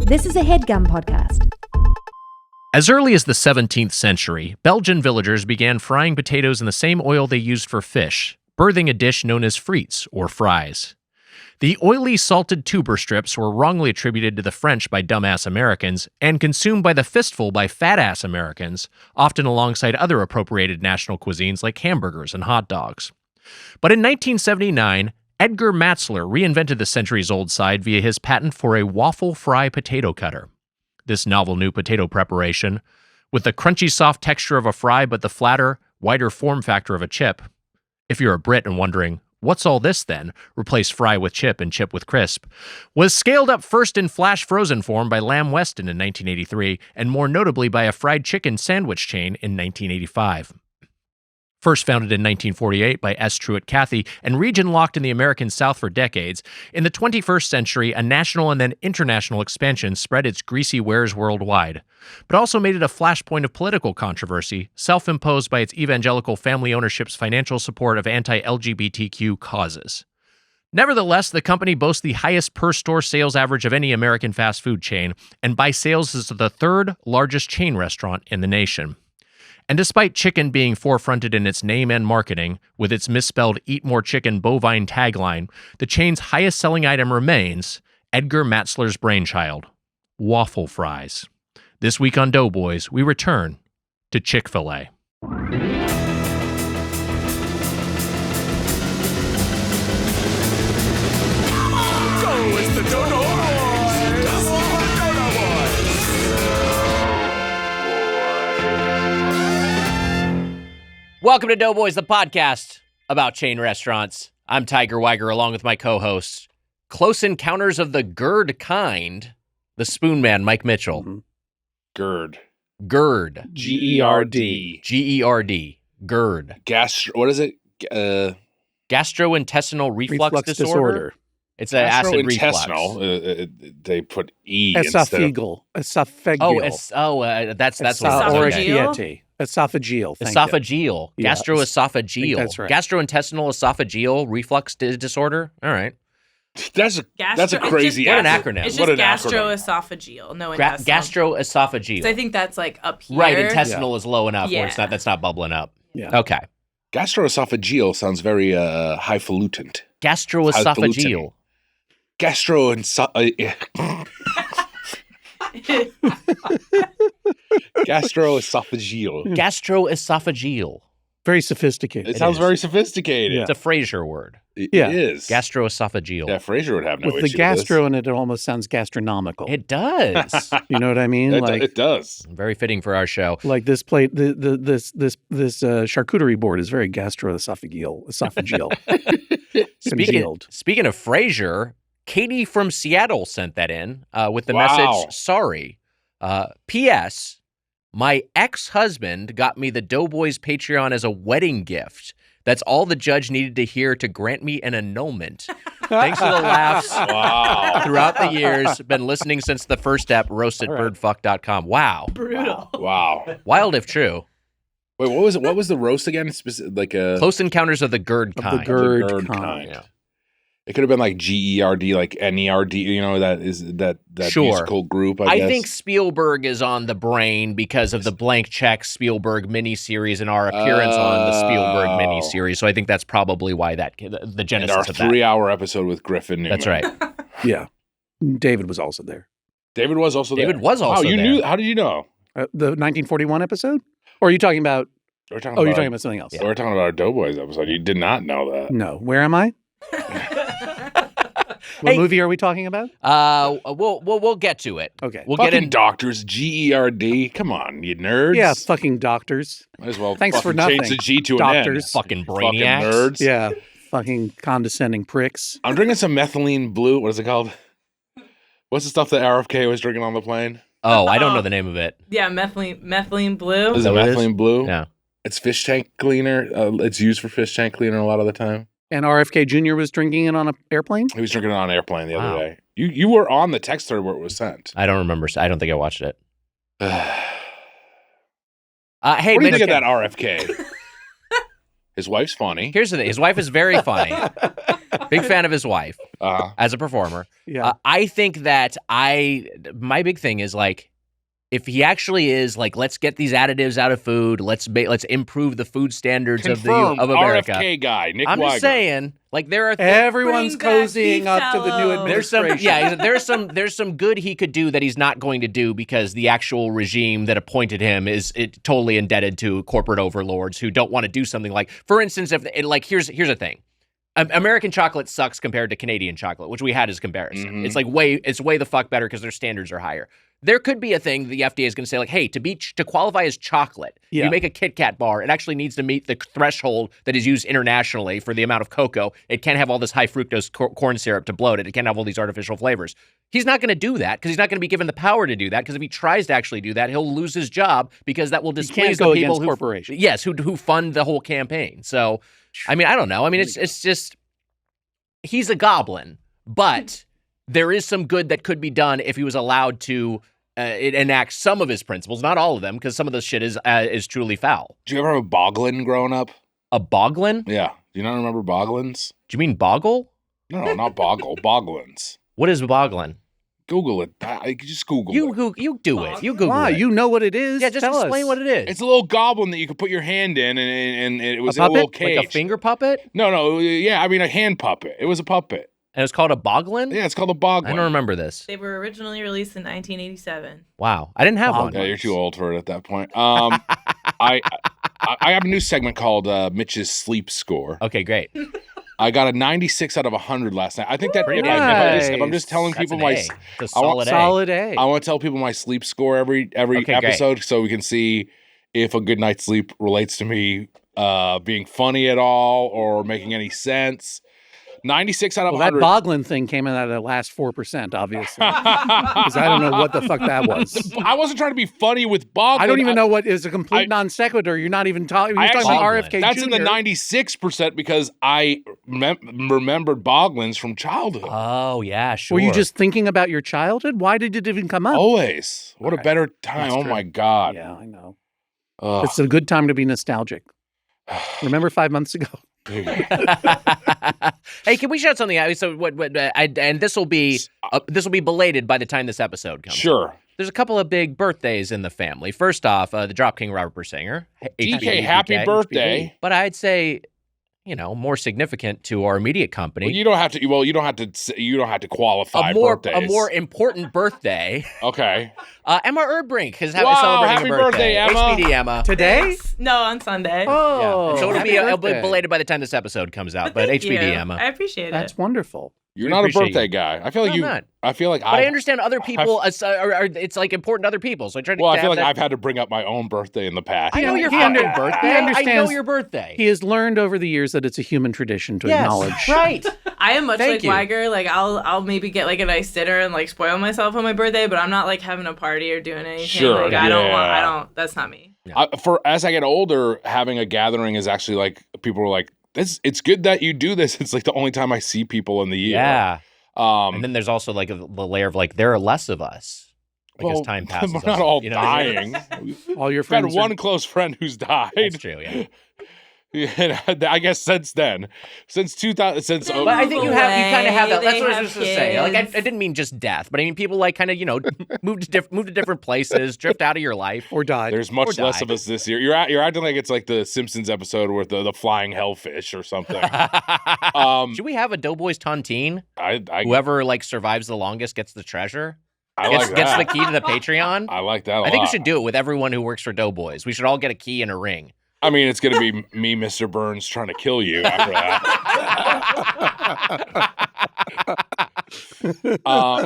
This is a Headgum podcast. As early as the 17th century, Belgian villagers began frying potatoes in the same oil they used for fish, birthing a dish known as frites, or fries. The oily, salted tuber strips were wrongly attributed to the French by dumbass Americans and consumed by the fistful by fat-ass Americans, often alongside other appropriated national cuisines like hamburgers and hot dogs. But in 1979, Edgar Matzler reinvented the centuries-old side via his patent for a waffle fry potato cutter. This novel new potato preparation, with the crunchy soft texture of a fry but the flatter, wider form factor of a chip. If you're a Brit and wondering, what's all this then? Replace fry with chip and chip with crisp. Was scaled up first in flash frozen form by Lamb Weston in 1983, and more notably by a fried chicken sandwich chain in 1985. First founded in 1948 by S. Truett Cathy and region-locked in the American South for decades, in the 21st century, a national and then international expansion spread its greasy wares worldwide, but also made it a flashpoint of political controversy, self-imposed by its evangelical family ownership's financial support of anti-LGBTQ causes. Nevertheless, the company boasts the highest per-store sales average of any American fast food chain, and by sales is the third largest chain restaurant in the nation. And despite chicken being forefronted in its name and marketing, with its misspelled Eat More Chicken bovine tagline, the chain's highest selling item remains Edgar Matzler's brainchild, waffle fries. This week on Doughboys, we return to Chick-fil-A. Welcome to Doughboys, the podcast about chain restaurants. I'm Tiger Weiger, along with my co-host, Close Encounters of the Gerd Kind, the Spoon Man, Mike Mitchell. Mm-hmm. GERD. G-E-R-D. G-E-R-D. GERD. What is it? Gastrointestinal reflux disorder. It's an acid reflux. They put E instead of... Esophageal. That's what Esophageal. Esophageal. Esophageal. Yeah, Gastroesophageal. that's right. Gastrointestinal esophageal reflux disorder. All right. That's a crazy What an acronym. It's What just an acronym. gastroesophageal, no intestinal. Gastroesophageal. So I think that's like up here. Right, intestinal is low enough where Yeah. that's not bubbling up. Yeah. Okay. Gastroesophageal sounds very highfalutin. Gastroesophageal. Gastroesophageal. Gastroesophageal. Very sophisticated. It sounds very sophisticated. Yeah. It's a Frasier word. It Yeah. is. Gastroesophageal. Yeah, Frasier would have no With the issue gastro in it, it almost sounds gastronomical. It does. You know what I mean? It does. Very fitting for our show. Like this plate, this charcuterie board is very esophageal. Speaking of Frasier, Katie from Seattle sent that in with the Wow. message, sorry. P.S. My ex-husband got me the Doughboys Patreon as a wedding gift. That's all the judge needed to hear to grant me an annulment. Thanks for the laughs Wow. throughout the years. Been listening since the first step, roastedbirdfuck.com. Wow. Brutal. Wow. Wild if true. Wait, what was it? What was the roast again? Like a Close Encounters of the Gerd Of Kind. the GERD GERD kind. Yeah. It could have been like GERD, like NERD. You know that Sure. musical group. I guess. think Spielberg is on the brain because of the Blank Check Spielberg miniseries and our appearance on the Spielberg Oh. miniseries. So I think that's probably why the and genesis our of that. 3-hour episode with Griffin Newman. That's right. Yeah. David was also there. David was also there. David was also wow, you there. knew? How did you know? The 1941 episode? Or are you talking about? We're talking Oh, about, you're talking about something else. We're talking about our Doughboys episode. You did not know that. No. Where am I? What Hey. movie are we talking about? We'll get to it. Okay. We'll get Fucking in. doctors, GERD. Come on, you nerds. Yeah, fucking doctors. Might as well Thanks for fucking change nothing, the G to doctors. an N. Fucking Fucking brainiacs. nerds. Yeah, fucking condescending pricks. I'm drinking some methylene blue. What is it called? What's the stuff that RFK was drinking on the plane? Oh, I don't know the name of it. Yeah, methylene blue. Is it that what it is? methylene blue? Yeah. It's fish tank cleaner. It's used for fish tank cleaner a lot of the time. And RFK Jr. was drinking it on an airplane? He was drinking it on an airplane the Wow. other day. You were on the text thread where it was sent. I don't remember. I don't think I watched it. what Hey, do you man, think of that RFK? His wife's funny. Here's the thing. His wife is very funny. Big fan of his wife as a performer. Yeah. I think that my big thing is like, if he actually is like, let's get these additives out of food, let's improve the food standards of America. RFK guy, Nick I'm Weiger. just saying, like there are Everyone's Bring back cozying beef up to the new tallow. administration. there's some good he could do that he's not going to do because the actual regime that appointed him is totally indebted to corporate overlords who don't want to do something like, for instance, if here's the thing. American chocolate sucks compared to Canadian chocolate, which we had as comparison. Mm-hmm. It's way the fuck better because their standards are higher. There could be a thing the FDA is going to say, like, hey, to qualify as chocolate, you make a Kit Kat bar. It actually needs to meet the threshold that is used internationally for the amount of cocoa. It can't have all this high fructose corn syrup to bloat it. It can't have all these artificial flavors. He's not going to do that because he's not going to be given the power to do that. Because if he tries to actually do that, he'll lose his job because that will displease the people who fund the whole campaign. So, I mean, I don't know. I mean, it's just he's a goblin, but there is some good that could be done if he was allowed to enact some of his principles, not all of them, because some of the shit is truly foul. Did you ever have a boglin growing up? A boglin? Yeah. Do you not remember boglins? Do you mean boggle? No, not boggle. Boglins. What is boglin? Google it. You just Google it. You do it. You Google Why? it. You know what it is. Yeah, just Tell explain us. what it is. It's a little goblin that you could put your hand in, and it was A in a little puppet? cage. Like a finger puppet? No. Yeah, I mean a hand puppet. It was a puppet. And it's called a boglin? Yeah, it's called a boglin. I don't remember this. They were originally released in 1987. Wow. I didn't have one. Yeah, you're too old for it at that point. I have a new segment called Mitch's Sleep Score. Okay, great. I got a 96 out of 100 last night. I think that Pretty if I'm just telling That's people an my A. It's a solid A. I want to tell people my sleep score every Okay, episode so we can see if a good night's sleep relates to me being funny at all or making any sense. 96 out of Well, 100. that Boglin thing came in at the last 4%, obviously. Because I don't know what the fuck that was. I wasn't trying to be funny with Boglin. I don't even know what is a complete non sequitur. You're not even talking. You're talking about RFK That's Jr. in the 96% because I remembered Boglins from childhood. Oh, yeah, sure. Were you just thinking about your childhood? Why did it even come up? Always. What a Right. better time. That's Oh true. my God. Yeah, I know. Ugh. It's a good time to be nostalgic. Remember 5 months ago? Hey, can we shout something out? So and this will be belated by the time this episode comes. Sure. There's a couple of big birthdays in the family. First off, the Drop King Robert Persinger. DK, happy birthday. But I'd say, more significant to our immediate company. Well, you don't have to qualify a birthdays. more important birthday. Okay. Emma Erdbrink is Wow, celebrating happy a birthday. birthday, Emma. HBD Emma. Today? Thanks. No, on Sunday. Oh, Yeah. So happy it'll be birthday. belated by the time this episode comes out. But Thank HBD you. Emma. I appreciate That's it. wonderful. You're We not a appreciate birthday you. guy. I feel like No, I'm not. I feel like But I understand other people. It's like important to other people. So I try to. Well, I have feel like that- I've had to bring up my own birthday in the past. I know your He fucking under- birthday. he I know understands- your birthday. He has learned over the years that it's a human tradition to Yes, acknowledge. right. I am much Thank like you. Weiger. Like I'll maybe get like a nice dinner and like spoil myself on my birthday, but I'm not like having a party or doing anything. Sure, Like I don't yeah. that's not me. As I get older, having a gathering is actually like people are like, it's good that you do this. It's like the only time I see people in the year. Yeah. And then there's also like the layer of like there are less of us because Well, time passes. We're not us, all you know what I mean? dying. All your I've had friends. one close friend who's died. That's true. Yeah. Yeah, I guess since then, since 2000, since But I think you kind of have that. That's They what I have was just gonna say. Like I kids. didn't mean just death, but I mean people like kind of move to different places, drift out of your life. or died. there's much Or less die. of us this year. You're acting like it's like the Simpsons episode with the flying hellfish or something. Should we have a Doughboys tontine? I Whoever like survives the longest gets the treasure. I Gets, like gets that. the key to the Patreon. I like that. I think we should do it with everyone who works for Doughboys. We should all get a key and a ring. I mean, it's gonna be me, Mr. Burns, trying to kill you after that.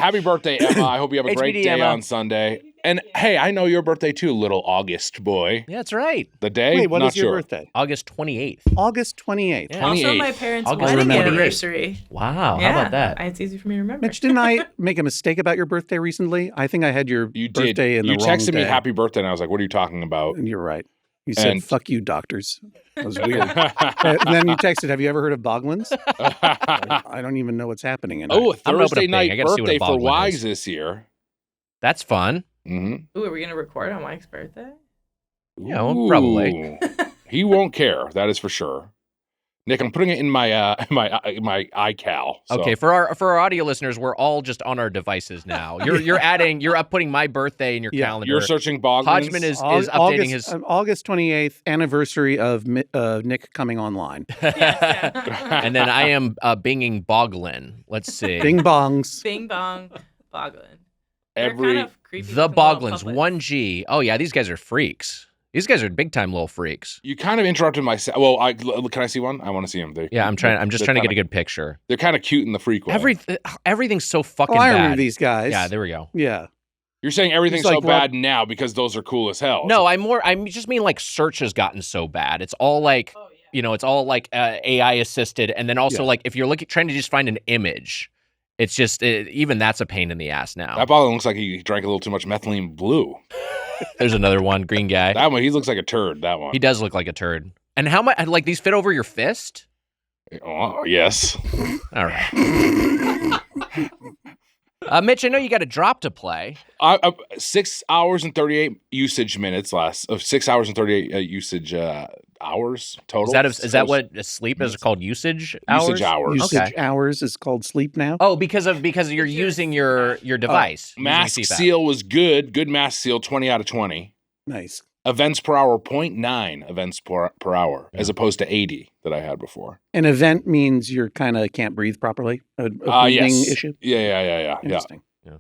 Happy birthday, Emma. I hope you have a great HBD, day Emma. on Sunday. And hey, I know your birthday too, little August boy. Yeah, that's right. The day? Wait, what Not is your sure. birthday? August 28th. August 28th. Yeah. Also 28th. my parents' I'll go wedding remember it. anniversary. Wow, Yeah, how about that? It's easy for me to remember. Mitch, didn't I make a mistake about your birthday recently? I think I had your You did. birthday in the You wrong texted me day. happy birthday, and I was like, "What are you talking about?" And you're right. You said, And- fuck you, doctors. That was weird. And then you texted, have you ever heard of Boglins? I don't even know what's happening. In Oh, a it. I'm gonna open Thursday a Bing. I night gotta see what a birthday for Boglin Wags is. this year. That's fun. Mm-hmm. Ooh, are we gonna record on Mike's birthday? Yeah, well, probably. He won't care. That is for sure. Nick, I'm putting it in my my iCal. So. Okay, for our audio listeners, we're all just on our devices now. You're putting my birthday in your calendar. You're searching Boglins. Hodgman is updating his August 28th anniversary of Nick coming online. and then I am binging Boglin. Let's see. Bing bongs. Bing bong, Boglin. Every The Boglins, 1G. Oh yeah, these guys are freaks. These guys are big time little freaks. You kind of interrupted my. Well, can I see one? I want to see them. I'm just trying to get a good picture. They're kind of cute in the freak way. Everything's so fucking I bad. remember these guys. Yeah, there we go. Yeah. You're saying everything's It's so like, bad now because those are cool as hell. No, I just mean like search has gotten so bad. It's all like, it's all like AI assisted, and then also like if you're trying to just find an image, it's just even that's a pain in the ass now. That Boglin looks like he drank a little too much methylene blue. There's another one, green guy. That one, he looks like a turd. That one. He does look like a turd. And how much? Like these fit over your fist? Oh, yes. All right. Mitch, I know you got a drop to play. 6 hours and 38 usage minutes last. Of 6 hours and 38 usage hours total. Is that what sleep is called? Usage hours. Usage hours. Usage hours is called sleep now. Oh, because you're using your device. Mask seal was good. Good mask seal. 20 out of 20. Nice. Events per hour, 0.9 events per hour, as opposed to 80 that I had before. An event means you're kind of can't breathe properly. A breathing issue. Yeah. Interesting. Yeah.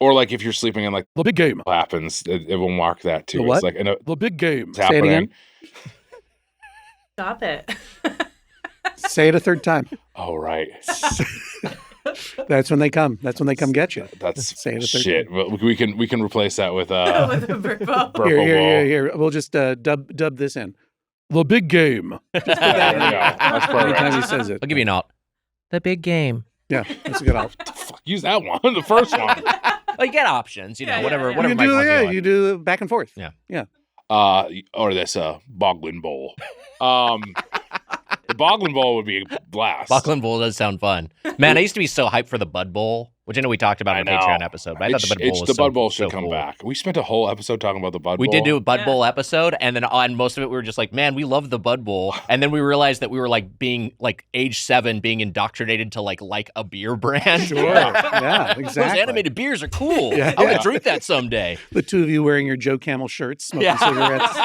Or like if you're sleeping and like the big game happens, it will mark that too. The what? It's like the big game. Say it again. Stop it. Say it a third time. Oh, right. That's when they come. That's when they come get you. That's Say it a third shit. time. Well, we can replace that with With a Burpo. Burpo Here. We'll just dub this in. The big game. Just put that in. That's Anytime perfect. he says it. I'll give you an alt. The big game. Yeah, that's a good alt. Use that one, the first one. Well, you get options, whatever. You Whatever. can Mike do, wants to do. you do back and forth. Yeah. Or this Boglin Bowl. The Boglin Bowl would be a blast. Boglin Bowl does sound fun. Man, I used to be so hyped for the Bud Bowl, which I know we talked about in the Patreon episode, but I thought the Bud Bowl was the Bud Bowl so should come cool. back. We spent a whole episode talking about the Bud Bowl. We did do a Bud Bowl episode, and then on most of it, we were just like, man, we love the Bud Bowl. And then we realized that we were like being like age 7, being indoctrinated to like a beer brand. Sure. Yeah, exactly. Those animated beers are cool. Yeah. I'm going to drink that someday. The two of you wearing your Joe Camel shirts, smoking cigarettes.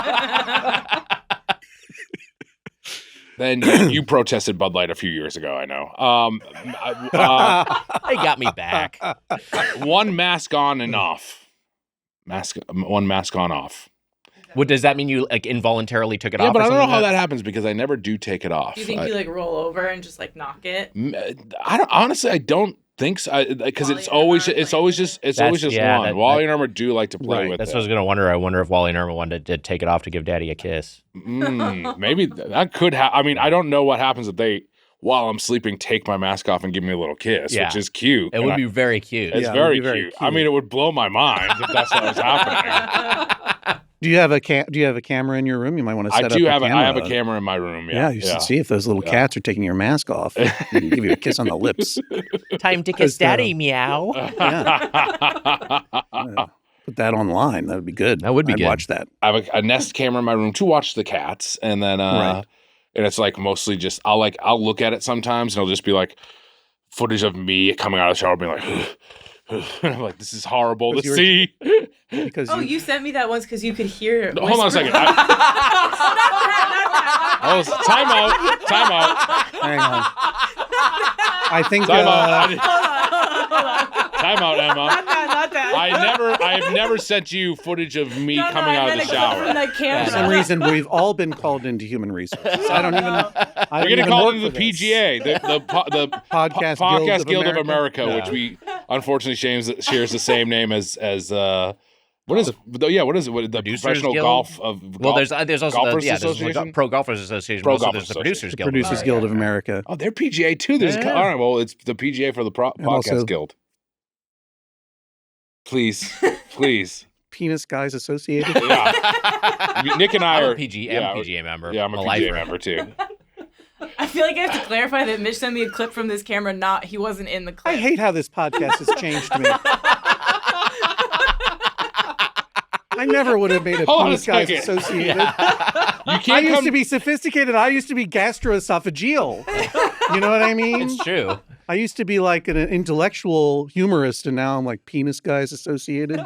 Then you protested Bud Light a few years ago, I know. They got me back. One mask on and off. One mask on off. What does that mean? You like involuntarily took it off? Yeah, but or I don't know something how like that happens because I never do take it off. Do you think you like roll over and just like knock it? I don't think so because it's always just one. Wally and Irma do like to play with That's it. what I was going to wonder. I wonder if Wally and Irma wanted to take it off to give Daddy a kiss. Maybe that could happen. I mean, I don't know what happens if they, while I'm sleeping, take my mask off and give me a little kiss, which is cute. It would be very cute. It's very cute. I mean, it would blow my mind if that's what was happening. Do you have a camera in your room? You might want to set up a camera. I have a camera in my room. Yeah, you should see if those little cats are taking your mask off. They can give you a kiss on the lips. Time to kiss Daddy, meow. Yeah. Put that online. That would be good. That would be I'd good. watch that. I have a Nest camera in my room to watch the cats, and then and it's like mostly just I'll look at it sometimes, and it'll just be like footage of me coming out of the shower, being like. And I'm like, this is horrible to see. Because you sent me that once because you could hear it. Hold on a second. Time out. Hang on. I think. Time out. Time out, Emma. Not that. I've never sent you footage of me coming out of the shower. For some reason, we've all been called into human resources. I don't even. We're getting called into the PGA, the Podcast Guild of America, which we unfortunately shares the same name as what is it? Yeah, what is it? What, the Professional Golf of there's also Golfers there's Association? Pro Golfers Association. Pro Also, Golfers there's the Producers Guild. Producers Guild of America. Oh, they're PGA too. There's all right. Well, it's the PGA for the Podcast Guild. Please. Penis Guys Associated. Yeah. Nick and I I'm are a PGA member. Yeah, I'm a PGA member too. I feel like I have to clarify that Mitch sent me a clip from this camera. He wasn't in the clip. I hate how this podcast has changed me. I I never would have made a Hold on a penis guys second. associated. You I can't used come. to be sophisticated. I used to be gastroesophageal. You know what I mean? It's true. I used to be like an intellectual humorist, and now I'm like penis guys associated.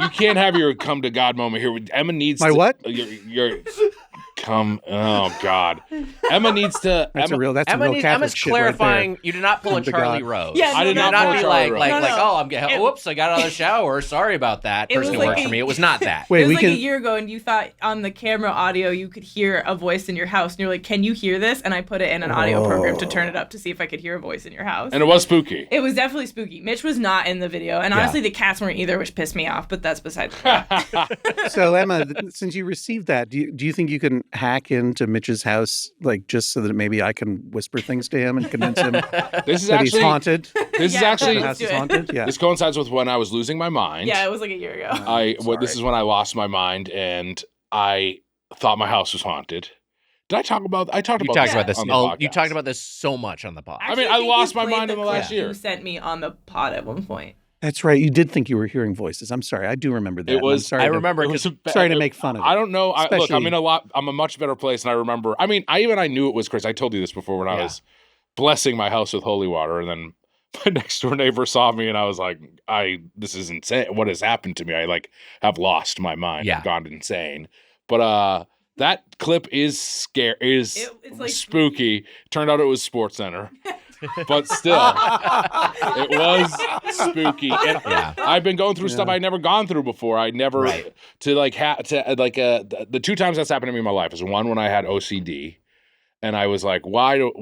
You can't have your come to God moment here. Emma needs My to, what? Your come. Oh God. Emma needs to. That's a real Catholic Emma's shit clarifying. right You did not pull a Come to Charlie God. Rose. Yeah, I did You not did pull a be Charlie like, Rose. No. I'm getting. Whoops! I got out of the shower. Sorry about that. It Person was who like works a- for me. It was not that. Wait, it was we like can. a year ago, and you thought on the camera audio you could hear a voice in your house, and you're like, "Can you hear this?" And I put it in an audio program to turn it up to see if I could hear a voice in your house. And it was spooky. It was definitely spooky. Mitch was not in the video, and honestly, the cats weren't either, which pissed me off. But that's beside the point. So Emma, since you received that, do you think you can hack into Mitch's house, like just so that maybe I can whisper things to him and convince him This is that he's actually. haunted? This is Yeah. actually. The Let's house do is it. haunted. Yeah. This coincides with when I was losing my mind. Yeah, it was like a year ago. This is when I lost my mind and I thought my house was haunted. Did I talk about? I talked You about talked about this. on the Oh, podcast. you talked about this so much on the pod. I mean, Actually, I think lost you my played mind in the clip last year. You sent me on the pod at one point. That's right. You did think you were hearing voices. I'm sorry. I do remember that. It and I'm was- sorry I to- remember It was because a- Sorry to make fun of it. I don't know. Look, I'm Especially- in I'm a much better place, and I remember. I mean, I knew it was Chris. I told you this before when I Yeah. was blessing my house with holy water, and then my next door neighbor saw me, and I was like, this is insane. What has happened to me? I have lost my mind. Yeah. I've gone insane. But that clip is It's like spooky. Turned out it was Sports Center. But still, it was spooky. And Yeah. I've been going through stuff I'd never gone through before. I never Right. the two times that's happened to me in my life is one when I had OCD, and I was like, why do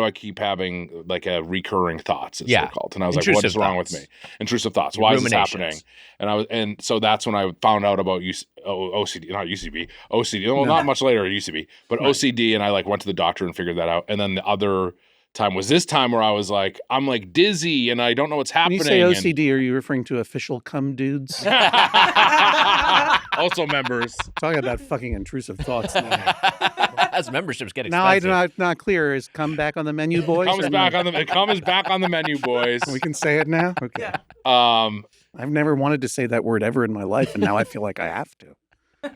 I keep having like a recurring thoughts? As they're called, and I was like, what Intrusive is wrong with thoughts. me? Intrusive thoughts. Why is this Ruminations. happening? And so that's when I found out about OCD, not UCB, OCD. Well, not much later, UCB, but OCD, and I went to the doctor and figured that out. And then the other time was this time where I was like, I'm like dizzy and I don't know what's When happening. you say OCD, are you referring to official cum dudes? Also members. Talking about fucking intrusive thoughts. Now, As memberships get now expensive. I'm not clear. Is cum back on the menu, boys? Cum is or back no? on the menu, boys. We can say it now? Okay. Yeah. I've never wanted to say that word ever in my life, and now I feel like I have to.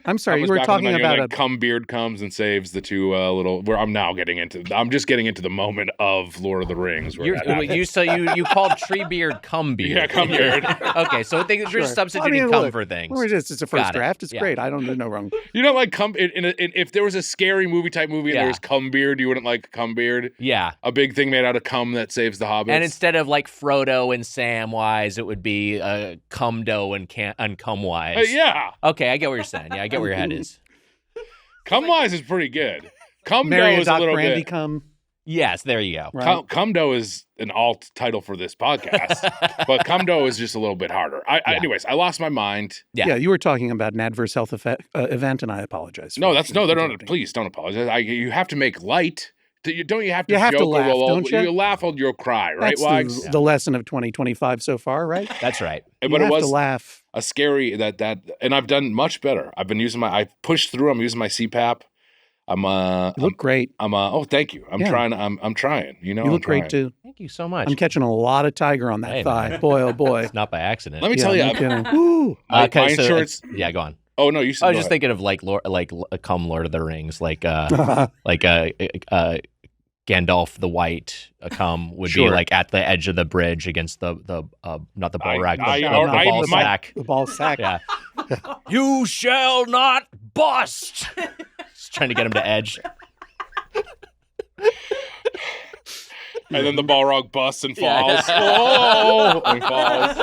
I'm sorry, Cum you is were back on the talking menu, about and then cum beard comes and saves the two little. Where I'm now getting into. I'm just getting into the moment of Lord of the Rings. Where that happened. You called Treebeard cum beard. Yeah, cum beard. Okay, so they're Sure. substituting I mean, cum look, for things. It's a first Got it. draft. It's Yeah. great. There's no wrong. You know, like cum. If there was a scary movie type movie and Yeah. there was cum beard, you wouldn't like cum beard. Yeah. A big thing made out of cum that saves the hobbits. And instead of like Frodo and Samwise, it would be Cumdo and Cumwise. Yeah, Okay, I get what you're saying. Yeah, I get where your head is. Cumwise is pretty good. Cumdo Mary is a Doc little Brandy bit. cum. Yes, there you go. Right. Cumdo is an alt title for this podcast, but Cumdo is just a little bit harder. Anyways, I lost my mind. Yeah. Yeah, you were talking about an adverse health event, and I apologize. No, for don't. Please don't apologize. You have to make light. Don't you have to? You have to joke laugh, a little? don't you? You laugh or you'll cry, right, That's Wags? the lesson of 2025 so far, right? That's right. You But it have was to laugh. a scary and I've done much better. I've been using I pushed through. I'm using my CPAP. You look great. Oh, thank you. I'm Yeah. trying. I'm trying. You know, You I'm look great trying. too. Thank you so much. I'm catching a lot of tiger on that Hey, thigh. man. Boy, oh boy. It's not by accident. Let me Yeah, tell you. no kidding. Woo. My Okay, so insurance. yeah, go on. Oh no, you said. I was go just ahead. thinking of like come Lord of the Rings, like Gandalf the White cum would be Sure. like at the edge of the bridge against the not the bull rack, I- the I- ball my- sack. The ball sack. Yeah. You shall not bust. Just trying to get him to edge. And then the Balrog busts and Yeah. falls. Oh, and falls.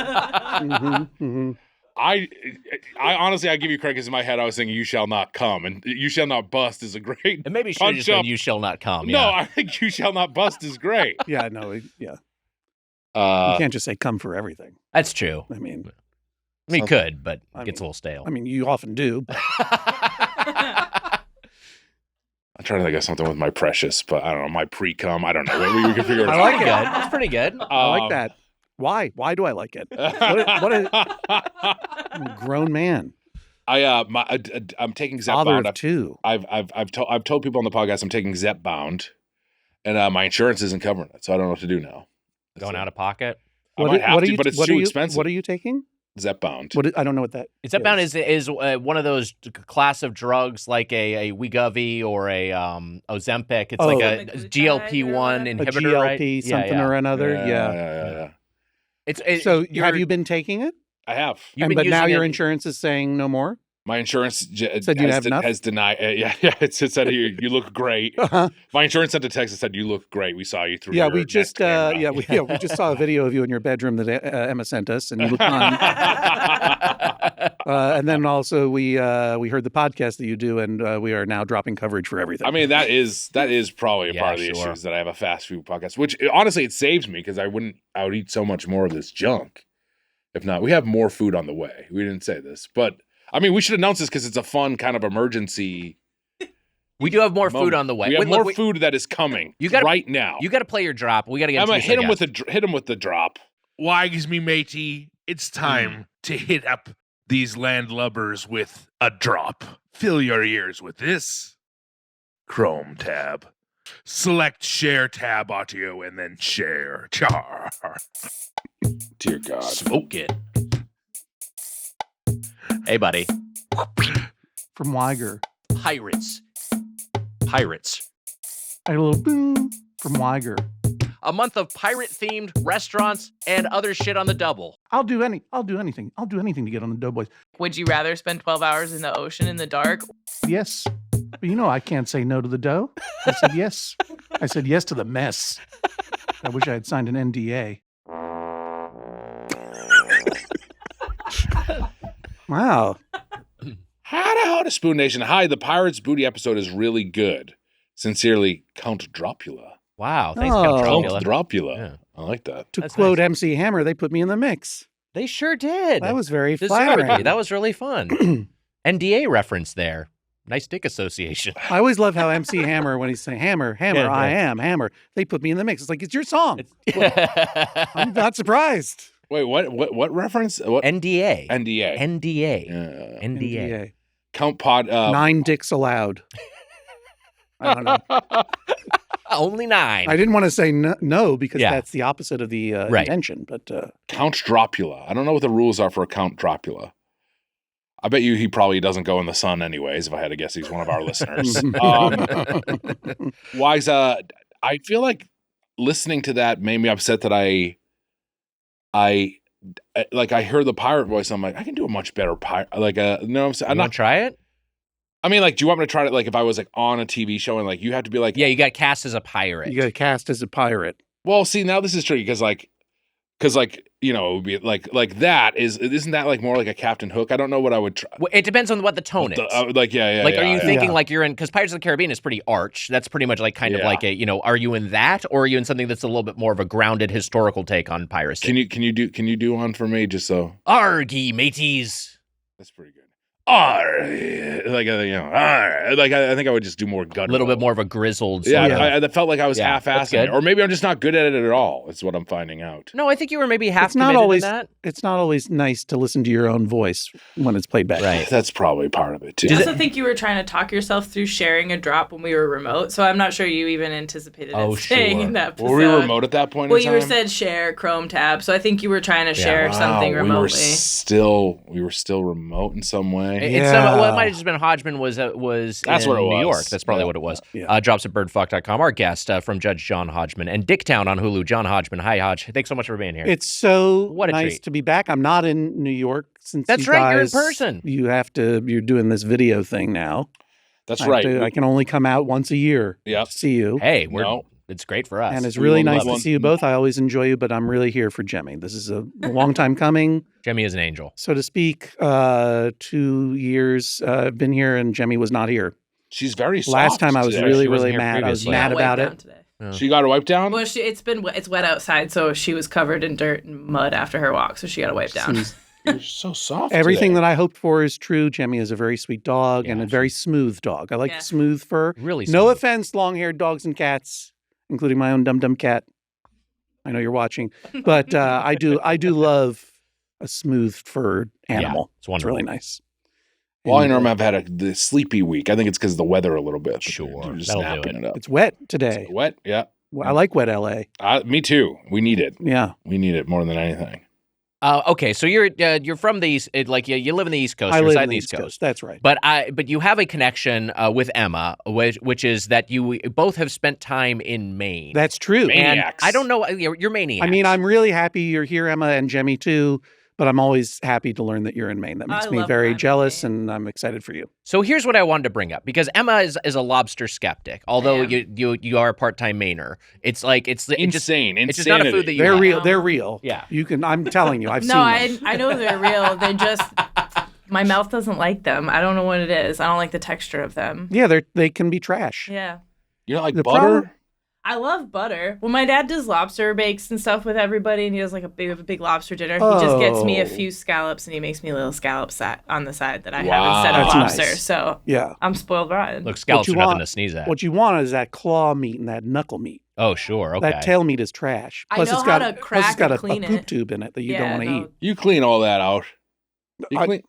Mm-hmm. I honestly, I give you credit because in my head I was thinking, "You shall not come," and "You shall not bust" is a great. And maybe should have punch just been up. you shall not come. No, Yeah. I think "You shall not bust" is great. Yeah, no, yeah. You can't just say come for everything. That's true. I mean, I mean, you could, but I it gets a mean- little stale. I mean, you often do. But I'm trying to think of something with my precious, but I don't know, my pre-cum. I don't know. We can figure it I out. like Pretty it. good. That's pretty good. I like that. Why? Why do I like it? What I'm a grown man, I'm taking father Zepbound. of two. I've told people on the podcast I'm taking Zepbound, and my insurance isn't covering it, so I don't know what to do now. Going out of pocket. I might have to, but it's what too are you, expensive. What are you taking? Zepbound. I don't know what that Zepbound is one of those class of drugs like a Wegovy or a Ozempic. It's like a GLP-1 a inhibitor, GLP right? something or another. Yeah. So have you been taking it? I have. But now your insurance is saying no more? My insurance said you have enough? has denied. It said you look great. Uh-huh. My insurance sent a text that said you look great. We saw you through. Yeah, your we just camera. we just saw a video of you in your bedroom that Emma sent us, and you look fine. And then also we heard the podcast that you do, and we are now dropping coverage for everything. I mean, that is probably a part of the issue is that I have a fast food podcast, which honestly it saves me because I would eat so much more of this junk. If not, we have more food on the way. We didn't say this, but. I mean, we should announce this because it's a fun kind of emergency. We do have more food on the way. We have more food that is coming right now. You got to play your drop. We got to get. Emma, hit him with the drop. Wags me, matey. It's time to hit up these landlubbers with a drop. Fill your ears with this Chrome tab. Select share tab audio and then share. Char. Dear God. Smoke it. Hey, buddy. From Weiger. Pirates. I had a little boom from Weiger. A month of pirate-themed restaurants and other shit on the double. I'll do anything. I'll do anything to get on the Doughboys. Would you rather spend 12 hours in the ocean in the dark? Yes. But I can't say no to the dough. I said yes. I said yes to the mess. I wish I had signed an NDA. Wow. How to Spoon Nation. Hi, the Pirates Booty episode is really good. Sincerely, Count Dropula. Wow. Thanks, Count Dropula. Count Dropula. Yeah. I like that. To quote MC Hammer, they put me in the mix. They sure did. That was very flattering. That was really fun. NDA reference there. Nice dick association. I always love how MC Hammer, when he's saying Hammer, Yeah. I am Hammer, they put me in the mix. It's like, it's your song. I'm not surprised. Wait, what reference? What? NDA. NDA. Yeah. Yeah. NDA. Count Pod. 9 dicks allowed. I don't know. Only 9. I didn't want to say no because that's the opposite of the intention. But Count Dropula. I don't know what the rules are for a Count Dropula. I bet you he probably doesn't go in the sun anyways, if I had to guess. He's one of our listeners. Wise, I feel like listening to that made me upset that I heard the pirate voice. I'm like, I can do a much better pirate. Like, no, I'm saying, I'm not try it. I mean, like, do you want me to try it? Like, if I was like on a TV show and like you have to be like, yeah, you got cast as a pirate. You got cast as a pirate. Well, see, now this is tricky because it would be like that isn't that like more like a Captain Hook? I don't know what I would try. Well, it depends on what the tone is. Are you thinking like you're in, because Pirates of the Caribbean is pretty arch. That's pretty much like kind of like a, are you in that, or are you in something that's a little bit more of a grounded historical take on piracy? Can you do one for me just so? Argy mateys. That's pretty good. I think I would just do more gut. A little bit more of a grizzled. I felt like I was half-assing it, good. or maybe I'm just not good at it at all. That's what I'm finding out. No, I think you were maybe half it's not committed always in that. It's not always nice to listen to your own voice when it's played back. Right. That's probably part of it too. I also think you were trying to talk yourself through sharing a drop when we were remote, so I'm not sure you even anticipated it staying in that episode. Were we remote at that point? Well, you said share Chrome tab, so I think you were trying to share something remotely. We were still remote in some way. It might have just been Hodgman was That's in what it New was. York. That's probably what it was. Yeah. Drops at birdfuck.com. Our guest from Judge John Hodgman and Dicktown on Hulu. John Hodgman. Hi, Hodge. Thanks so much for being here. It's so what a nice treat to be back. I'm not in New York since That's you right. guys, You're in person. You're doing this video thing now. That's right. I can only come out once a year to see you. Hey, it's great for us. And it's really nice to see you both. I always enjoy you, but I'm really here for Jemmy. This is a long time coming. Jemmy is an angel. So to speak, 2 years I've been here and Jemmy was not here. She's very soft. Last time I was today. really mad. I was mad about it. She got a wipe down? Well, it's wet outside, so she was covered in dirt and mud after her walk, so she got a wipe down. You're so soft. Everything that I hoped for is true. Jemmy is a very sweet dog and a very smooth dog. I like smooth fur. Really smooth. No offense, long-haired dogs and cats, including my own dum-dum cat. I know you're watching. But I do love a smooth furred animal. It's wonderful. It's really nice. Well, I know I've had the sleepy week. I think it's because of the weather a little bit. Sure. Just snapping it up. It's wet today. Wet, yeah. I like wet LA. Me too. We need it. Yeah. We need it more than anything. Okay, so you're from the East, you live in the East Coast. I You're live inside in the the East Coast. That's right. But you have a connection with Emma, which is that you both have spent time in Maine. That's true. And Maniacs. I don't know, you're maniacs. I mean, I'm really happy you're here, Emma and Jemmy too. But I'm always happy to learn that you're in Maine. That makes I me love very that I'm in jealous, Maine. and I'm excited for you. So here's what I wanted to bring up, because Emma is a lobster skeptic. Although I am. you are a part-time Mainer, it's Insane. it's just not a food that you They're like. real. They're real. Yeah. You can. I'm telling you. I've No, seen them. I know they're real. They're just my mouth doesn't like them. I don't know what it is. I don't like the texture of them. Yeah, they can be trash. Yeah. You know, like The butter? problem- I love butter. When my dad does lobster bakes and stuff with everybody, and he does like a big lobster dinner, he just gets me a Oh. few scallops, and he makes me little scallops on the side that I Wow. have instead of That's lobster. nice. So Yeah. I'm spoiled rotten. Look, scallops you are nothing want- to sneeze at. What you want is that claw meat and that knuckle meat. Oh, sure, okay. That tail meat is trash. I Plus, know it's how got to plus crack it's got and a clean poop it. tube in it that you Yeah, don't want to no. eat. You clean all that out.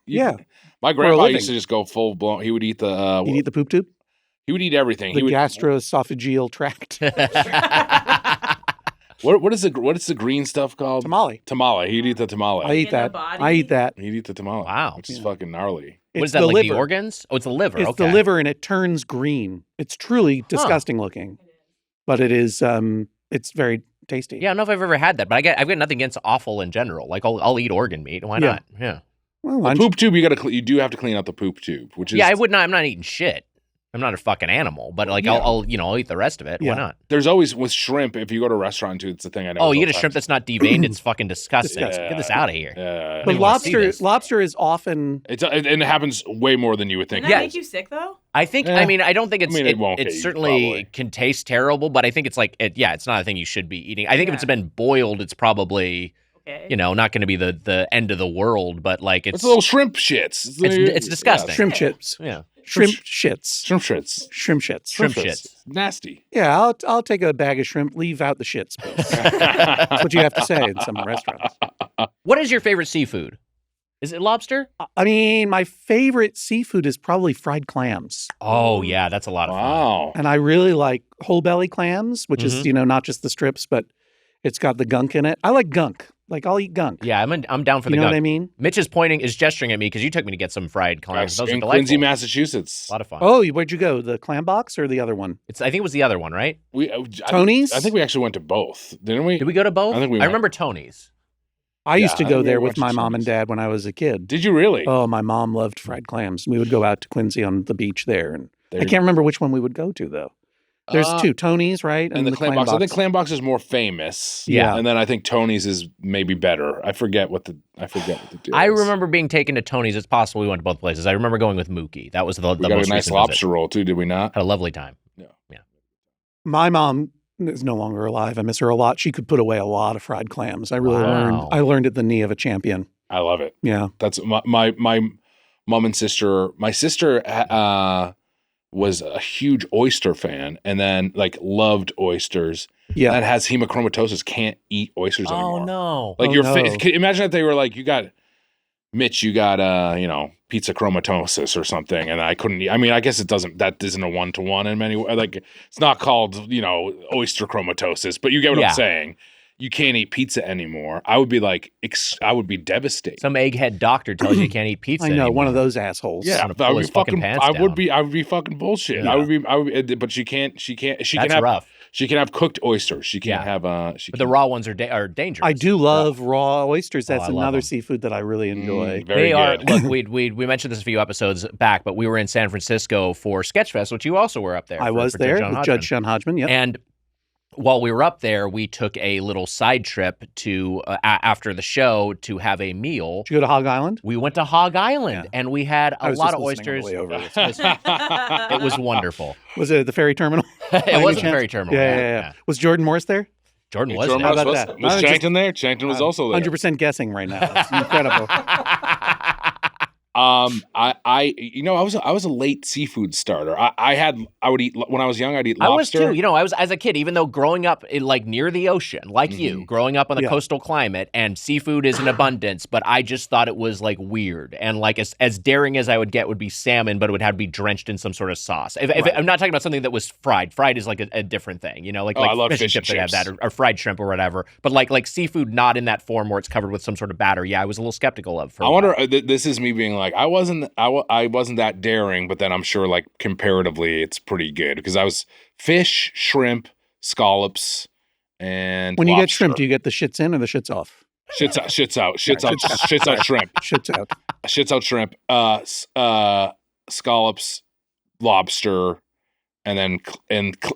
Yeah. My a grandpa living. used to just go full blown. He would eat You eat the poop tube, he would eat everything. the He would, gastroesophageal tract. what is the green stuff called? Tamale. Tamale. He'd eat the tamale. I eat In the that. body? I eat that. He'd eat the tamale. Wow. Which is fucking gnarly. What It's is that, the like liver. the organs? Oh, it's the liver, It's okay. the liver, and it turns green. It's truly disgusting looking, but it is. It's very tasty. Yeah, I don't know if I've ever had that, but I've got nothing against offal in general. Like, I'll eat organ meat. Why Yeah. not? Yeah. Well, The poop tube, you do have to clean out the poop tube, which is Yeah, I'm not eating shit. I'm not a fucking animal, but like Yeah. I'll eat the rest of it. Yeah. Why not? There's always with shrimp. If you go to a restaurant too, it's the thing I know. Oh, you get a shrimp that's not deveined. It's fucking disgusting. Disgusting. Get this out of here. Yeah, But even wanna see this. lobster is often. and it happens way more than you would think. Doesn't that Yeah. make you sick though? I think. Yeah. I mean, I don't think it's. I mean, it won't it get you, certainly probably. can taste terrible, but I think it's like. It's not a thing you should be eating. I think if it's Yeah. been boiled, it's probably Okay. not going to be the end of the world. But like It's little shrimp shits. It's disgusting. Shrimp shits. Yeah. Shrimp shits. Shrimp shits. Shrimp shits. Shrimp shits. Nasty. Yeah, I'll take a bag of shrimp. Leave out the shits, please. That's what you have to say in some restaurants. What is your favorite seafood? Is it lobster? I mean, my favorite seafood is probably fried clams. Oh yeah, that's a lot of fun. Wow. And I really like whole belly clams, which is, not just the strips, but it's got the gunk in it. I like gunk. Like, I'll eat gunk. Yeah, I'm down for You the know gunk. what I mean? Mitch is gesturing at me because you took me to get some fried clams. Those are In delightful. Quincy, Massachusetts. A lot of fun. Oh, where'd you go? The clam box or the other one? I think it was the other one, right? Tony's? I think we actually went to both, didn't we? Did we go to both? I think we I went. remember Tony's. I used to I go think we there went with to my mom and Chubbies. dad when I was a kid. Did you really? Oh, my mom loved fried clams. We would go out to Quincy on the beach there. And There- I can't remember which one we would go to, though. There's two, Tony's, right? and the clam box. I think clam box is more famous. Yeah. And then I think Tony's is maybe better. I forget what the deal I is. remember being taken to Tony's. It's possible we went to both places. I remember going with Mookie. That was the We got most a nice recent lobster visit. roll too, did we not? Had a lovely time. My mom is no longer alive. I miss her a lot. She could put away a lot of fried clams. I really Wow. learned at the knee of a champion. I love it. Yeah. That's my mom and sister. My sister was a huge oyster fan, and then like loved oysters. Yeah. That has hemochromatosis. Can't eat oysters anymore. Oh no! Like Oh, your no. imagine if they were like, you got Mitch, you got pizza chromatosis or something, and I couldn't eat. I mean, I guess that isn't a 1-to-1 in many ways. Like it's not called oyster chromatosis, but you get what Yeah. I'm saying. You can't eat pizza anymore. I would be like, I would be devastated. Some egghead doctor tells you you can't eat pizza. I know, one of anymore. those assholes. Yeah, Wanna I pull would his be fucking fucking. pants I would down. be. I would be fucking bullshit. Yeah. I would be. But she can't. She can That's have. rough. She can have cooked oysters. She can't Yeah. have. She But the can't- raw ones are dangerous. I do love raw oysters. Oh, That's I love another them. seafood that I really enjoy. Very They are. good. Look, we mentioned this a few episodes back, but we were in San Francisco for Sketchfest, which you also were up there. I was for there John with Hodgman. Judge John Hodgman. Yep. And while we were up there, we took a little side trip to after the show to have a meal. Did you go to Hog Island? We went to Hog Island, Yeah. and we had I a was lot just of listening on oysters. the way over. It was wonderful. Was it at the ferry terminal? It was a chance? ferry terminal. Yeah. Was Jordan Morris there? Jordan was Jordan there. How about was, that? was I was just- Chankton there? Chankton was also there. 100% guessing right now. It's incredible. I was a late seafood starter. I would eat when I was young. I'd eat I was lobster. too. I was as a kid, even though growing up in, like near the ocean, like you, growing up on the Yeah. coastal climate, and seafood is in abundance, but I just thought it was like weird. And like as daring as I would get would be salmon, but it would have to be drenched in some sort of sauce. If I'm not talking about something that was fried. Fried is like a different thing, like I love fish and chips that have that, or fried shrimp or whatever. But like seafood, not in that form where it's covered with some sort of batter. Yeah, I was a little skeptical of. I wonder. This is me being like, I wasn't that daring, but then I'm sure like comparatively, it's pretty good because I was fish, shrimp, scallops, and When you get lobster. shrimp, do you get the shits in or the shits off? Shits out shrimp. Shits out. Shits out shrimp. Scallops, lobster, and then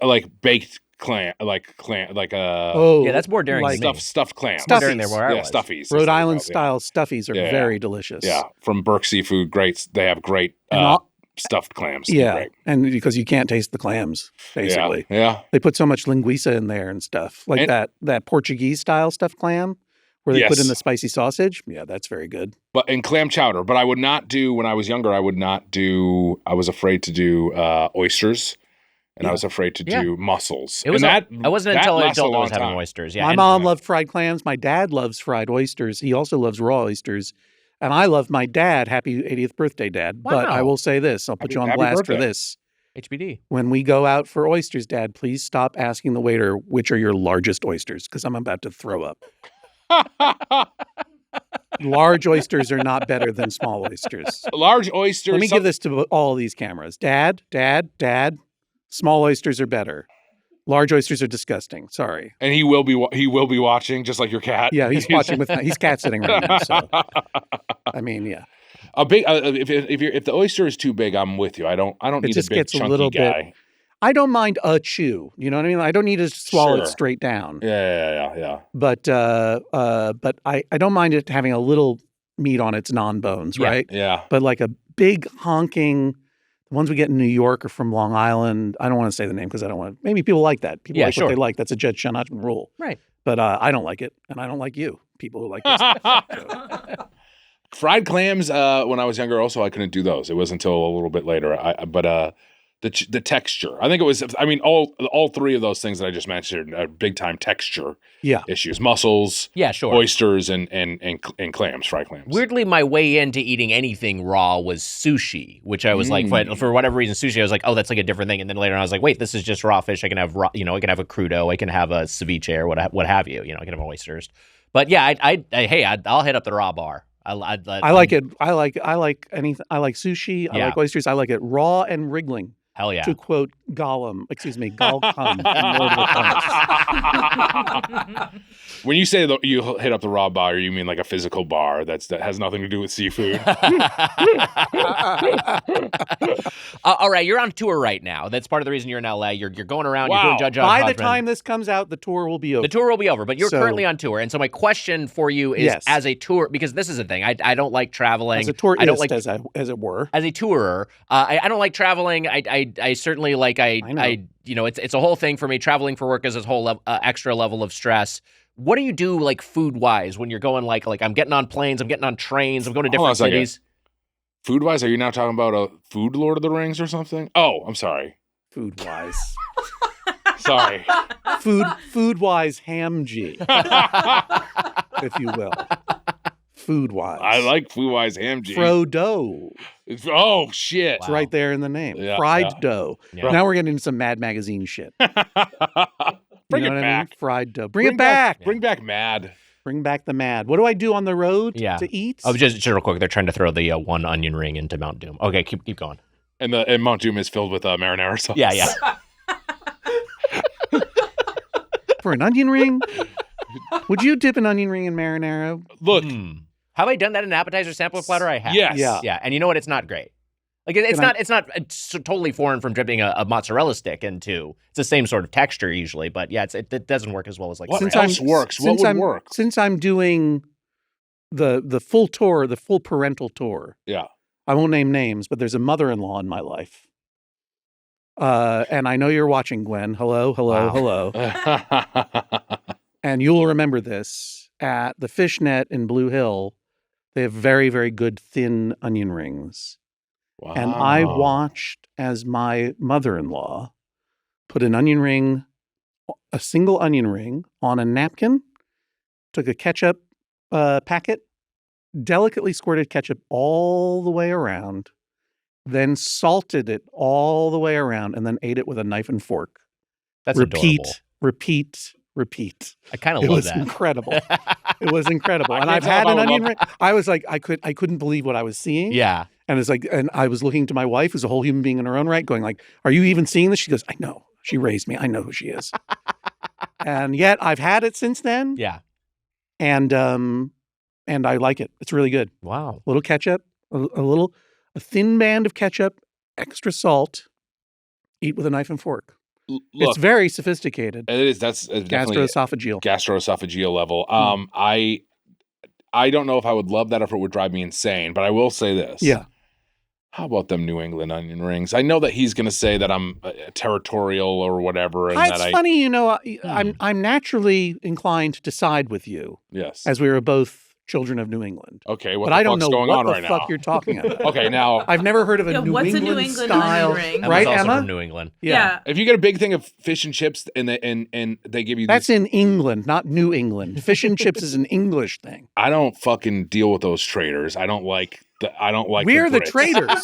like baked clam, Oh, that's more daring like than me. stuffed clams. More daring than where I Yeah, was. stuffies. Rhode That's what Island they're called, style stuffies are Yeah. very delicious. Yeah, from Burke Seafood. Great. They have great And all- stuffed clams. They're Yeah, great. and because you can't taste the clams, basically. Yeah. They put so much linguiça in there and stuff. Like And- that Portuguese style stuffed clam where they put in Yes. the spicy sausage. Yeah, that's very good. But in clam chowder. But I would not do when I was younger. I was afraid to do oysters, and I was afraid to do mussels. It was. And I wasn't that until I lasted a adult I was long having time. oysters. Yeah, My and- mom loved fried clams. My dad loves fried oysters. He also loves raw oysters. And I love my dad. Happy 80th birthday, Dad. But I Wow. will say this. I'll put you on Happy blast for birthday. this. HBD. When we go out for oysters, Dad, please stop asking the waiter which are your largest oysters because I'm about to throw up. Large oysters are not better than small oysters. Large oysters. Let me give this to all these cameras. Dad, small oysters are better. Large oysters are disgusting. Sorry. And he will be watching, just like your cat. Yeah, he's watching he's cat sitting right now. So I mean, yeah. A big if the oyster is too big, I'm with you. I don't need a just big gets a chunky little bit- guy. I don't mind a chew. You know what I mean? I don't need to swallow Sure. it straight down. Yeah. But I don't mind it having a little meat on its non-bones, Yeah. right? Yeah. But like a big honking, the ones we get in New York are from Long Island. I don't want to say the name because I don't want. Maybe people like that. People Yeah, like sure. what they like. That's a Judge John Hodgman rule. Right. But I don't like it, and I don't like you. People who like this. Fried clams. When I was younger, also I couldn't do those. It wasn't until a little bit later. The texture. I think it was. I mean, all three of those things that I just mentioned are big time texture Yeah. issues. Mussels, Yeah, sure. oysters, and clams, fried clams. Weirdly, my way into eating anything raw was sushi, which I was like, for whatever reason, sushi. I was like, oh, that's like a different thing. And then later on, I was like, wait, this is just raw fish. I can have raw, I can have a crudo, I can have a ceviche or what have you. I can have oysters. But yeah, I'll hit up the raw bar. I like it. I like anything. I like sushi. I Yeah. like oysters. I like it raw and wriggling. Hell yeah. To quote Gollum, Galcum from Lord of the Rings. When you say you hit up the raw bar, you mean like a physical bar that has nothing to do with seafood? All right, you're on tour right now. That's part of the reason you're in LA. You're going around. Wow. You're doing Judge John By the Hodgman. time this comes out, the tour will be over. The tour will be over, but you're So- currently on tour. And so my question for you is, Yes. as a tour, because this is the thing, I don't like traveling. As a tourist, I don't like as it were. as a tourer. I don't like traveling. I certainly like know. it's a whole thing for me. Traveling for work is a whole extra level of stress. What do you do like food wise when you're going like I'm getting on planes, I'm getting on trains, I'm going to Hold on different a second. cities? Food wise, are you now talking about a food Lord of the Rings or something? Oh, I'm sorry. Food wise. Sorry. food wise ham G, if you will. Food wise. I like food wise ham G. Frodo. Oh shit. It's right there in the name. Yeah, Fried yeah. dough. Yeah. Now we're getting into some Mad Magazine shit. Bring You know it what I mean? back. Fried dough. Bring it back. Bring back Mad. Bring back the Mad. What do I do on the road to eat? Oh, just real quick. They're trying to throw the one onion ring into Mount Doom. Okay, keep going. And Mount Doom is filled with marinara sauce. Yeah. For an onion ring? Would you dip an onion ring in marinara? Look. Have I done that in an appetizer sampler platter? I have. Yes. Yeah. Yeah, and you know what? It's not great. Like it's totally foreign from dripping a mozzarella stick into. It's the same sort of texture usually, but yeah, it doesn't work as well as like. What French. else works? What would work? Since I'm doing the full tour, the full parental tour. Yeah. I won't name names, but there's a mother-in-law in my life. And I know you're watching, Gwen. Hello. And you'll remember this at the Fishnet in Blue Hill. They have very, very good thin onion rings. Wow. And I watched as my mother-in-law put a single onion ring on a napkin, took a ketchup packet, delicately squirted ketchup all the way around, then salted it all the way around, and then ate it with a knife and fork. That's repeat, adorable. repeat. I kind of It love was that. incredible. It was incredible. I And can't I've tell had if I an would onion love- ring. I was like, I couldn't believe what I was seeing. Yeah. And it's like, and I was looking to my wife, who's a whole human being in her own right, going like, "Are you even seeing this?" She goes, "I know. She raised me. I know who she is." And yet I've had it since then. Yeah. And I like it. It's really good. Wow. A little ketchup, a thin band of ketchup, extra salt. Eat with a knife and fork. Look, It's very sophisticated. it is. That's definitely Gastroesophageal. gastroesophageal level. I don't know if I would love that or if it would drive me insane, but I will say this. Yeah. How about them New England onion rings? I know that he's going to say that I'm territorial or whatever, and It's that funny, I'm naturally inclined to side with you, yes. as we were both children of New England. Okay, what But the I don't fuck's know going what on the right fuck now? you're talking about. Okay, now I've never heard of a Yeah, New what's a England New England style, onion ring? right, Emma's also Emma? from New England. Yeah. if you get a big thing of fish and chips and they give you That's these, in England, not New England. Fish and chips is an English thing. I don't fucking deal with those traders. I don't like We're the Brits. traitors.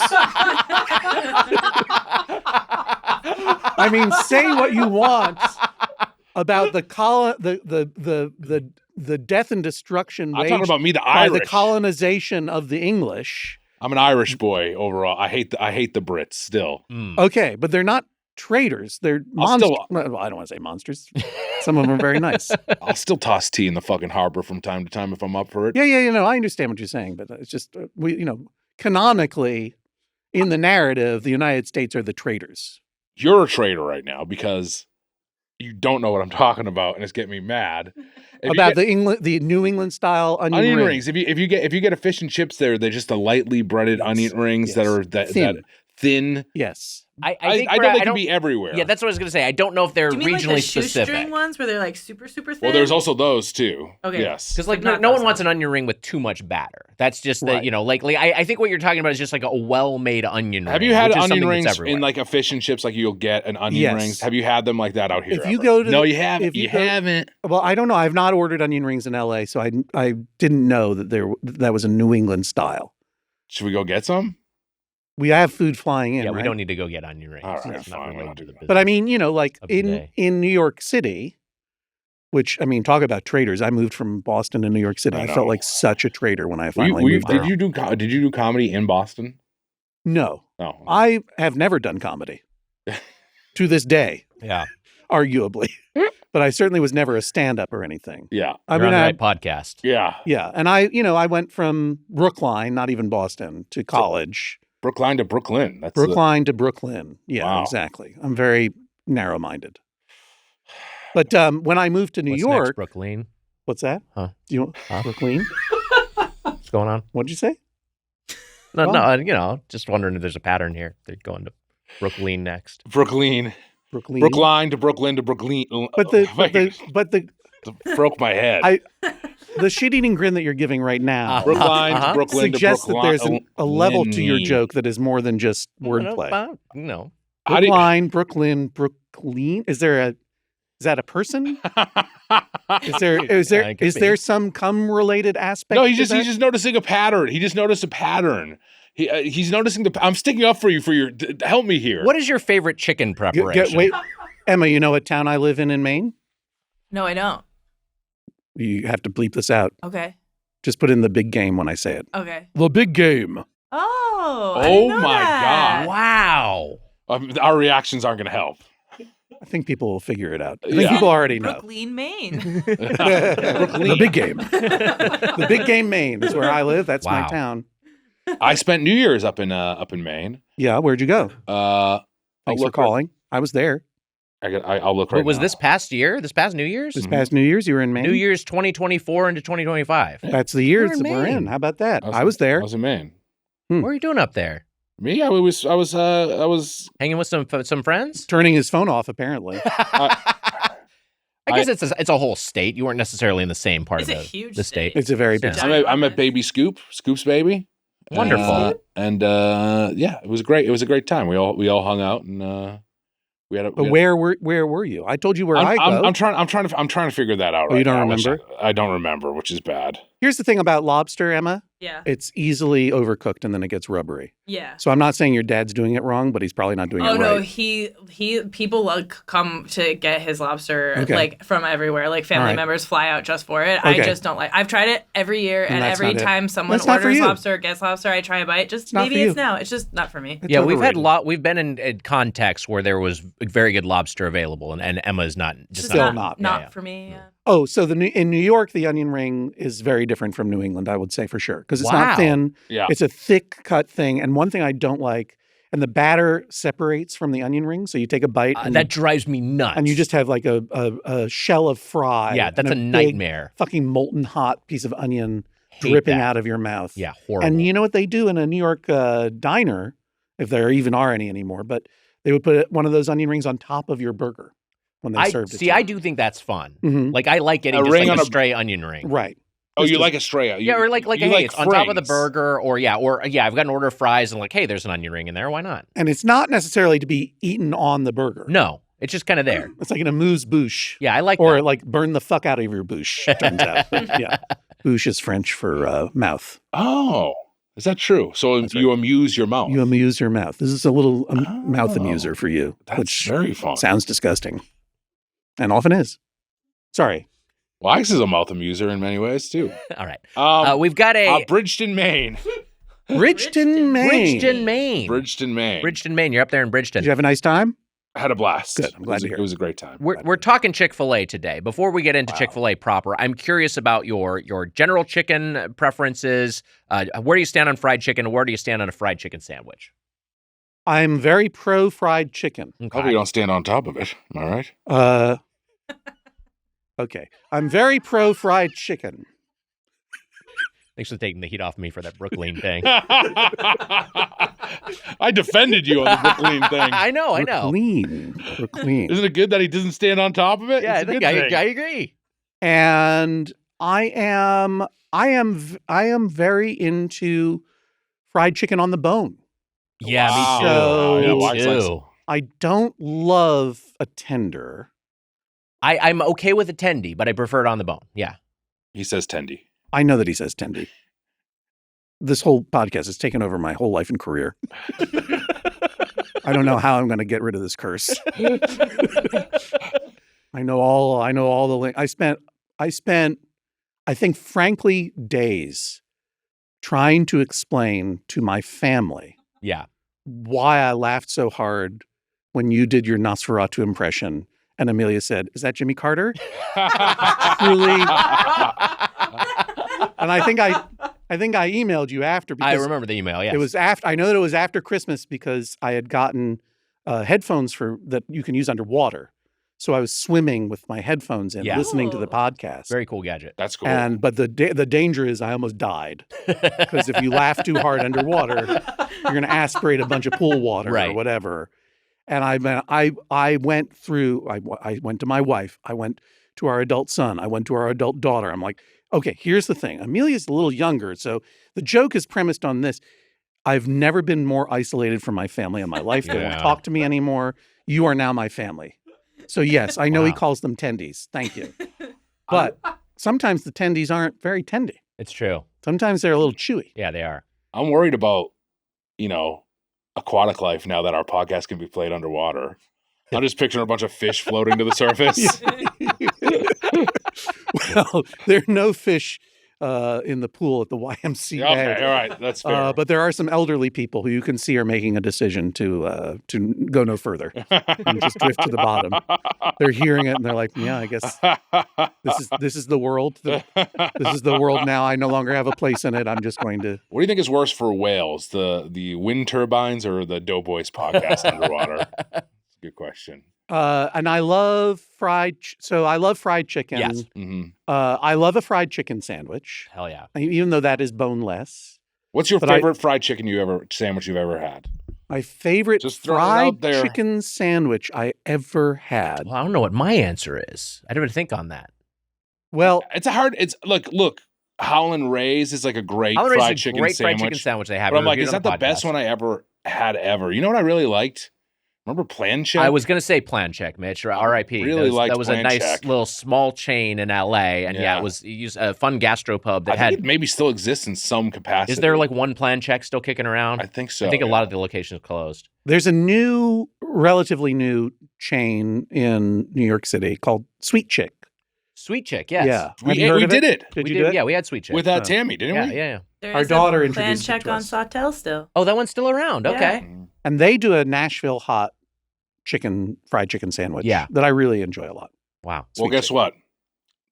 I mean, say what you want about the death and destruction I'm waged talking about me, the by Irish. the colonization of the English. I'm an Irish boy overall. I hate the Brits still. Mm. Okay, but they're not traitors. They're I'll monsters. still- Well, I don't want to say monsters. Some of them are very nice. I'll still toss tea in the fucking harbor from time to time if I'm up for it. Yeah, I understand what you're saying, but it's just canonically in the narrative, the United States are the traitors. You're a traitor right now because you don't know what I'm talking about, and it's getting me mad. If you About get the New England style onion onion ring. rings, if you get a fish and chips, they're just the lightly breaded Yes, onion rings that yes. are that Thin. thin. Yes. I I think know Brad, they can be everywhere. Yeah, that's what I was going to say. I don't know if they're Do you mean like regionally the specific. shoestring ones where they're like super, super thin? well, there's also those too. Okay. Yes. Because like Not no one those wants ones. an onion ring with too much batter. That's just Right. that I think what you're talking about is just like a well-made onion ring. Have you had which is onion something rings that's everywhere. in like a fish and chips like you'll get an onion Yes. rings? Have you had them like that out here? If you ever? go to No, the- you haven't. if you You go- haven't. Well, I don't know. I've not ordered onion rings in LA, so I didn't know that was a New England style. Should we go get some? We have food flying in, Yeah, we right? don't need to go get onion rings. All right, It's not fine, we related don't to do the that. business. But I mean, like of the day. in New York City, which I mean, talk about traitors. I moved from Boston to New York City. I I know. felt like such a traitor when I finally moved there. Did you do comedy in Boston? No, No. I have never done comedy to this day, yeah, arguably. But I certainly was never a stand-up or anything. Yeah. I you're mean, on the I, right podcast. Yeah. yeah, and I went from Brookline, not even Boston, to college. Brookline to Brooklyn. That's Brookline to Brooklyn. Yeah, Wow. exactly. I'm very narrow-minded. But when I moved to New What's York, next, Brooklyn? what's that? Huh? Do you want Huh? Brooklyn? What's going on? What'd you say? No, Well- no, just wondering if there's a pattern here. They're going to Brooklyn next. Brooklyn. Brooklyn. Brookline to Brooklyn to Brooklyn. But the broke my head. the shit-eating grin that you're giving right now Brookline Uh-huh. to Brooklyn suggests to that Brooklyn. there's a level to your Lynn. joke that is more than just wordplay. How do you- Brookline, Brooklyn. Is that a person? Is there Yeah, it could is be. there some cum related aspect? No, to he's that? just noticing a pattern. He just noticed a pattern. He's noticing I'm sticking up for you for your. Help me here. What is your favorite chicken preparation? Wait, Emma. You know what town I live in Maine? No, I don't. You have to bleep this out. Okay. Just put in the big game when I say it. Okay. The big game. Oh. I Oh didn't know my that. God. Wow. Our reactions aren't going to help. I think people will figure it out. I think Yeah. people already know. Brooklyn, Maine. The big game. The big game, Maine is where I live. That's my Wow. town. I spent New Year's up in Maine. Yeah, where'd you go? I'll Thanks for look calling. I was there I'll look right. What was now. this past year? This past New Year's? this past New Year's. You were in Maine. New Year's 2024 into 2025. That's the years We're in that we're in. Maine. How about that? I was there. I was in Maine. What are you doing up there? Me, I was Hanging with some friends? Turning his phone off, apparently. I guess it's a whole state. You weren't necessarily in the same part It's of a huge the state. It's a very big Yeah. I'm at Baby Scoop's baby. Wonderful. And yeah, it was great. It was a great time. We all hung out and we had. But where were you? I told you where I go. I'm trying to figure that out. Oh, you right don't now, remember? I don't remember, which is bad. Here's the thing about lobster, Emma. Yeah. It's easily overcooked and then it gets rubbery. Yeah. So I'm not saying your dad's doing it wrong, but he's probably not doing it right. Oh no, he people like come to get his lobster like from everywhere. Like family members fly out just for it. Okay. I just don't like. I've tried it every year, and that's every not it. time someone That's not for orders you. lobster or gets lobster, I try a bite. Just not maybe for you. it's now. It's just not for me. It's Yeah, we've overrated. we've been in contexts where there was very good lobster available, and Emma's not just Still not. not. Yeah. For me. Yeah. Oh, so in New York, the onion ring is very different from New England, I would say for sure. Because it's Wow. not thin. Yeah. It's a thick cut thing. And one thing I don't like, and the batter separates from the onion ring. So you take a bite and, That drives me nuts. and you just have like a shell of fry. yeah, that's a and big nightmare. Fucking molten hot piece of onion Hate dripping that. out of your mouth. Yeah, horrible. And you know what they do in a New York diner, if there even are any anymore, but they would put one of those onion rings on top of your burger when they served it. I do think that's fun. Mhm. Like I like getting A just ring like on a a- stray onion ring. Right. Oh, Just you 'cause- like a stray? Yeah, or like you hey, it's on top of the frings. burger, or I've got an order of fries, and like, hey, there's an onion ring in there. Why not? And it's not necessarily to be eaten on the burger. No, it's just kind of there. It's like an amuse-bouche. Yeah, I like Or that. like burn the fuck out of your bouche, turns out. Yeah. Bouche is French for mouth. Oh, is that true? So you amuse your mouth. You amuse your mouth. This is a little mouth Oh, amuser for you, That's which very fun. sounds disgusting. And often is. Sorry. Wax is a mouth amuser in many ways too. All right, we've got Bridgeton, Maine. Bridgeton, Maine. Bridgeton, Maine. Bridgeton, Maine. Bridgeton, Maine. You're up there in Bridgeton. Did you have a nice time? I had a blast. Good. I'm glad to hear It was a great time. We're talking Chick-fil-A today. Before we get into Chick-fil-A proper, I'm curious about your general chicken preferences. Where do you stand on fried chicken? Where do you stand on a fried chicken sandwich? I'm very pro fried chicken. Hope you don't stand on top of it. Am I right? Okay. I'm very pro fried chicken. Thanks for taking the heat off me for that Brooklyn thing. I defended you on the Brooklyn thing. I know. We're clean. Isn't it good that he doesn't stand on top of it? Yeah, It's a I think good thing. I agree. And I am very into fried chicken on the bone. Yeah, Wow. me too. So- Yeah, me Wax likes- too. I don't love a tender. I'm okay with a tendy, but I prefer it on the bone. Yeah. He says tendy. I know that he says tendy. This whole podcast has taken over my whole life and career. I don't know how I'm going to get rid of this curse. I know all the I spent I think frankly days trying to explain to my family Yeah. why I laughed so hard when you did your Nosferatu impression and Amelia said, "Is that Jimmy Carter?" Truly. And I think I emailed you after because I remember the email. Yes. it was after. I know that it was after Christmas because I had gotten headphones that you can use underwater. So I was swimming with my headphones in, Yeah. listening to the podcast. very cool gadget. That's cool. But the danger is I almost died because if you laugh too hard underwater, you're going to aspirate a bunch of pool water Right. or whatever. And I went through. I went to my wife. I went to our adult son. I went to our adult daughter. I'm like, okay, here's the thing. Amelia's a little younger, so the joke is premised on this. I've never been more isolated from my family in my life. They Yeah. won't talk to me anymore. You are now my family. So yes, I know he Wow. calls them tendies. Thank you. But sometimes the tendies aren't very tendy. It's true. Sometimes they're a little chewy. Yeah, they are. I'm worried about, aquatic life now that our podcast can be played underwater. I'm just picturing a bunch of fish floating to the surface. Well, there are no fish in the pool at the YMCA. Okay, all right, that's fair. But there are some elderly people who you can see are making a decision to go no further and just drift to the bottom. They're hearing it and they're like, "Yeah, I guess this is the world. This is the world now. I no longer have a place in it. I'm just going to." What do you think is worse for whales, the wind turbines or the Doughboys podcast underwater? That's a good question. And I love fried chicken. Yes. Hmm. I love a fried chicken sandwich, Hell yeah. even though that is boneless. What's your But favorite fried chicken sandwich you've ever had? My favorite Just throwing it fried out there. chicken sandwich I ever had. Well, I don't know what my answer is. I didn't even think on that. Well, Look, Howlin' Ray's is like a great Howlin' Ray's fried a chicken great sandwich. fried chicken sandwich they have. But I'm like, reviewed is on that the best podcast. one I ever had ever? You know what I really liked? Remember Plan Check? I was going to say Plan Check, Mitch, or R.I.P. really liked that was a Plan nice Check. little small chain in L.A. And Yeah. it was you used a fun gastropub that I had. think it maybe still exists in some capacity. Is there like one Plan Check still kicking around? I think so. I think a lot of the locations closed. there's a relatively new chain in New York City called Sweet Chick. Sweet Chick, yes. Yeah. We Have you heard of did it Did we you did, do it? Yeah, we had Sweet Chick. with Tammy, didn't yeah, we? yeah. There Our is daughter a introduced plan it check to on us. Sawtell still. Oh, that one's still around. Yeah. Okay. And they do a Nashville hot fried chicken sandwich Yeah. that I really enjoy a lot. Wow. Well, guess what?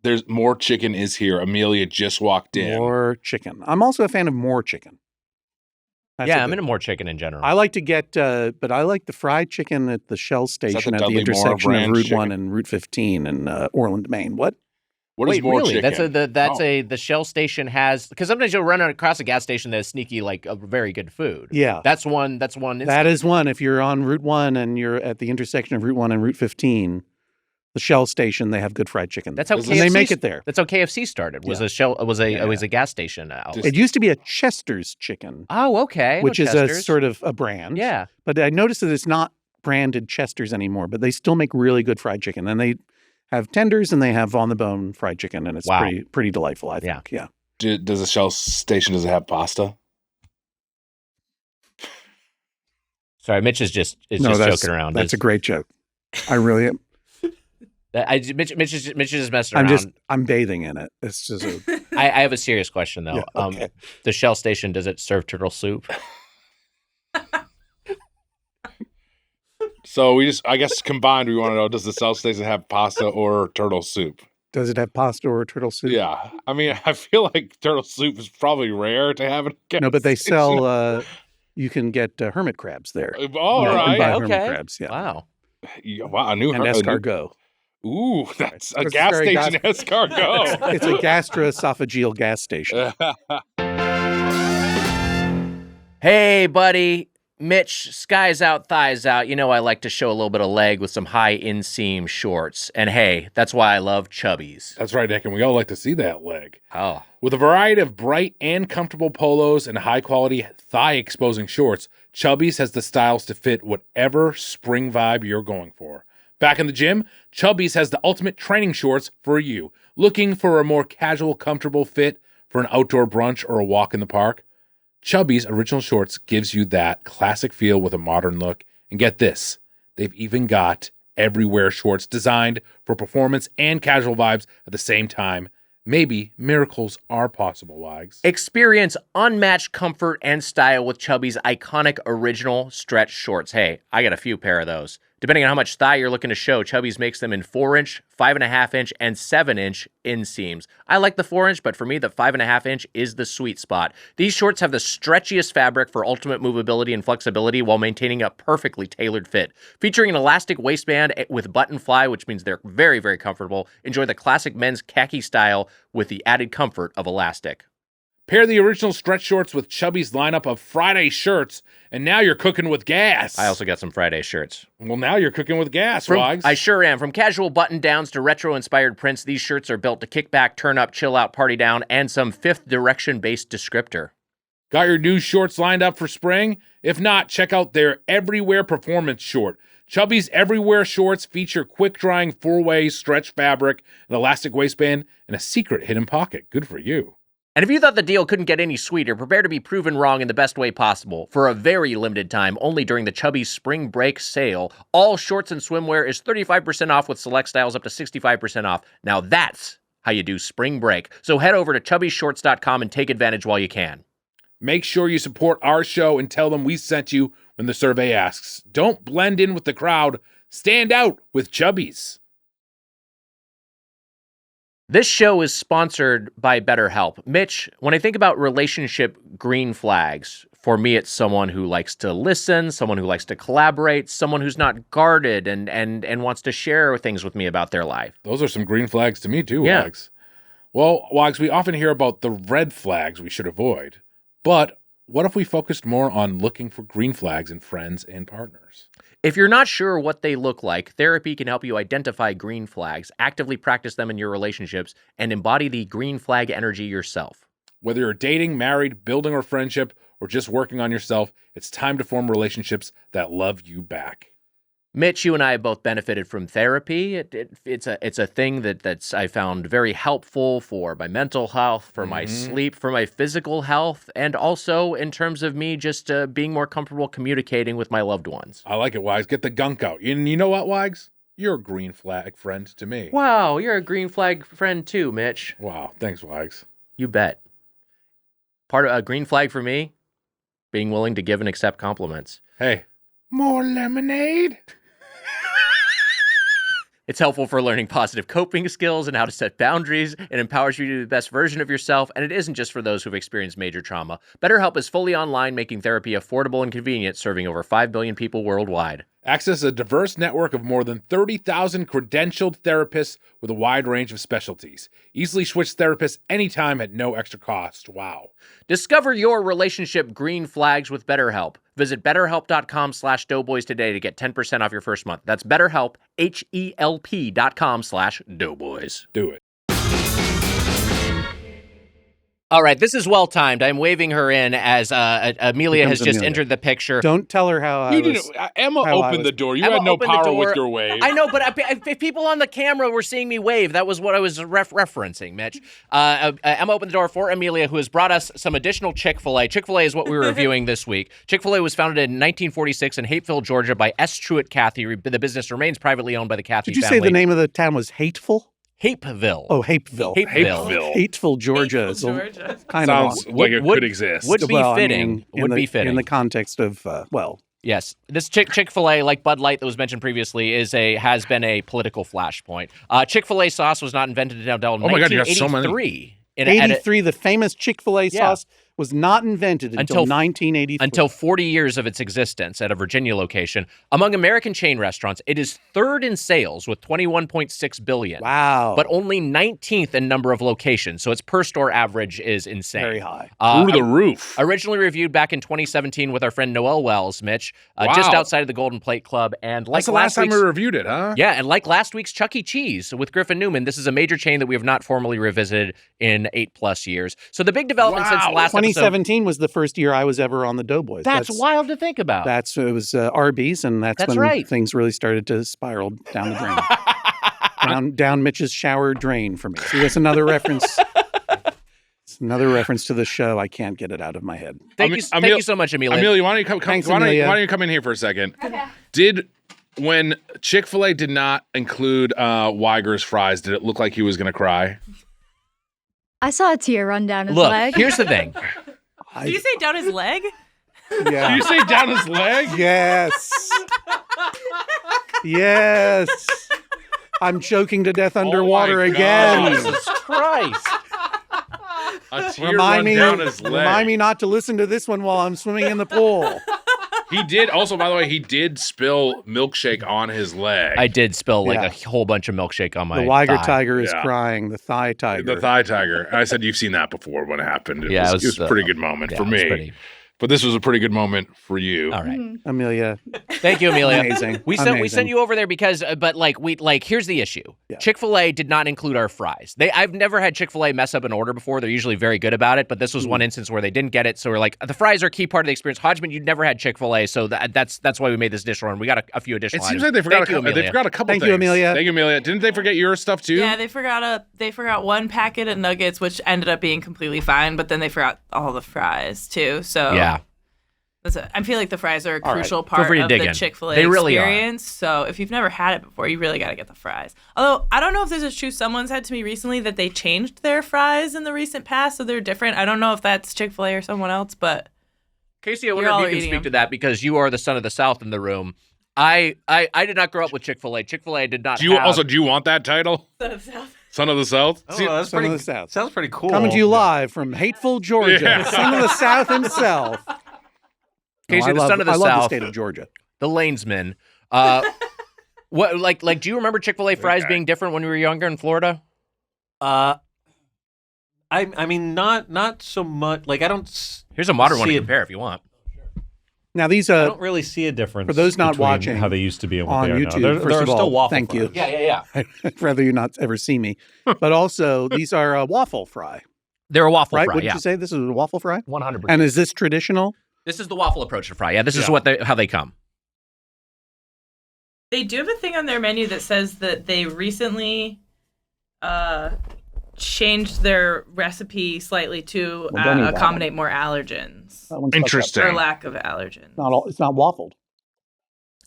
There's more chicken is here. Amelia just walked in. More chicken. I'm also a fan of more chicken. That's Yeah, a I'm big into more chicken in general. I like to get, but I like the fried chicken at the Shell station at the Dudley Moore intersection of brand Route chicken? 1 and Route 15 in Orland, Maine. What? What is Wait, more really? chicken? The Shell station has, because sometimes you'll run across a gas station that has sneaky, like a very good food. Yeah. That's one. That is one. If you're on Route 1 and you're at the intersection of Route 1 and Route 15, the Shell station, they have good fried chicken. That's how and KFC they make it there. That's how KFC started. Was Yeah. a Shell was a Yeah, was a gas station outlet. It used to be a Chester's chicken, Oh, okay. which is Chester's. a sort of a brand. Yeah. But I noticed that it's not branded Chester's anymore, but they still make really good fried chicken. And they have tenders and they have on-the-bone fried chicken, and it's Wow. pretty delightful, I think. Yeah. Does the Shell station, does it have pasta? Sorry, Mitch is just that's joking around. That's a great joke. I really am. Mitch is just messing around. I'm bathing in it. It's just I have a serious question though. Yeah, okay. The Shell station, does it serve turtle soup? So I guess combined, we want to know, does the Shell station have pasta or turtle soup? Does it have pasta or turtle soup? Yeah. I mean, I feel like turtle soup is probably rare to have in a gas No, but they station. sell. You can get hermit crabs there. All You can right. buy Okay. hermit crabs. Yeah. Wow. Yeah, wow, I knew And her. escargot. Ooh, that's a It's gas very station escargot. It's a gastroesophageal gas station. Hey, buddy. Mitch, skies out, thighs out. You know I like to show a little bit of leg with some high inseam shorts. And hey, that's why I love Chubbies. That's right, Nick, and we all like to see that leg. Oh. With a variety of bright and comfortable polos and high-quality thigh-exposing shorts, Chubbies has the styles to fit whatever spring vibe you're going for. Back in the gym, Chubbies has the ultimate training shorts for you. Looking for a more casual, comfortable fit for an outdoor brunch or a walk in the park? Chubbies Original Shorts gives you that classic feel with a modern look. And get this, they've even got everywhere shorts designed for performance and casual vibes at the same time. Maybe miracles are possible, Wags. Experience unmatched comfort and style with Chubbies' iconic original stretch shorts. Hey, I got a few pair of those. Depending on how much thigh you're looking to show, Chubbies makes them in 4-inch, 5.5-inch, and 7-inch inseams. I like the 4-inch, but for me, the 5.5-inch is the sweet spot. These shorts have the stretchiest fabric for ultimate movability and flexibility while maintaining a perfectly tailored fit. Featuring an elastic waistband with button fly, which means they're very, very comfortable. Enjoy the classic men's khaki style with the added comfort of elastic. Pair the original stretch shorts with Chubby's lineup of Friday shirts, and now you're cooking with gas. I also got some Friday shirts. Well, now you're cooking with gas, Wags. I sure am. From casual button-downs to retro-inspired prints, these shirts are built to kick back, turn up, chill out, party down, and some fifth direction-based descriptor. Got your new shorts lined up for spring? If not, check out their Everywhere Performance Short. Chubby's Everywhere shorts feature quick-drying 4-way stretch fabric, an elastic waistband, and a secret hidden pocket. Good for you. And if you thought the deal couldn't get any sweeter, prepare to be proven wrong in the best way possible. For a very limited time, only during the Chubbies Spring Break sale, all shorts and swimwear is 35% off with select styles up to 65% off. Now that's how you do spring break. So head over to chubbyshorts.com and take advantage while you can. Make sure you support our show and tell them we sent you when the survey asks. Don't blend in with the crowd. Stand out with Chubbies. This show is sponsored by BetterHelp. Mitch, when I think about relationship green flags, for me it's someone who likes to listen, someone who likes to collaborate, someone who's not guarded and wants to share things with me about their life. Those are some green flags to me too, Yeah. Wags. Well, Wags, we often hear about the red flags we should avoid. But what if we focused more on looking for green flags in friends and partners? If you're not sure what they look like, therapy can help you identify green flags, actively practice them in your relationships, and embody the green flag energy yourself. Whether you're dating, married, building a friendship, or just working on yourself, it's time to form relationships that love you back. Mitch, you and I have both benefited from therapy. It's a thing that's I found very helpful for my mental health, for my sleep, for my physical health, and also in terms of me just being more comfortable communicating with my loved ones. I like it, Wags. Get the gunk out. And you know what, Wags? You're a green flag friend to me. Wow, you're a green flag friend too, Mitch. Wow, thanks, Wags. You bet. Part of a green flag for me, being willing to give and accept compliments. Hey, more lemonade? It's helpful for learning positive coping skills and how to set boundaries. It empowers you to be the best version of yourself, and it isn't just for those who've experienced major trauma. BetterHelp is fully online, making therapy affordable and convenient, serving over 5 billion people worldwide. Access a diverse network of more than 30,000 credentialed therapists with a wide range of specialties. Easily switch therapists anytime at no extra cost. Wow. Discover your relationship green flags with BetterHelp. Visit betterhelp.com/doughboys today to get 10% off your first month. That's BetterHelp, HELP.com/doughboys. Do it. All right, this is well timed. I'm waving her in as Amelia has just Amelia. entered the picture. Don't tell her how I was. Emma opened the door. You Emma had no opened the power door. with your wave. I know, but if people on the camera were seeing me wave, that was what I was referencing, Mitch. Emma opened the door for Amelia, who has brought us some additional Chick-fil-A. Chick-fil-A is what we're reviewing this week. Chick-fil-A was founded in 1946 in Hapeville, Georgia by S. Truett Cathy. The business remains privately owned by the Cathy Did you family. say the name of the town was Hateful? Hapeville. Oh, Hapeville. Hapeville. Hateful, Georgia. Hateful, Georgia. Kind Sounds of like it would- could exist. would be fitting. Would be fitting. in the context of Yes, this Chick-fil-A, like Bud Light that was mentioned previously, has been a political flashpoint. Chick-fil-A sauce was not invented until Oh my God, you got so many. 1983. 83. The famous Chick-fil-A sauce was not invented until 1983. Until 40 years of its existence at a Virginia location. Among American chain restaurants, it is third in sales with $21.6 billion. Wow. But only 19th in number of locations, so its per-store average is insane. Very high. Through the roof. Originally reviewed back in 2017 with our friend Noel Wells, Mitch, just Wow. outside of the Golden Plate Club. And like That's the last time week's- we reviewed it, huh? Yeah, and like last week's Chuck E. Cheese with Griffin Newman, this is a major chain that we have not formally revisited in 8+ years. So the big development since the last episode. 2017 was the first year I was ever on the Doughboys. That's wild to think about. It was Arby's, and that's when right. things really started to spiral down the drain. down Mitch's shower drain for me. See, that's another reference. It's another reference to the show. I can't get it out of my head. Thank you so much, Amelia. Amelia, why don't you come? Thanks, why Amelia. don't you come in here for a second? Okay. When Chick-fil-A did not include Weiger's fries, did it look like he was going to cry? I saw a tear run down his Look, leg. here's the thing. Did you say down his leg? Yeah. Did you say down his leg? Yes. Yes. I'm choking to death underwater my again. God. Jesus Christ. A tear run down his leg. Remind me not to listen to this one while I'm swimming in the pool. He did. Also, by the way, he did spill milkshake on his leg. I did spill Yeah. a whole bunch of milkshake on my The Weiger thigh. tiger is Yeah. crying. The thigh tiger. The thigh tiger. And I said you've seen that before when it happened. Yeah, it was a pretty good moment Yeah, for it was me. pretty- But this was a pretty good moment for you. All right. Amelia. Thank you, Amelia. Amazing. We sent you over there because, but here's the issue. Yeah. Chick-fil-A did not include our fries. I've never had Chick-fil-A mess up an order before. They're usually very good about it, but this was one instance where they didn't get it. So we're like, the fries are a key part of the experience. Hodgman, you'd never had Chick-fil-A, so that's why we made this dish run. We got a few additional. It seems items. like they forgot, Thank you, Amelia. they forgot a couple Thank things. you, Amelia. Thank you, Amelia. Didn't they forget your stuff too? Yeah, they forgot one packet of nuggets, which ended up being completely fine, but then they forgot all the fries too. So Yeah. I feel like the fries are a All right. crucial Feel part free to of dig the in. Chick-fil-A They really are. experience. So if you've never had it before, you really got to get the fries. Although I don't know if this is true. Someone said to me recently that they changed their fries in the recent past, so they're different. I don't know if that's Chick-fil-A or someone else, but Casey, I wonder You're all if you can eating speak them. to that because you are the son of the South in the room. I did not grow up with Chick-fil-A. Chick-fil-A did not Do you have... do you want that title? Son of the South? Oh, See, that's Son of pretty, the South. sounds pretty cool. Coming to you live from hateful Georgia, Yeah. the son of the South himself. Casey, I the love, son of the I love the South. state of Georgia. The Lanesman. What do you remember Chick-fil-A fries Okay. being different when we were younger in Florida? I mean, not so much. Like I don't. Here's a modern one to see it- compare if you want. Now these I don't really see a difference for those not between watching how they used to be and what on they are YouTube. now. There First are of still all, waffle thank you. fries. Yeah. I'd rather you not ever see me. But also, these are a waffle fry, They're a waffle right? fry. What did Yeah, you say? This is a waffle fry? 100%. And is this traditional? This is the waffle approach to fry. Yeah, this is Yeah. how they come. They do have a thing on their menu that says that they recently changed their recipe slightly to Well, don't eat that accommodate more allergens That one's fucked up. Interesting. or lack of allergens. It's not waffled.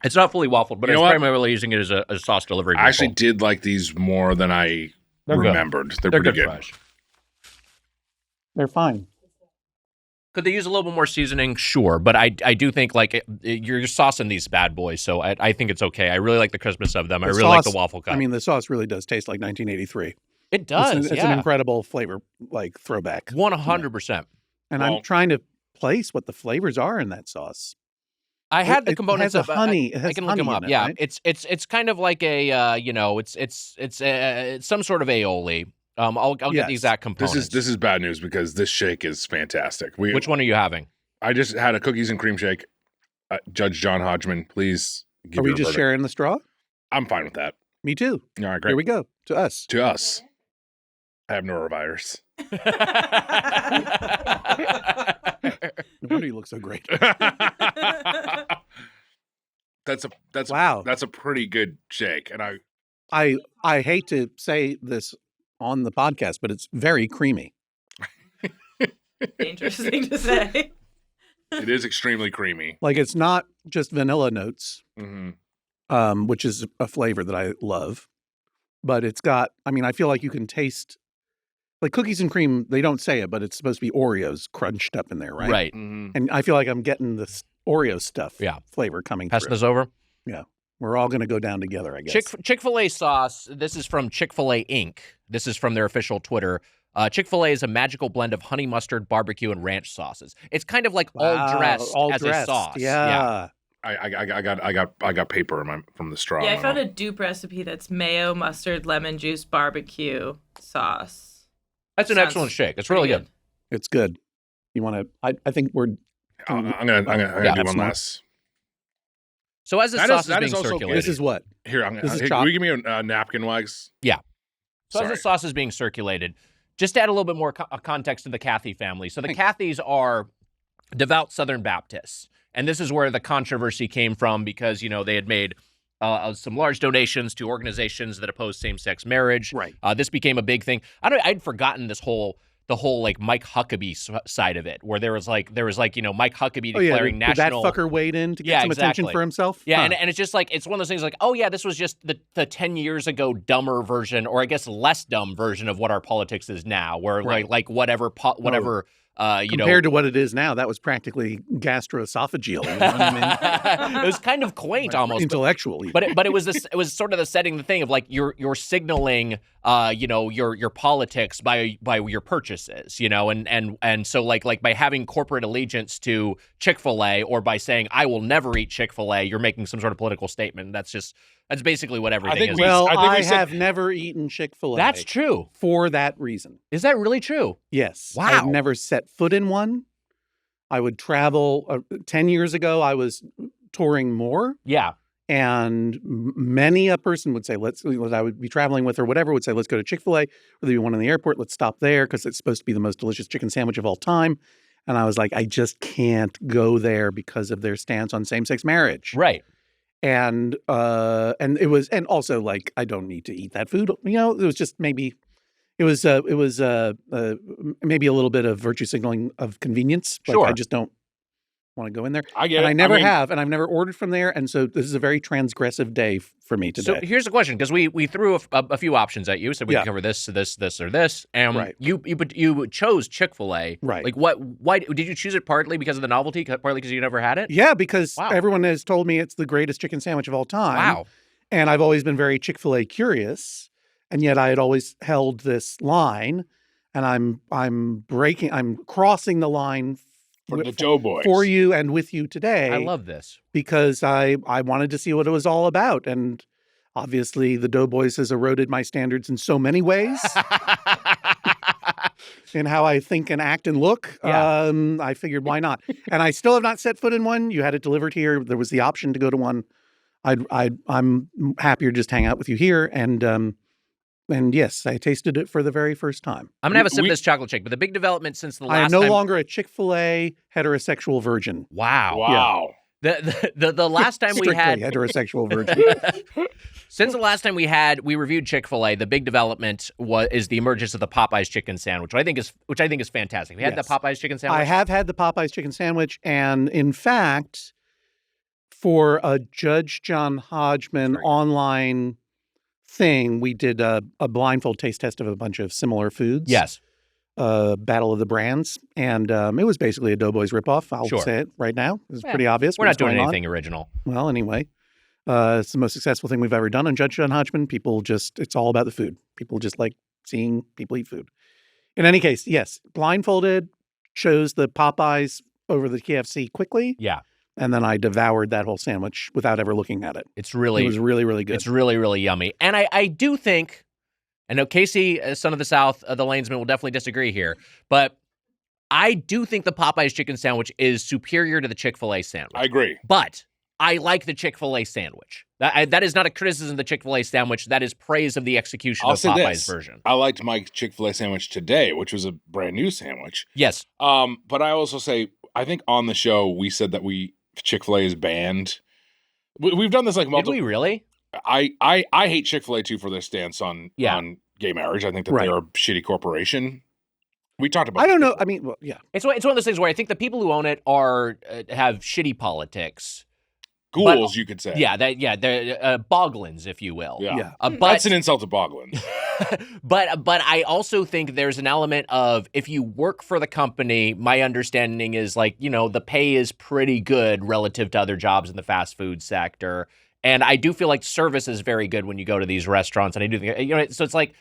It's not fully waffled, but You it's know what? primarily using it as a sauce delivery vehicle. I actually did like these more than I They're good. remembered. They're They're pretty good good. fries. They're fine. Could they use a little bit more seasoning? Sure, but I do think you're saucing these bad boys, so I think it's okay. I really like the crispness of them. I The really like the sauce- waffle cut. I mean, the sauce really does taste like 1983. it does. It's an incredible flavor, like throwback. 100%. And Well- I'm trying to place what the flavors are in that sauce. I had the It components has a of honey. It I has can look them honey up. in it, Yeah, right? it's kind of like a it's some sort of aioli. I'll get Yes. the exact components. This is bad news because this shake is fantastic. Which one are you having? I just had a cookies and cream shake. Judge John Hodgman, please give Are we your just verdict. sharing the straw? I'm fine with that. Me too. All right, Here great. we go. To us. To us, I have norovirus. No wonder you look so great. That's Wow. That's a pretty good shake, and I hate to say this on the podcast, but it's very creamy. Dangerous thing to say. it is extremely creamy. Like it's not just vanilla notes, hmm which is a flavor that I love, but it's got. I mean, I feel like you can taste like cookies and cream. They don't say it, but it's supposed to be Oreos crunched up in there, right? Right. hmm And I feel like I'm getting this Oreo stuff Yeah. flavor coming Pass through. this over. We're all going to go down together, I guess. Chick-fil-A sauce. This is from Chick-fil-A Inc. This is from their official Twitter. Chick-fil-A is a magical blend of honey mustard, barbecue, and ranch sauces. It's kind of like all dressed as a sauce. Yeah. I got paper from the straw. Yeah, I don't found know. a dupe recipe that's mayo, mustard, lemon juice, barbecue sauce. That's an Sounds excellent shake. It's really pretty good. It's good. You want to? I think we're. I'm gonna Yeah, do that's one not- last. So as the That sauce is- is that being is also good. circulated, This is what. Here, This is can chopped. you give me a napkin, Wags? so as Sorry. the sauce is being circulated, just to add a little bit more context to the Cathy family. So the Cathys are devout Southern Baptists, and this is where the controversy came from because they had made some large donations to organizations that oppose same-sex marriage. Right. This became a big thing. I'd forgotten the whole like Mike Huckabee side of it, where there was like Mike Huckabee declaring Did that national. fucker wade in to get Yeah, some attention exactly. for himself? Yeah, Huh. and it's just like it's one of those things like, oh yeah, this was just the 10 years ago dumber version, or I guess less dumb version of what our politics is now, where Right. like whatever compared to what it is now, that was practically gastroesophageal. You know what I mean? it was kind of quaint almost. Intellectual. even. But it was sort of the setting the thing of like you're signaling your politics by your purchases, and so like by having corporate allegiance to Chick-fil-A or by saying I will never eat Chick-fil-A, you're making some sort of political statement. That's basically what everything think is. we- Well, I think we I said- have never eaten Chick-fil-A. That's true. For that reason. Is that really true? Yes. Wow. I've never set foot in one. I would travel. 10 years ago, I was touring more. Yeah. And many a person would say, I would be traveling with or whatever, would say, let's go to Chick-fil-A, or there'd be one in the airport, let's stop there because it's supposed to be the most delicious chicken sandwich of all time. And I was like, I just can't go there because of their stance on same-sex marriage. Right. And it was, and also like, I don't need to eat that food. It was just maybe, it was maybe a little bit of virtue signaling of convenience. Like, Sure. I just don't want to go in there. I get And it. I never mean, have, and I've never ordered from there. And so this is a very transgressive day for me today. So here's the question, because we threw a few options at you, so we Yeah. can cover this, or this, and Right. you chose Chick-fil-A. Right. Like why did you choose it? Partly because of the novelty, partly because you never had it. Yeah, because Wow. everyone has told me it's the greatest chicken sandwich of all time. Wow. And I've always been very Chick-fil-A curious, and yet I had always held this line, and I'm crossing the line for the Doughboys. for you and with you today. I love this. because I wanted to see what it was all about, and obviously the Doughboys has eroded my standards in so many ways. in how I think and act and look. Yeah. I figured, why not? And I still have not set foot in one. You had it delivered here. There was the option to go to one. I'm happier to just hang out with you here. And yes, I tasted it for the very first time. I'm gonna have a sip of this chocolate shake, but the big development since the last I am no time... longer a Chick-fil-A heterosexual virgin. Wow. Wow. The last time we Strictly had heterosexual virgin. Since the last time we reviewed Chick-fil-A, the big development is the emergence of the Popeyes chicken sandwich, which I think is fantastic. We had the Popeyes chicken sandwich. I have had the Popeyes chicken sandwich, and in fact, for a Judge John Hodgman online thing, we did a blindfold taste test of a bunch of similar foods. Yes. Battle of the brands, and it was basically a Doughboys ripoff. I'll Sure. say it right now. It's pretty obvious. We're not doing going anything original. Well, anyway, it's the most successful thing we've ever done on Judge John Hodgman. It's all about the food. People just like seeing people eat food. In any case, yes, blindfolded, chose the Popeyes over the KFC quickly. Yeah. And then I devoured that whole sandwich without ever looking at it. It was really, really good. It's really, really yummy. And I do think, I know Casey, son of the South, the Lanesman, will definitely disagree here, but I do think the Popeyes chicken sandwich is superior to the Chick-fil-A sandwich. I agree. But I like the Chick-fil-A sandwich. That is not a criticism of the Chick-fil-A sandwich. That is praise of the execution of Popeyes version. I liked my Chick-fil-A sandwich today, which was a brand new sandwich. Yes. But I also say, I think on the show, we said that Chick-fil-A is banned. We've done this like multiple. Did we really? I hate Chick-fil-A too for their stance on gay marriage. I think that they're a shitty corporation. We talked about. I don't know. I mean, well, yeah. It's one of those things where I think the people who own it have shitty politics. Ghouls, you could say. Yeah, they're boglins, if you will. Yeah. But That's an insult to boglins. but I also think there's an element of, if you work for the company, my understanding is the pay is pretty good relative to other jobs in the fast food sector. And I do feel like service is very good when you go to these restaurants. And I do think, so it's like,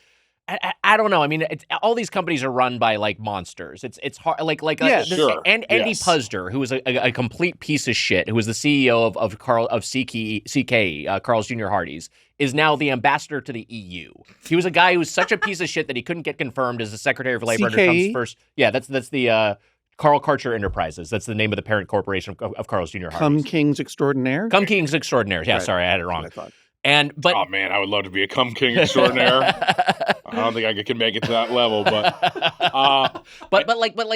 I don't know. I mean, all these companies are run by monsters. It's hard. Sure. And Andy Puzder, who was a complete piece of shit, who was the CEO of CK, Carl's Jr. Hardee's, is now the ambassador to the EU. He was a guy who was such a piece of shit that he couldn't get confirmed as the Secretary of Labor under Trump's first. Yeah, that's the Carl Karcher Enterprises. That's the name of the parent corporation of Carl's Jr. Hardee's. Cum Kings Extraordinaire. Cum Kings Extraordinaire. Yeah, right. Sorry, I had it wrong. I thought. Oh man, I would love to be a cum king extraordinaire. I don't think I can make it to that level, but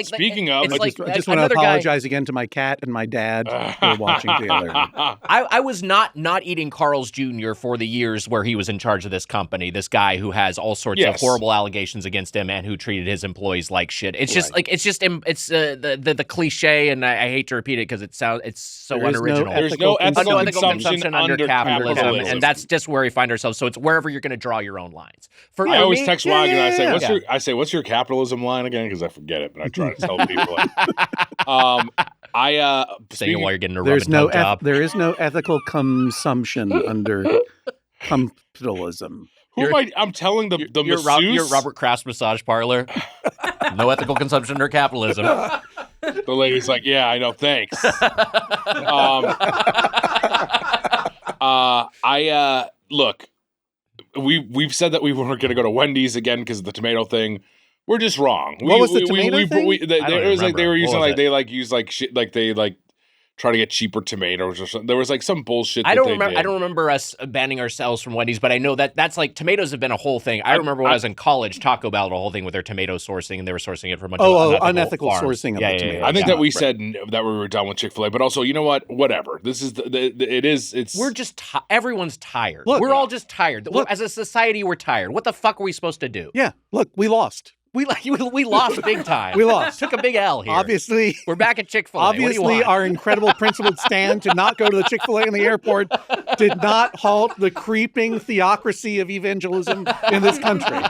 speaking of, I just want to apologize again to my cat and my dad who are watching together. I was not eating Carl's Jr. for the years where he was in charge of this company. This guy who has all sorts of horrible allegations against him and who treated his employees like shit. It's just the cliche, and I hate to repeat it because it's so unoriginal. There's no ethical consumption under capitalism, and that's just where we find ourselves. So it's wherever you're going to draw your own lines. I always text Wagner and I say, what's your capitalism line again? Because I forget it, but I try to tell people. Saying it while you're getting a there's rubbing job. There is no ethical consumption under capitalism. I'm telling the masseuse. Your Robert Kraft massage parlor. No ethical consumption under capitalism. The lady's like, yeah, I know, thanks. Look, we've said that we weren't going to go to Wendy's again because of the tomato thing. We're just wrong. What was the tomato thing? It was like they were using they try to get cheaper tomatoes or something. There was some bullshit. I don't remember us banning ourselves from Wendy's, but I know that's tomatoes have been a whole thing. I remember when I was in college, Taco Bell had a whole thing with their tomato sourcing, and they were sourcing it from a bunch of unethical farms. sourcing of the tomatoes. I think that we said that we were done with Chick-fil-A, but also, you know what? Whatever. This is we're just everyone's tired. Look, we're all just tired. Look, as a society, we're tired. What the fuck are we supposed to do? Yeah. Look, we lost. We lost big time. We lost. Took a big L here. Obviously. We're back at Chick-fil-A. Obviously, our incredible principled stand to not go to the Chick-fil-A in the airport did not halt the creeping theocracy of evangelism in this country.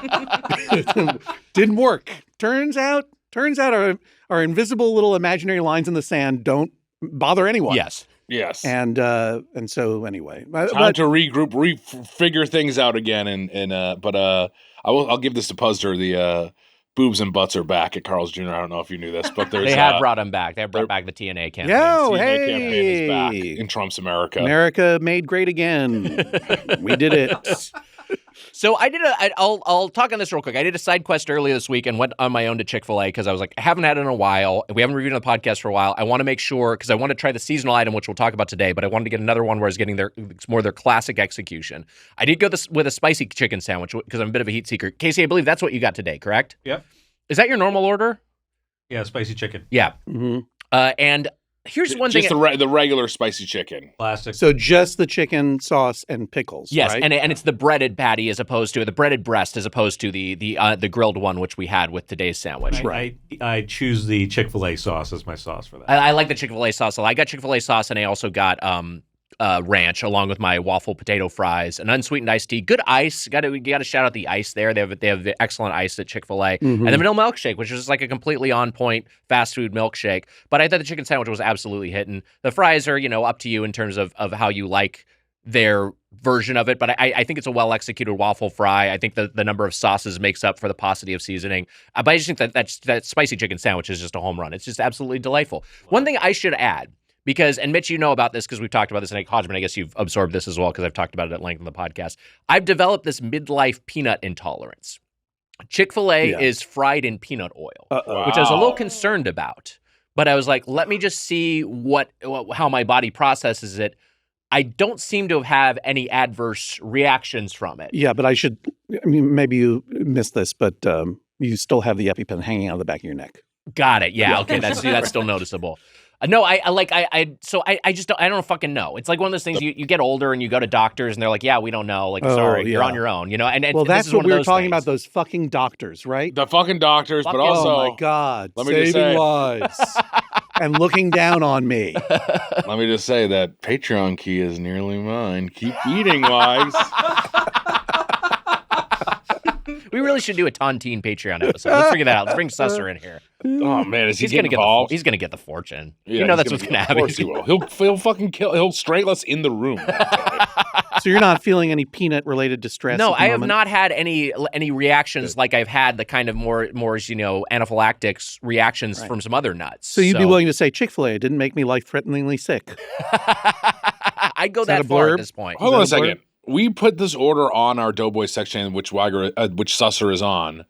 Didn't work. Turns out our invisible little imaginary lines in the sand don't bother anyone. Yes. And so anyway. Time to regroup, figure things out again. But I'll give this to Puzder. The boobs and butts are back at Carl's Jr. I don't know if you knew this, but they have brought him back. They have brought back the TNA campaign. TNA campaign is back in Trump's America. America made great again. We did it. So I'll talk on this real quick. I did a side quest earlier this week and went on my own to Chick-fil-A because I was like, I haven't had it in a while. We haven't reviewed on the podcast for a while. I want to make sure, because I want to try the seasonal item, which we'll talk about today, but I wanted to get another one where I was getting their classic execution. I did go with a spicy chicken sandwich because I'm a bit of a heat seeker. Casey, I believe that's what you got today, correct? Yep. Is that your normal order? Yeah, spicy chicken. Yeah. Mm-hmm. And here's one thing. Just the regular spicy chicken. Classic. So just the chicken sauce and pickles. Yes, right? and it's the breaded patty as opposed to the breaded breast as opposed to the grilled one, which we had with today's sandwich. I choose the Chick-fil-A sauce as my sauce for that. I like the Chick-fil-A sauce. I got Chick-fil-A sauce, and I also got ranch along with my waffle potato fries, an unsweetened iced tea, good ice. Got to shout out the ice there. They have the excellent ice at Chick-fil-A, and the vanilla milkshake, which is just like a completely on point fast food milkshake. But I thought the chicken sandwich was absolutely hitting. The fries are up to you in terms of how you like their version of it, but I think it's a well executed waffle fry. I think the number of sauces makes up for the paucity of seasoning. But I just think that spicy chicken sandwich is just a home run. It's just absolutely delightful. One thing I should add. Because, and Mitch, you know about this because we've talked about this, and Hodgman, I guess you've absorbed this as well because I've talked about it at length on the podcast. I've developed this midlife peanut intolerance. Chick-fil-A is fried in peanut oil, which I was a little concerned about. But I was like, let me just see how my body processes it. I don't seem to have any adverse reactions from it. Yeah, but maybe you missed this, but you still have the EpiPen hanging out of the back of your neck. Got it. Yeah. Okay. That's still noticeable. No, I don't fucking know. It's like one of those things you get older and you go to doctors and they're like, yeah, we don't know. Like, sorry, you're on your own, And well, that's what we were talking things. about, those fucking doctors, right? The fucking doctors, but also, oh my God, let me just say, saving lives and looking down on me. Let me just say that Patreon key is nearly mine. Keep eating, wives. We really should do a Tontine Patreon episode. Let's figure that out. Let's bring Susser in here. Oh man, is he he's gonna get involved? He's gonna get the fortune. Yeah, that's what's gonna happen. Of course he will. He'll fucking kill. He'll strangle us in the room. So you're not feeling any peanut related distress? No, at the I have moment? not had any reactions like I've had the kind of more anaphylactic reactions from some other nuts. So you'd be willing to say Chick-fil-A didn't make me life-threateningly sick? I'd go that far at this point. Hold on a second. We put this order on our Doughboys section, which Susser is on,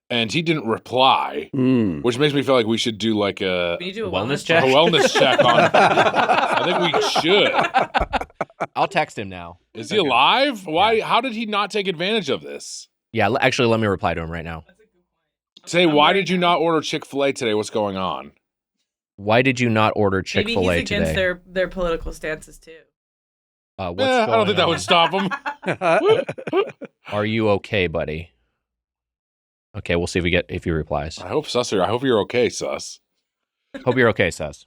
and he didn't reply, which makes me feel like we should do like Can you do a wellness check? A wellness check on him. I think we should. I'll text him now. Is he alive? Why? Yeah. How did he not take advantage of this? Yeah, actually, let me reply to him right now. Say, why did you not order Chick-fil-A today? What's going on? Why did you not order Chick-fil-A today? Maybe he's against their political stances too. I don't think that would stop him. Are you okay, buddy? Okay, we'll see if he replies. I hope you're okay, Sus. Hope you're okay, Sus.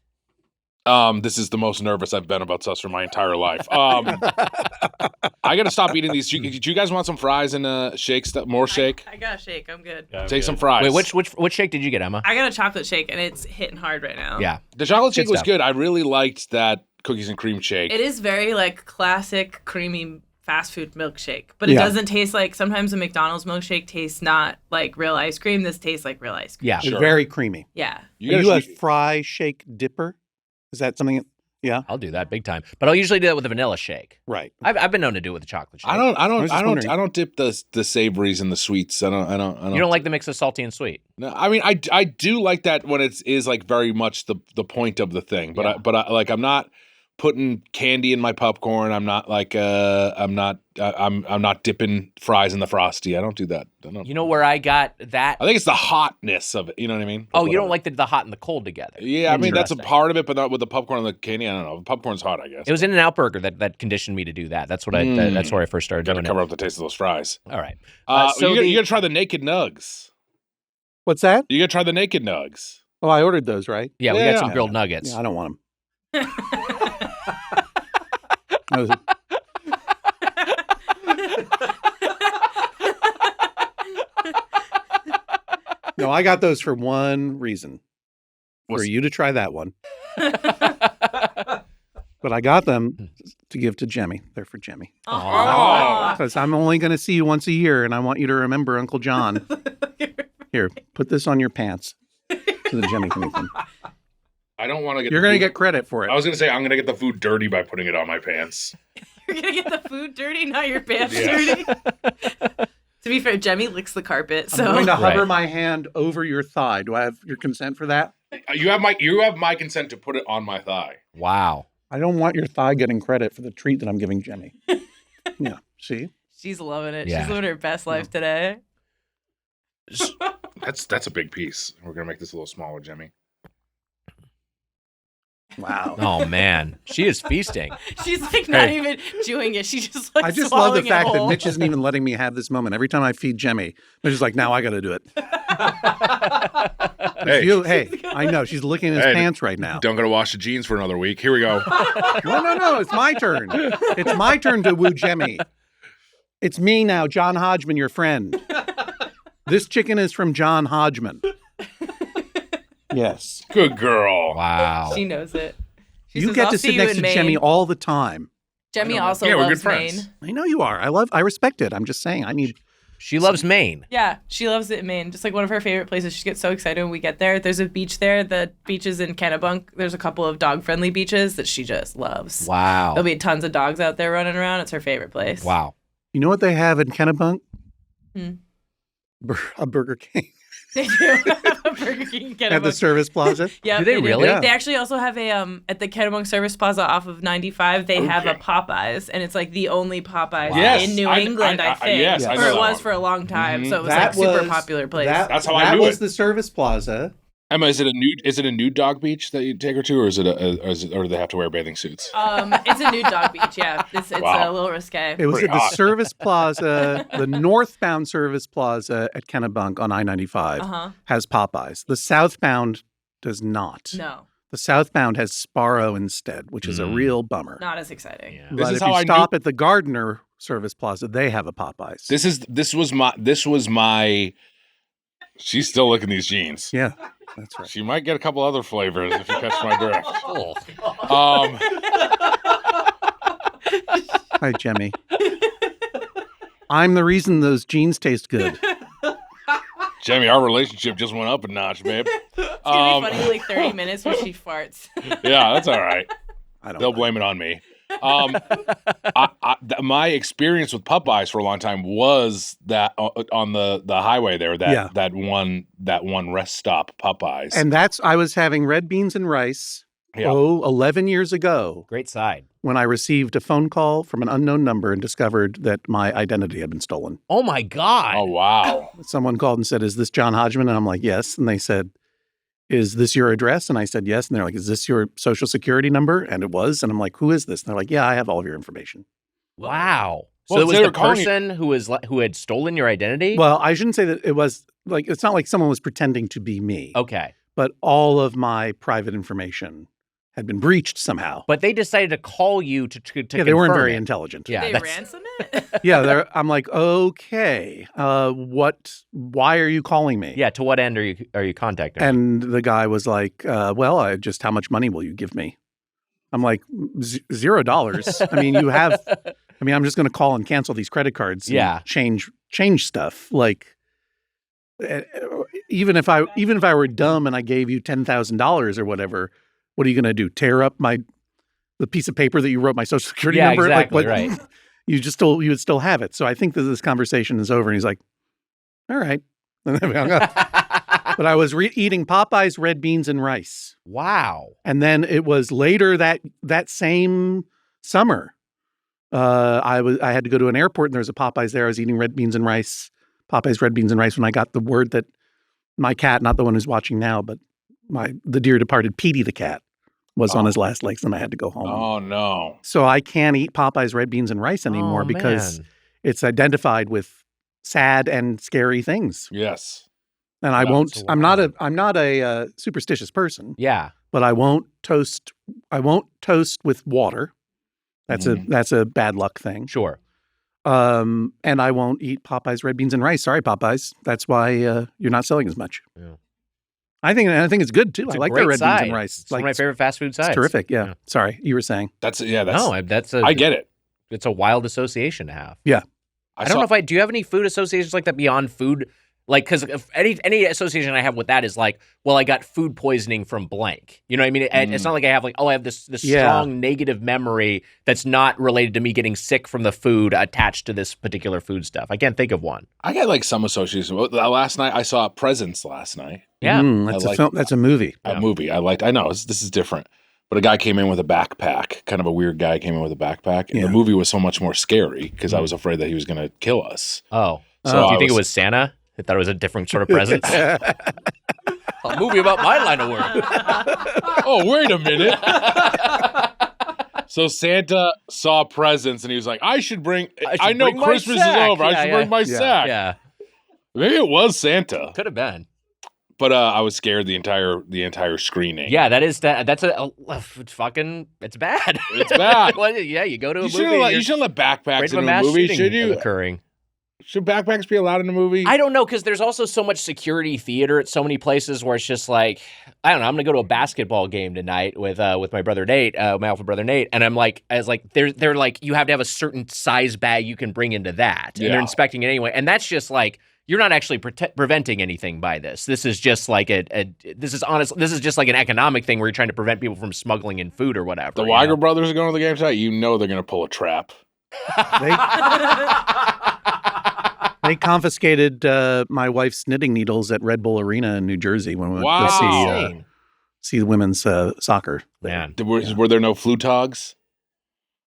This is the most nervous I've been about Sus for my entire life. I got to stop eating these. Do you guys want some fries and shake stuff? More shake? I got a shake. I'm good. Yeah, Take some fries. Wait, which shake did you get, Emma? I got a chocolate shake, and it's hitting hard right now. Yeah. The chocolate shake was good. I really liked that cookies and cream shake. It is very like classic creamy fast food milkshake, but it doesn't taste like sometimes a McDonald's milkshake tastes not like real ice cream. This tastes like real ice cream. Yeah, it's very creamy. Yeah. Are you a fry shake dipper? Is that something? Yeah, I'll do that big time. But I'll usually do that with a vanilla shake. Right. I've been known to do it with a chocolate shake. I don't dip the savories and the sweets. I don't. You don't like the mix of salty and sweet? No, I mean I do like that when it is like very much the point of the thing. But I'm not putting candy in my popcorn. I'm not like I'm not dipping fries in the Frosty. I don't do that. You know where I got that? I think it's the hotness of it. You know what I mean? Oh, you don't like the hot and the cold together? Yeah, I mean that's a part of it, but not with the popcorn and the candy. I don't know. Popcorn's hot, I guess. It was In-N-Out Burger that conditioned me to do that. That's what that's where I first started doing it. Got to cover up the taste of those fries. All right. So you got to try the Naked Nugs. What's that? You got to try the Naked Nugs. Oh, I ordered those, right? Yeah, we got some grilled nuggets. Yeah, I don't want them. No, I got those for one reason. For you to try that one. But I got them to give to Jemmy. They're for Jemmy. Oh. Because I'm only going to see you once a year, and I want you to remember Uncle John. Here, put this on your pants so that Jemmy can eat them. I don't want to get. You're going to get credit for it. I was going to say I'm going to get the food dirty by putting it on my pants. You're going to get the food dirty, not your pants dirty. To be fair, Jemmy licks the carpet, so. I'm going to hover Right. my hand over your thigh. Do I have your consent for that? You have my consent to put it on my thigh. Wow. I don't want your thigh getting credit for the treat that I'm giving Jemmy. Yeah, see? She's loving it. Yeah. She's living her best life today. That's a big piece. We're gonna make this a little smaller, Jimmy. Wow. Oh man, she is feasting. She's like not even chewing it. She just like I just love the swallowing it fact that whole. Mitch isn't even letting me have this moment. Every time I feed Jemmy, Mitch is like, now I got to do it. Hey, I know. She's licking his Hey, pants right now. don't gotta wash the jeans for another week. Here we go. No. It's my turn. It's my turn to woo Jemmy. It's me now, John Hodgman, your friend. This chicken is from John Hodgman. Yes. Good girl. Wow. She knows it. She You says, get "I'll to see sit you next in to Maine." Jemmy all the time. Jemmy also Yeah, we're loves good friends. Maine. I know you are. I respect it. I'm just saying She loves Maine. Yeah, she loves it in Maine. Just like one of her favorite places. She gets so excited when we get there. There's a beach there. The beach is in Kennebunk. There's a couple of dog-friendly beaches that she just loves. Wow. There'll be tons of dogs out there running around. It's her favorite place. Wow. You know what they have in Kennebunk? Hmm. A Burger King They do have a Burger King in at the Kennebunk. Service Plaza. Yeah, Do they really? Yeah. They actually also have a at the Kennebunk Service Plaza off of 95. They have a Popeyes, and it's like the only Popeyes Yes, in New England, I think. yes, I or know it that was one. for a long time, Mhm. so it was like super popular place. That's how I that knew was it. the Service Plaza. Emma, is it a nude dog beach that you take her to, or is it or do they have to wear bathing suits? It's a nude dog beach. Yeah, it's Wow. a little risque. It was Pretty at the hot. Service Plaza, the northbound Service Plaza at Kennebunk on I-95 has Popeyes. The southbound does not. No, The southbound has Sparrow instead, which is a real bummer. not as exciting. Yeah. But This is if how you I stop at the Gardner Service Plaza, they have a Popeyes. This was my. She's still licking these jeans. Yeah, that's right. She might get a couple other flavors if you catch my drift. Oh. Hi, Jemmy. I'm the reason those jeans taste good. Jamie, our relationship just went up a notch, babe. It's gonna be funny like 30 minutes when she farts. Yeah, that's all right. I don't They'll know. blame it on me. My experience with Popeyes for a long time was that on the highway there, that one rest stop Popeyes. And I was having red beans and rice, Yeah. 11 years ago, Great side. when I received a phone call from an unknown number and discovered that my identity had been stolen. Oh my God. Oh wow. Someone called and said, "Is this John Hodgman?" And I'm like, "Yes." And they said, "Is this your address?" And I said, "Yes." And they're like, "Is this your social security number?" And it was. And I'm like, "Who is this?" And they're like, "Yeah, I have all of your information." Wow. Well, So it was they the were calling you- person who had stolen your identity? Well, I shouldn't say that it was like, it's not like someone was pretending to be me, Okay. but all of my private information had been breached somehow. But they decided to call you to Yeah, they weren't confirm very it. intelligent. Yeah, They that's- ransom it? Yeah, I'm like, okay, why are you calling me? Yeah, to what end are you contacting? And the guy was like, well, how much money will you give me? I'm like, $0. I mean, I'm just going to call and cancel these credit cards. And Yeah. change stuff. Like, even if I were dumb and I gave you $10,000 or whatever, what are you going to do? Tear up the piece of paper that you wrote my social security Yeah, number? exactly, like, right. You would still have it. So I think that this conversation is over. And he's like, all right. And then we hung up. But I was eating Popeye's red beans and rice. Wow. And then it was later that same summer, I had to go to an airport and there was a Popeyes there. I was eating red beans and rice, Popeyes red beans and rice, when I got the word that my cat, not the one who's watching now, but the dear departed Petey the cat, was on his last legs, and I had to go home. Oh no. So I can't eat Popeyes red beans and rice anymore Oh, because man. it's identified with sad and scary things. Yes. And I That's won't. I'm wild. not a superstitious person. Yeah. But I won't toast with water. That's a bad luck thing. Sure. And I won't eat Popeyes red beans and rice. Sorry, Popeyes. That's why you're not selling as much. Yeah. I think it's good too. It's I a like great their red side. beans and rice. It's one of my favorite fast food sides. It's terrific. Yeah. Yeah. Sorry, you were saying. I get it. It's a wild association to have. Yeah. I don't know if do you have any food associations like that beyond food Like, because any association I have with that is like, well, I got food poisoning from blank. You know what I mean? It's not like I have like, I have this strong negative memory that's not related to me getting sick from the food attached to this particular food stuff. I can't think of one. I got like some association. Last night I saw Presents last night. Yeah, that's a film. That's a movie. A movie. I know this is different, but a guy came in with a backpack. Kind of a weird guy came in with a backpack, and the movie was so much more scary because I was afraid that he was going to kill us. Oh, so do you think it was Santa? I thought it was a different sort of present. A movie about my line of work. Oh, wait a minute. So Santa saw Presents and he was like, I know Christmas is over. I should bring my sack. Yeah. Maybe it was Santa. Could have been. But I was scared the entire screening. Yeah, that's fucking, it's bad. It's bad. Well, yeah, you go to a movie. You shouldn't let backpacks in a movie, should you? Occurring. Should backpacks be allowed in a movie? I don't know, because there's also so much security theater at so many places where it's just like, I don't know, I'm going to go to a basketball game tonight with my brother Nate, my alpha brother Nate, and I'm like, they're like, you have to have a certain size bag you can bring into that, and they're inspecting it anyway, and that's just like, you're not actually preventing anything by this. This is just like this is just like an economic thing where you're trying to prevent people from smuggling in food or whatever. The Weiger brothers are going to the game tonight. You know they're going to pull a trap. They confiscated my wife's knitting needles at Red Bull Arena in New Jersey when we went to see the women's soccer. Man, were there no flutogs?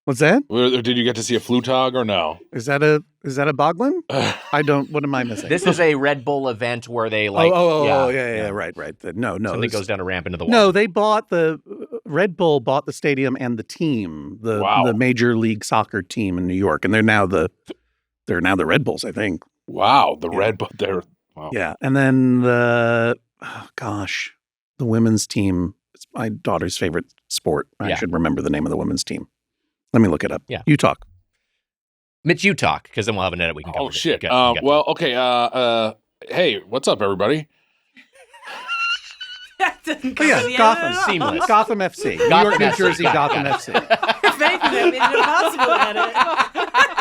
What's that? Did you get to see a flutog or no? Is that a Boglin? I don't. What am I missing? This is a Red Bull event where they like. Yeah, right. No. Something goes down a ramp into the water. No, they bought Red Bull bought the stadium and the team, the Major League Soccer team in New York, and they're now the Red Bulls, I think. Wow, the Red Bull. Wow. Yeah, and then the women's team. It's my daughter's favorite sport. I should remember the name of the women's team. Let me look it up. Yeah. You talk. Mitch, you talk, because then we'll have an edit we can cover. Oh, shit. Well, okay. Hey, what's up, everybody? That doesn't come to the Gotham. end at all. Seamless. Gotham FC. New Gotham York, New FC. Jersey, Got Gotham it. FC. Thank you. That made it impossible to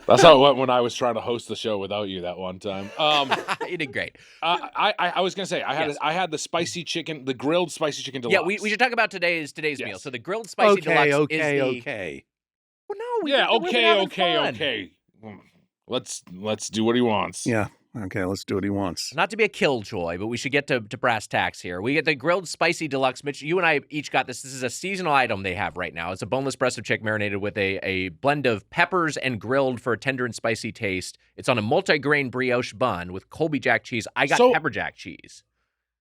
That's how it went when I was trying to host the show without you that one time. You did great. I was gonna say I had the spicy chicken, the grilled spicy chicken deluxe. Yeah, we should talk about today's meal. So the grilled spicy deluxe is the... Okay. Well, no. Okay. Let's do what he wants. Yeah. Okay, let's do what he wants. Not to be a killjoy, but we should get to brass tacks here. We get the grilled spicy deluxe. Mitch, you and I each got this. This is a seasonal item they have right now. It's a boneless breast of chicken marinated with a blend of peppers and grilled for a tender and spicy taste. It's on a multi-grain brioche bun with Colby Jack cheese. I got pepper jack cheese.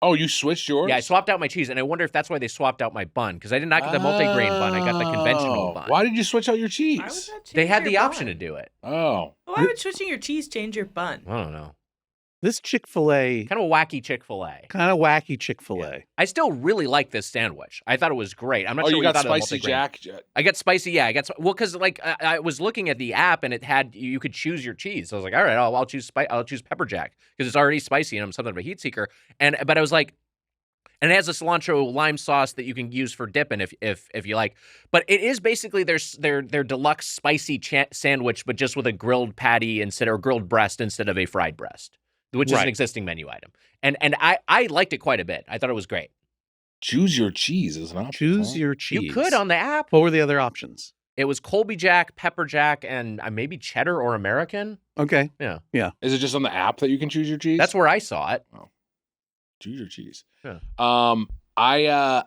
Oh, you switched yours? Yeah, I swapped out my cheese, and I wonder if that's why they swapped out my bun, because I did not get the multi-grain bun. I got the conventional bun. Why did you switch out your cheese? Why would that change They had your the option bun? to do it. Oh. Why would switching your cheese change your bun? I don't know. This Chick-fil-A, Kind of a wacky Chick-fil-A. kind of wacky Chick-fil-A. Yeah. I still really like this sandwich. I thought it was great. I'm not sure you what got thought of the spicy multi-grain. jack? I got spicy, yeah. Well, because like I was looking at the app and it had you could choose your cheese. So I was like, all right, I'll choose pepper jack because it's already spicy and I'm something of a heat seeker. But I was like, and it has a cilantro lime sauce that you can use for dipping if you like. But it is basically their deluxe spicy sandwich, but just with a grilled patty or grilled breast instead of a fried breast, which is an existing menu item. And I liked it quite a bit. I thought it was great. Choose your cheese is an option. Choose your cheese. You could on the app. What were the other options? It was Colby Jack, Pepper Jack, and maybe cheddar or American. Okay. Yeah. Is it just on the app that you can choose your cheese? That's where I saw it. Choose your cheese. Yeah. I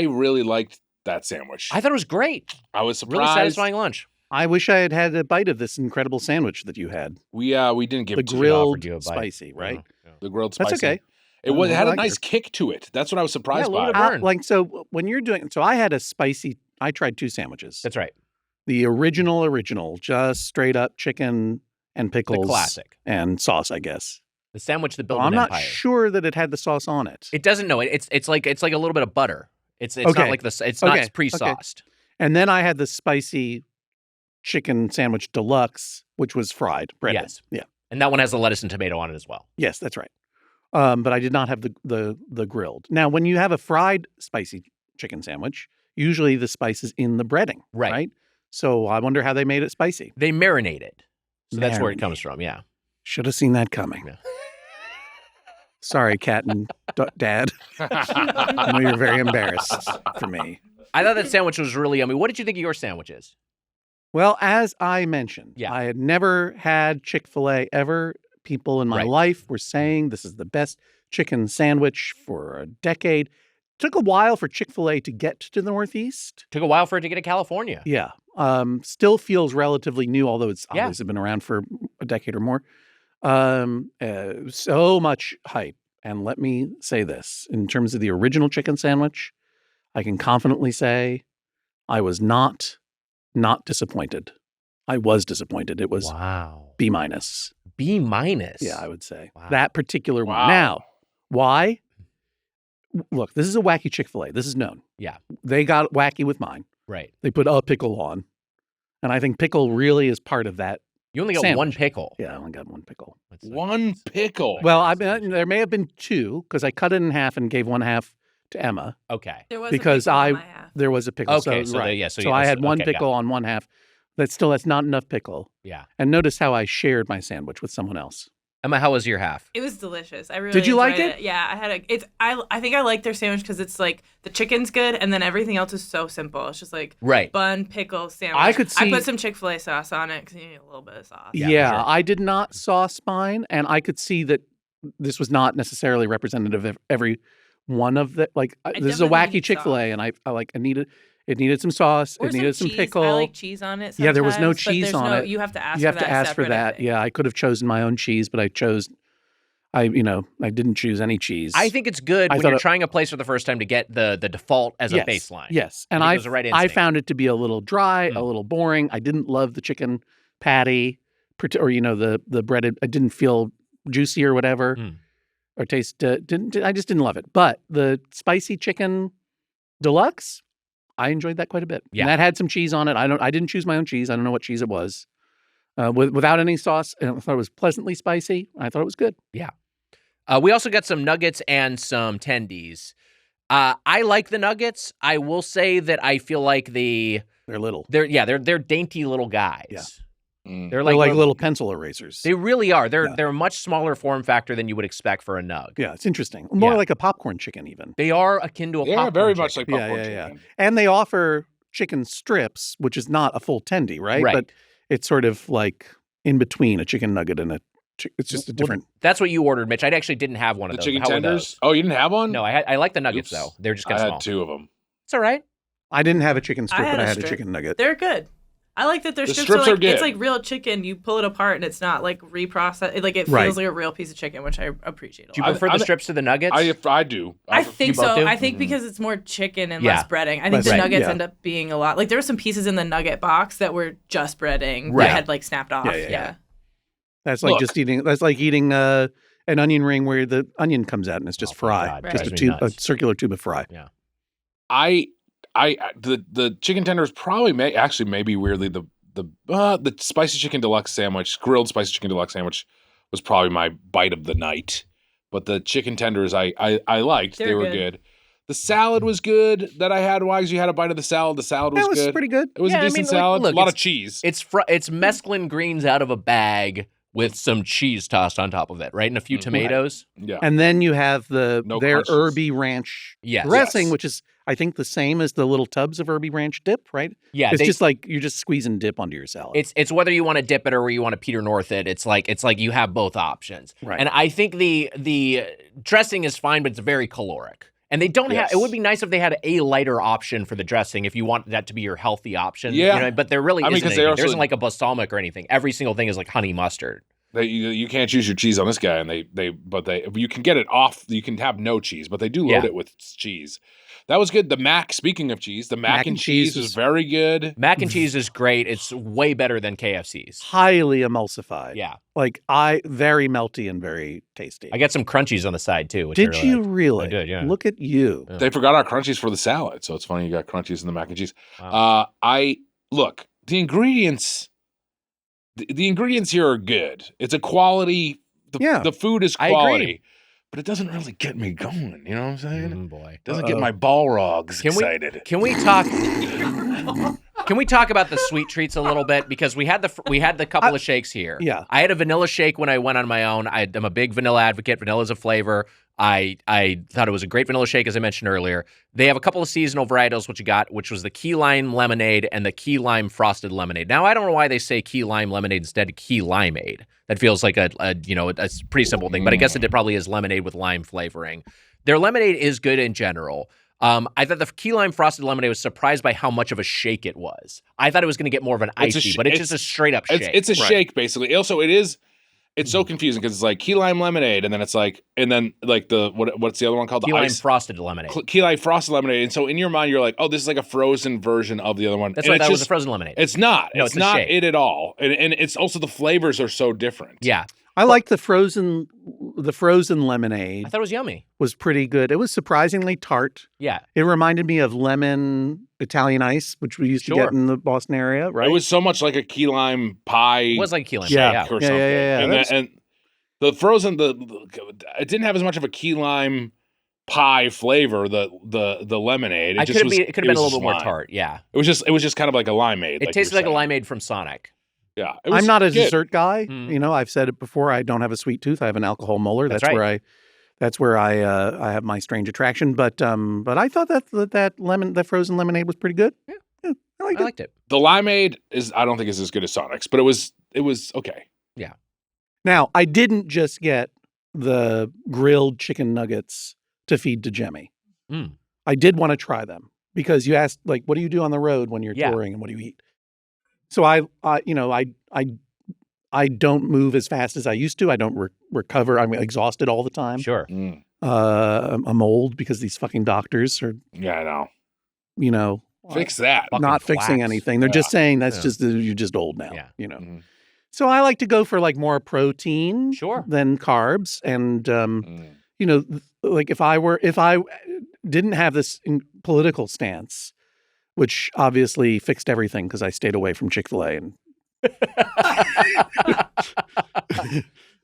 really liked that sandwich. I thought it was great. I was surprised. Really satisfying lunch. I wish I had had a bite of this incredible sandwich that you had. We didn't give The it to you. grilled offered you a bite. spicy, right? Yeah. The grilled spicy. That's okay. It had a nice kick to it. That's what I was surprised Yeah, a little by. bit burn. So when you're doing, I had a spicy. I tried 2 sandwiches. That's right. The original, just straight up chicken and pickles, The classic. and sauce, I guess. The sandwich that built I'm an not empire. sure that it had the sauce on it. It doesn't know it. It's like a little bit of butter. It's not Okay. like it's Okay. not pre-sauced. And then I had the spicy chicken sandwich deluxe, which was fried breaded. Yes. Yeah. And that one has the lettuce and tomato on it as well. Yes, that's right. But I did not have the grilled. Now, when you have a fried spicy chicken sandwich, usually the spice is in the breading, right? So I wonder how they made it spicy. They marinate it. So that's where it comes from, yeah. Should have seen that coming. Yeah. Sorry, Kat and Dad. I know you're very embarrassed for me. I thought that sandwich was really yummy. What did you think of your sandwiches? Well, as I mentioned, Yeah. I had never had Chick-fil-A ever. People in my life were saying this is the best chicken sandwich for a decade. Took a while for Chick-fil-A to get to the Northeast. Took a while for it to get to California. Yeah. Still feels relatively new, although it's obviously been around for a decade or more. So much hype. And let me say this. In terms of the original chicken sandwich, I can confidently say I was not disappointed. I was disappointed. It was B-. B-? Yeah, I would say. Wow. That particular one. Now, why? Look, this is a wacky Chick-fil-A. This is known. Yeah. They got wacky with mine. Right. They put a pickle on. And I think pickle really is part of that. You only got sandwich. one pickle. Yeah, I only got one pickle. One pickle. Well, I mean, there may have been two because I cut it in half and gave one half to Emma. Okay. There was Because a pickle on my half. there was a pickle. Okay, so right. so I yes, had one okay, pickle on one half. That's not enough pickle. Yeah. And notice how I shared my sandwich with someone else. Emma, how was your half? It was delicious. I really Did you like enjoyed it? Yeah, I had I think I like their sandwich because it's like the chicken's good and then everything else is so simple. It's just like bun, pickle, sandwich. I could see. I put some Chick-fil-A sauce on it because you need a little bit of sauce. Yeah, sure. I did not sauce mine, and I could see that this was not necessarily representative of every one of the this is a definitely wacky need Chick-fil-A, sauce. and I needed it needed some sauce, Or it needed some cheese. pickle. I like cheese on it. Yeah, there was no sometimes, but cheese there's on no- it. You have to ask. You have for to that ask for separate, I that. think. Yeah, I could have chosen my own cheese, but I didn't choose any cheese. I think it's good I when thought you're it- trying a place for the first time to get the default as a baseline. Yes, and I think it was the right I instinct. found it to be a little dry, a little boring. I didn't love the chicken patty, or the breaded. I didn't feel juicy or whatever, or taste. I just didn't love it. But the spicy chicken deluxe, I enjoyed that quite a bit. Yeah. And that had some cheese on it. I didn't choose my own cheese. I don't know what cheese it was. Without any sauce, and I thought it was pleasantly spicy. I thought it was good. Yeah. We also got some nuggets and some tendies. I like the nuggets. I will say that I feel like They're little. They're dainty little guys. Yeah. Mm. They're like little pencil erasers. They really are. They're a much smaller form factor than you would expect for a nug. Yeah, it's interesting. More Yeah. like a popcorn chicken, even. They are akin to a popcorn very chicken. much like popcorn Yeah. chicken. And they offer chicken strips, which is not a full tendy, right? Right. But it's sort of like in between a chicken nugget and it's just a different. That's what you ordered, Mitch. I actually didn't have one of The those. chicken How were tenders? those? Oh, you didn't have one? No, I like the nuggets Oops. though. They're just I kind of small. had two of them. It's all right. I didn't have a chicken strip, had but I a had a strip. chicken nugget. They're good. I like that their The strips strips are are like good. it's like real chicken. You pull it apart and it's not like reprocessed. Like it feels Right. like a real piece of chicken, which I appreciate a Do you lot. prefer the strips to the nuggets? I do. I think both so. do? I think because it's more chicken and Yeah. less breading. I think Less the bread, nuggets yeah. end up being a lot. Like there were some pieces in the nugget box that were just breading Right. that had like snapped off. Yeah. That's like Look. eating an onion ring where the onion comes out and it's just Oh, my fry. God, Right. Just drives me a nuts. circular tube of fry. Yeah. The chicken tenders probably maybe weirdly the spicy chicken deluxe sandwich, grilled spicy chicken deluxe sandwich was probably my bite of the night. But the chicken tenders I liked. They're They were good. good. The salad was good that I had. Wags, you had a bite of the salad. The salad was That was good. pretty good. It was Yeah, a I decent mean, like, salad. look, a lot of it's- cheese. It's mesclun greens out of a bag with some cheese tossed on top of it, right? And a few Mhm. tomatoes. Yeah. And then you have their crunches. herby ranch Yes. dressing, Yes. which is I think the same as the little tubs of herby ranch dip, right? Yeah, It's just like you're just squeezing dip onto your salad. it's whether you want to dip it or you want to Peter North it. It's like you have both options. Right. And I think the dressing is fine, but it's very caloric. And they don't have. Yes. It would be nice if they had a lighter option for the dressing if you want that to be your healthy option. Yeah. But there really I mean, isn't 'cause they anything. also- There isn't like a balsamic or anything. Every single thing is like honey mustard. You can't choose your cheese on this guy, and you can get it off. You can have no cheese, but they do load Yeah. it with cheese. That was good. Speaking of cheese, the mac and cheese was very good. Mac and cheese is great. It's way better than KFC's. highly emulsified. Yeah. Very melty and very tasty. I got some crunchies on the side too. Which I Did you liked. really? I did, yeah. Look at you. Yeah. They forgot our crunchies for the salad, so it's funny you got crunchies in the mac and cheese. Wow. Look, the ingredients. The ingredients here are good. It's a quality. Yeah. The food is I agree. quality. but it doesn't really get me going. You know what I'm saying? Boy. It doesn't get my Balrogs excited. Can we talk? Can we talk about the sweet treats a little bit? Because we had the couple of shakes here. Yeah. I had a vanilla shake when I went on my own. I'm a big vanilla advocate. Vanilla is a flavor. I thought it was a great vanilla shake, as I mentioned earlier. They have a couple of seasonal varietals, which was the key lime lemonade and the key lime frosted lemonade. Now, I don't know why they say key lime lemonade instead of key limeade. That feels like a pretty simple thing, but I guess it probably is lemonade with lime flavoring. Their lemonade is good in general. I thought the key lime frosted lemonade was surprised by how much of a shake it was. I thought it was going to get more of an icy, but it's just a straight up shake. It's a shake, basically. Also, it's so confusing because it's like key lime lemonade, and then it's like, what's the other one called? Key lime frosted lemonade. Key lime frosted lemonade. And so in your mind, you're like, oh, this is like a frozen version of the other one. That's right. That was a frozen lemonade. It's not. No, it's not shake. it at all. And it's also the flavors are so different. Yeah. I liked the frozen lemonade. I thought it was yummy. Was pretty good. It was surprisingly tart. Yeah. It reminded me of lemon Italian ice, which we used to get in the Boston area, right? It was so much like a key lime pie. It was like a key lime shake pie, or something. Yeah. And the frozen, it didn't have as much of a key lime pie flavor. The lemonade. It could have been a little bit more tart. Yeah. It was just kind of like a limeade. It tasted like a limeade from Sonic. Yeah, I'm not a dessert guy. You know, I've said it before. I don't have a sweet tooth. I have an alcohol molar. That's right. where I have my strange attraction. But I thought that frozen lemonade was pretty good. Yeah, I liked it. The limeade I don't think is as good as Sonic's, but it was okay. Yeah. Now I didn't just get the grilled chicken nuggets to feed to Jemmy. I did want to try them because you asked, like, what do you do on the road when you're touring and what do you eat? So I don't move as fast as I used to. I don't recover. I'm exhausted all the time. Sure. I'm old because these fucking doctors are. Yeah, I know. Fix that. Not fixing anything. They're just saying just you're just old now. Yeah. Mm-hmm. So I like to go for like more protein than carbs. And, like if I didn't have this political stance, which obviously fixed everything because I stayed away from Chick-fil-A. And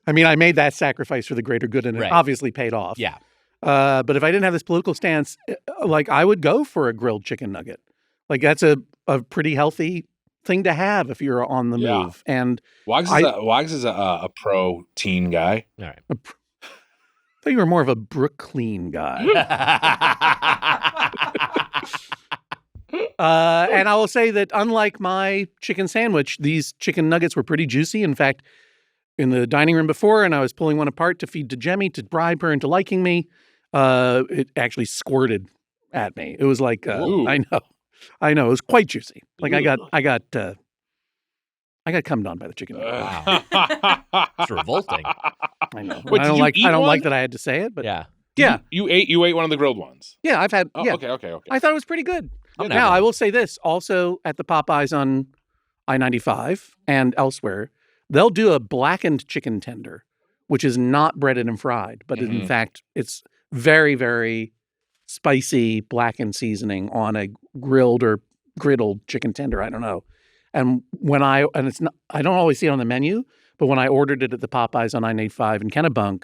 I mean, I made that sacrifice for the greater good, and it obviously paid off. Yeah. But if I didn't have this political stance, like I would go for a grilled chicken nugget. Like that's a pretty healthy thing to have if you're on the move. And Wags is a protein guy. All right. I thought you were more of a Brooklyn guy. And I will say that unlike my chicken sandwich, these chicken nuggets were pretty juicy. In fact, in the dining room before, and I was pulling one apart to feed to Jemmy to bribe her into liking me, it actually squirted at me. It was like, I know, it was quite juicy. Like I got cummed on by the chicken nugget. Wow. It's revolting. I know. Wait, I don't like that I had to say it, but yeah. You ate one of the grilled ones. Yeah, I've had. Yeah. Okay. I thought it was pretty good. Now, I will say this also at the Popeyes on I-95 and elsewhere, they'll do a blackened chicken tender, which is not breaded and fried, but in fact, it's very, very spicy blackened seasoning on a grilled or griddled chicken tender. I don't know. And I don't always see it on the menu, but when I ordered it at the Popeyes on I-95 in Kennebunk,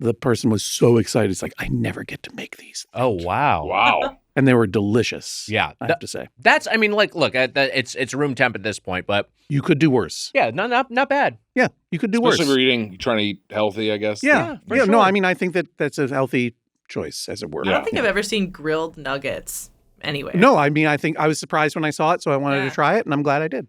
the person was so excited. It's like, I never get to make these. Oh, wow. Wow. And they were delicious. Yeah. I have to say. Look, it's room temp at this point, but. You could do worse. Yeah, not bad. Yeah, you could do worse. Especially if you're trying to eat healthy, I guess. Yeah. Sure. No, I mean, I think that's a healthy choice, as it were. I don't think I've ever seen grilled nuggets anywhere. No, I mean, I think I was surprised when I saw it, so I wanted to try it, and I'm glad I did.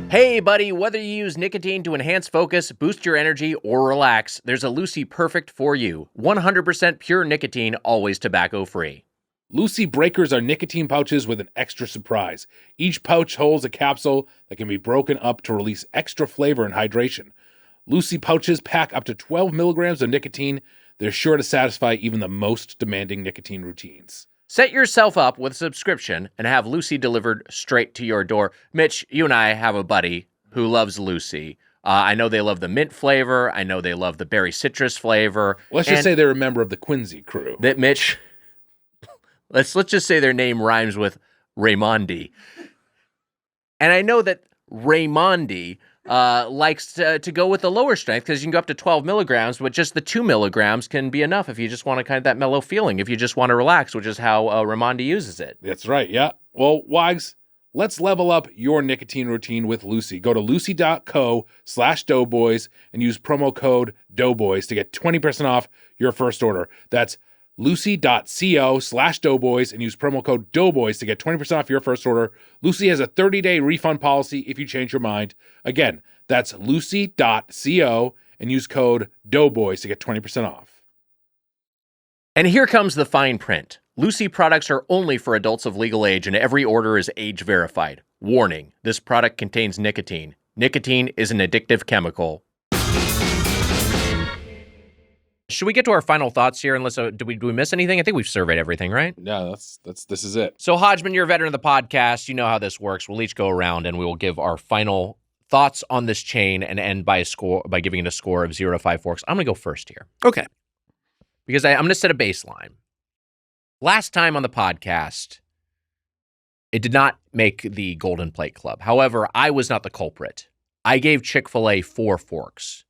Hey, buddy, whether you use nicotine to enhance focus, boost your energy, or relax, there's a Lucy perfect for you. 100% pure nicotine, always tobacco-free. Lucy Breakers are nicotine pouches with an extra surprise. Each pouch holds a capsule that can be broken up to release extra flavor and hydration. Lucy pouches pack up to 12 milligrams of nicotine. They're sure to satisfy even the most demanding nicotine routines. Set yourself up with a subscription and have Lucy delivered straight to your door. Mitch, you and I have a buddy who loves Lucy. I know they love the mint flavor. I know they love the berry citrus flavor. Let's just say they're a member of the Quincy crew. That Mitch, let's just say their name rhymes with Raymondi. And I know that Raymondi likes to go with the lower strength because you can go up to 12 milligrams, but just the 2 milligrams can be enough if you just want to kind of that mellow feeling, if you just want to relax, which is how Ramondi uses it. That's right, yeah. Well, Wags, let's level up your nicotine routine with Lucy. Go to lucy.co/doughboys and use promo code doughboys to get 20% off your first order. That's lucy.co/doughboys and use promo code doughboys to get 20% off your first order. Lucy has a 30-day refund policy if you change your mind. Again, that's lucy.co and use code doughboys to get 20% off. And here comes the fine print. Lucy products are only for adults of legal age and every order is age verified. Warning, this product contains nicotine. Nicotine is an addictive chemical. Should we get to our final thoughts here? Unless do we miss anything? I think we've surveyed everything, right? Yeah, this is it. So Hodgman, you're a veteran of the podcast. You know how this works. We'll each go around and we will give our final thoughts on this chain and end by giving it a score of 0 to 5 forks. I'm going to go first here. Okay. Because I'm going to set a baseline. Last time on the podcast, it did not make the Golden Plate Club. However, I was not the culprit. I gave Chick-fil-A 4 forks.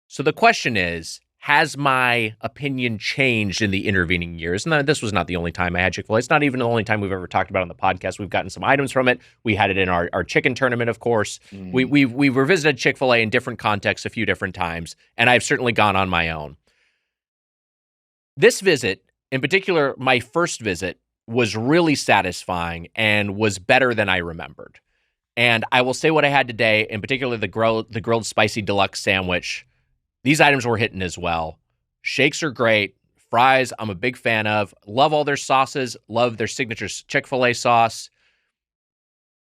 So the question is, has my opinion changed in the intervening years? And this was not the only time I had Chick-fil-A. It's not even the only time we've ever talked about it on the podcast. We've gotten some items from it. We had it in our chicken tournament, of course. We've revisited Chick-fil-A in different contexts a few different times, and I've certainly gone on my own. This visit, in particular, my first visit, was really satisfying and was better than I remembered. And I will say what I had today, in particular the grilled spicy deluxe sandwich. These items were hitting as well. Shakes are great. Fries, I'm a big fan of. Love all their sauces. Love their signature Chick-fil-A sauce.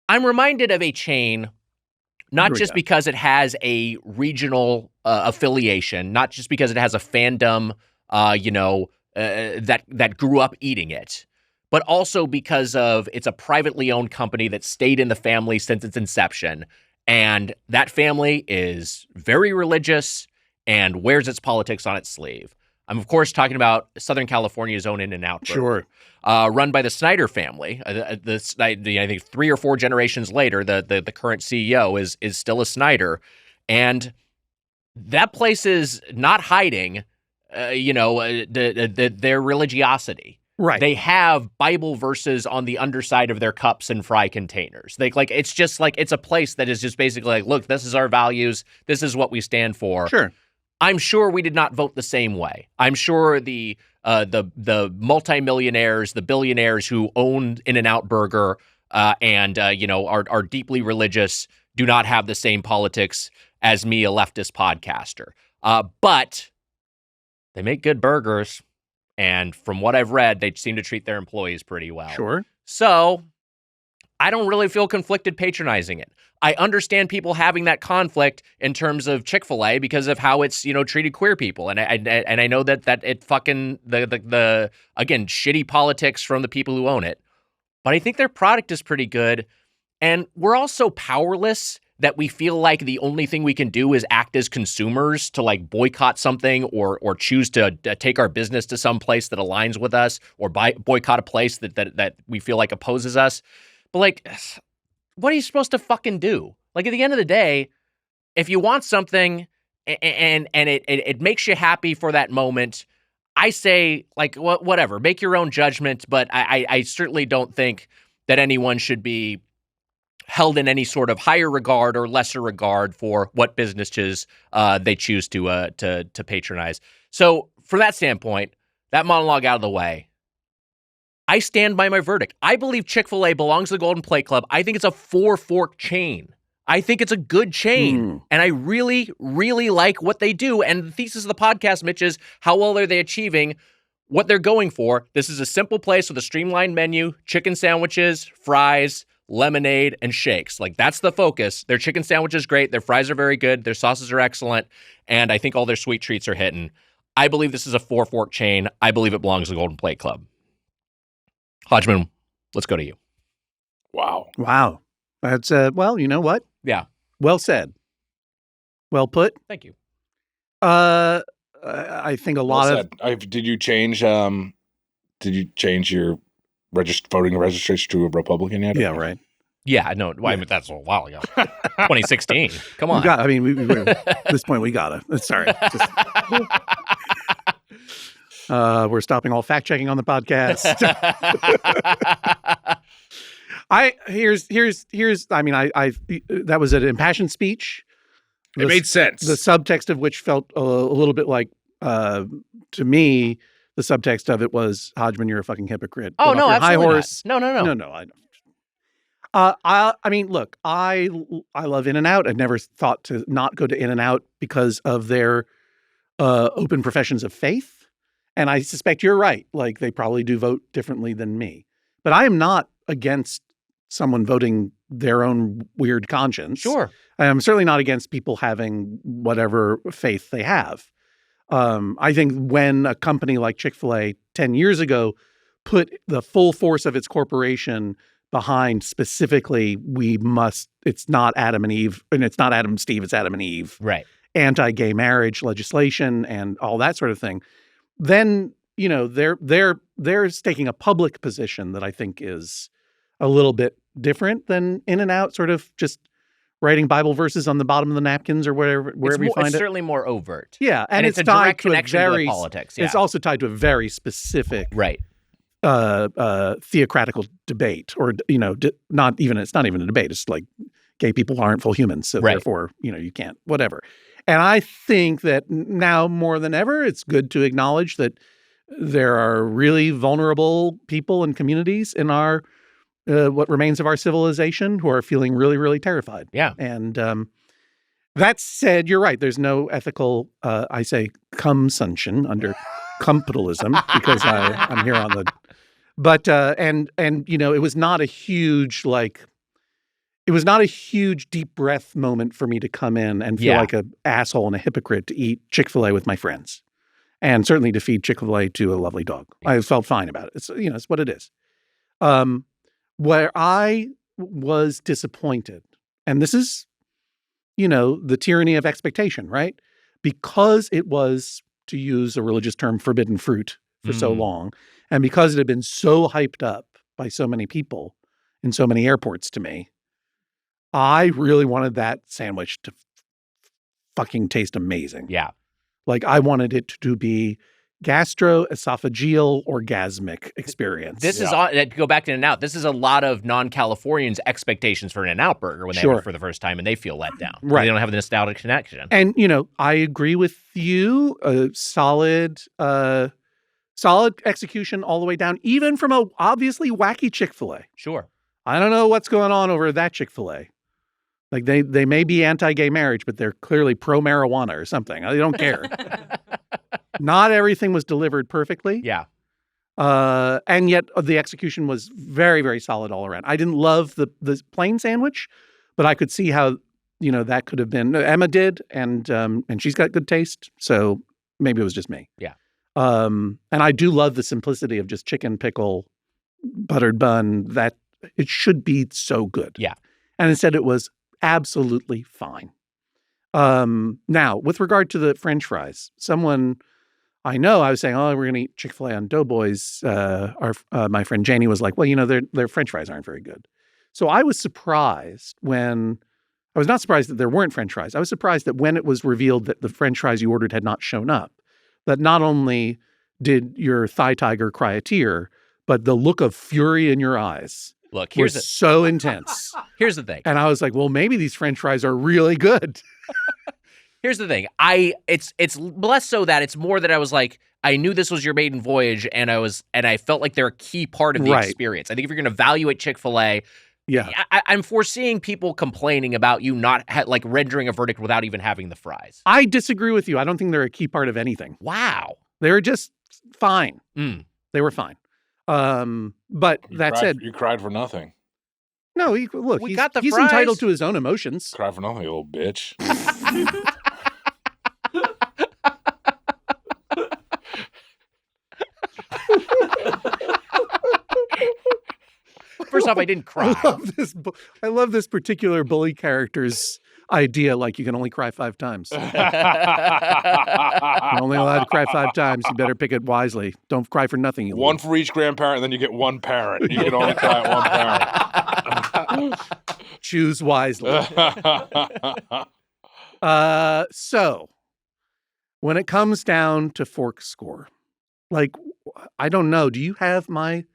I'm reminded of a chain, not just because it has a regional affiliation, not just because it has a fandom, that grew up eating it, but also because of it's a privately owned company that stayed in the family since its inception. And that family is very religious and wears its politics on its sleeve. I'm, of course, talking about Southern California's own In-N-Out Burger. Sure. Run by the Snyder family. I think 3 or 4 generations later, the current CEO is still a Snyder. And that place is not hiding, their religiosity. Right. They have Bible verses on the underside of their cups and fry containers. It's just like, it's a place that is just basically like, look, this is our values. This is what we stand for. Sure. I'm sure we did not vote the same way. I'm sure the multimillionaires, the billionaires who own In-N-Out Burger and are deeply religious do not have the same politics as me, a leftist podcaster. But they make good burgers. And from what I've read, they seem to treat their employees pretty well. Sure. So I don't really feel conflicted patronizing it. I understand people having that conflict in terms of Chick-fil-A because of how it's, treated queer people. And I know that it fucking, the again, shitty politics from the people who own it. But I think their product is pretty good. And we're all so powerless that we feel like the only thing we can do is act as consumers to like boycott something or choose to take our business to some place that aligns with us or boycott a place that we feel like opposes us. But like, what are you supposed to fucking do? Like at the end of the day, if you want something and it makes you happy for that moment, I say like whatever, make your own judgment. But I certainly don't think that anyone should be held in any sort of higher regard or lesser regard for what businesses they choose to patronize. So from that standpoint, that monologue out of the way, I stand by my verdict. I believe Chick-fil-A belongs to the Golden Plate Club. I think it's a 4-fork chain. I think it's a good chain. And I really, really like what they do. And the thesis of the podcast, Mitch, is how well are they achieving what they're going for? This is a simple place with a streamlined menu, chicken sandwiches, fries, lemonade, and shakes. Like, that's the focus. Their chicken sandwich is great. Their fries are very good. Their sauces are excellent. And I think all their sweet treats are hitting. I believe this is a 4-fork chain. I believe it belongs to the Golden Plate Club. Hodgman, let's go to you. Wow. That's, well, you know what? Yeah. Well said. Well put. Thank you. I think a lot of... Did you change your voting registration to a Republican yet? Yeah, right. Yeah, no, well, I mean, that's a while ago. 2016. Come on. At this point, we gotta. Sorry. We're stopping all fact checking on the podcast. That was an impassioned speech. It made sense. The subtext of which felt a little bit like, to me, the subtext of it was, Hodgman, you're a fucking hypocrite. Oh, Get no, off your absolutely high horse. not. No. No, I don't. Look, I love In-N-Out. I've never thought to not go to In-N-Out because of their open professions of faith. And I suspect you're right. Like, they probably do vote differently than me. But I am not against someone voting their own weird conscience. Sure. I'm certainly not against people having whatever faith they have. I think when a company like Chick-fil-A 10 years ago put the full force of its corporation behind specifically, it's not Adam and Eve, and it's not Adam and Steve, it's Adam and Eve. Right. Anti-gay marriage legislation and all that sort of thing. Then, they're taking a public position that I think is a little bit different than In-N-Out sort of just writing Bible verses on the bottom of the napkins or wherever you find it's it. certainly more overt. Yeah, and it's a tied direct to a connection very to the politics. Yeah. It's also tied to a very specific right. theocratical debate, or it's not even a debate. It's like gay people aren't full humans, so therefore you can't whatever. And I think that now more than ever, it's good to acknowledge that there are really vulnerable people and communities in our what remains of our civilization who are feeling really, really terrified. Yeah. And that said, you're right. There's no ethical, consumption under capitalism because I'm here on the. But it was not a huge it was not a huge deep breath moment for me to come in and feel like an asshole and a hypocrite to eat Chick-fil-A with my friends, and certainly to feed Chick-fil-A to a lovely dog. I felt fine about it. It's it's what it is. Where I was disappointed, and this is, the tyranny of expectation, right? Because it was, to use a religious term, forbidden fruit for so long, and because it had been so hyped up by so many people in so many airports to me, I really wanted that sandwich to fucking taste amazing. Yeah. Like, I wanted it to be gastroesophageal orgasmic experience. This is go back to In-N-Out. This is a lot of non-Californians' expectations for an In-N-Out burger when they have it for the first time, and they feel let down. Right. They don't have the nostalgic connection. And I agree with you. Solid execution all the way down, even from a obviously wacky Chick-fil-A. Sure. I don't know what's going on over at that Chick-fil-A. Like, they may be anti-gay marriage, but they're clearly pro-marijuana or something. I don't care. Not everything was delivered perfectly. Yeah. And yet the execution was very, very solid all around. I didn't love the plain sandwich, but I could see how, that could have been. Emma did, and she's got good taste. So maybe it was just me. Yeah. And I do love the simplicity of just chicken, pickle, buttered bun. That it should be so good. Yeah. And instead it was absolutely fine. Now, with regard to the French fries, someone I was saying, we're going to eat Chick-fil-A on Doughboys. My friend Janie was like, well, their French fries aren't very good. So I was surprised I was not surprised that there weren't French fries. I was surprised that when it was revealed that the French fries you ordered had not shown up, that not only did your thigh tiger cry a tear, but the look of fury in your eyes was so intense. Here's the thing. And I was like, well, maybe these French fries are really good. Here's the thing. It's less so that it's more that I was like, I knew this was your maiden voyage, and I felt like they're a key part of the experience. I think if you're going to evaluate Chick-fil-A, I'm foreseeing people complaining about you not rendering a verdict without even having the fries. I disagree with you. I don't think they're a key part of anything. Wow. They were just fine. They were fine. But you cried for nothing. No, he's entitled to his own emotions. Cry for nothing, you little bitch. First off, I didn't cry. I love this particular bully character's idea. Like, you can only cry 5 times. You're only allowed to cry 5 times. You better pick it wisely. Don't cry for nothing. One for each grandparent, and then you get one parent. You can only cry at one parent. Choose wisely. So when it comes down to fork score, like, I don't know. Do you have my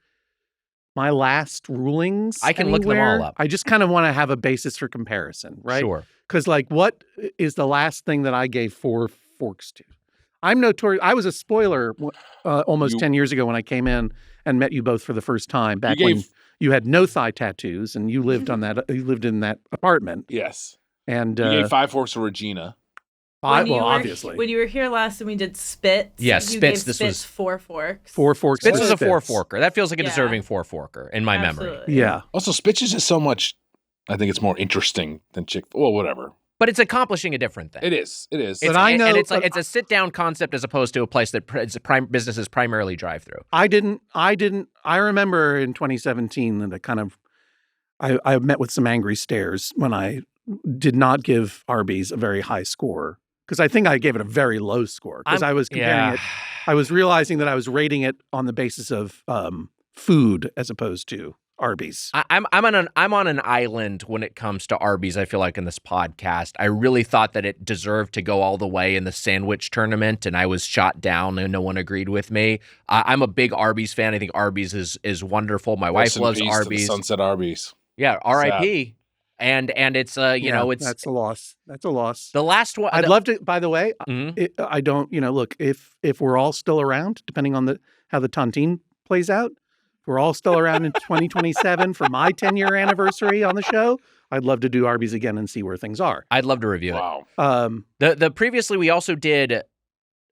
last rulings? I can look them all anywhere? up. I just kind of want to have a basis for comparison, right? Sure. Because, like, what is the last thing that I gave 4 forks to? I'm notorious. I was a spoiler almost 10 years ago when I came in and met you both for the first time. Back when you had no thigh tattoos and you lived on that. You lived in that apartment. Yes. And you gave 5 forks to Regina. Obviously. When you were here last and we did Spitz. Yeah, you Spitz. Gave This Spitz was 4 forks. 4 forks. Spitz was a Spitz. 4-forker. That feels like a Yeah. deserving 4-forker in my memory. Absolutely. Yeah. Also, Spitz is just so much. I think it's more interesting than Well, whatever. But it's accomplishing a different thing. It is. It is. But I know, and it's a sit-down concept as opposed to a place that businesses primarily drive through. I remember in 2017 that I met with some angry stares when I did not give Arby's a very high score. Because I think I gave it a very low score. Because I was comparing it. I was realizing that I was rating it on the basis of food as opposed to Arby's. I'm on an island when it comes to Arby's. I feel like in this podcast, I really thought that it deserved to go all the way in the sandwich tournament, and I was shot down, and no one agreed with me. I'm a big Arby's fan. I think Arby's is wonderful. My wife loves Arby's. Sunset Arby's. Yeah, R.I.P. And it's it's that's a loss. That's a loss. The last one. I'd love to. By the way, Mhm. I don't. Look, if we're all still around, depending on how the tontine plays out. We're all still around in 2027 for my 10-year anniversary on the show. I'd love to do Arby's again and see where things are. I'd love to review it. The previously we also did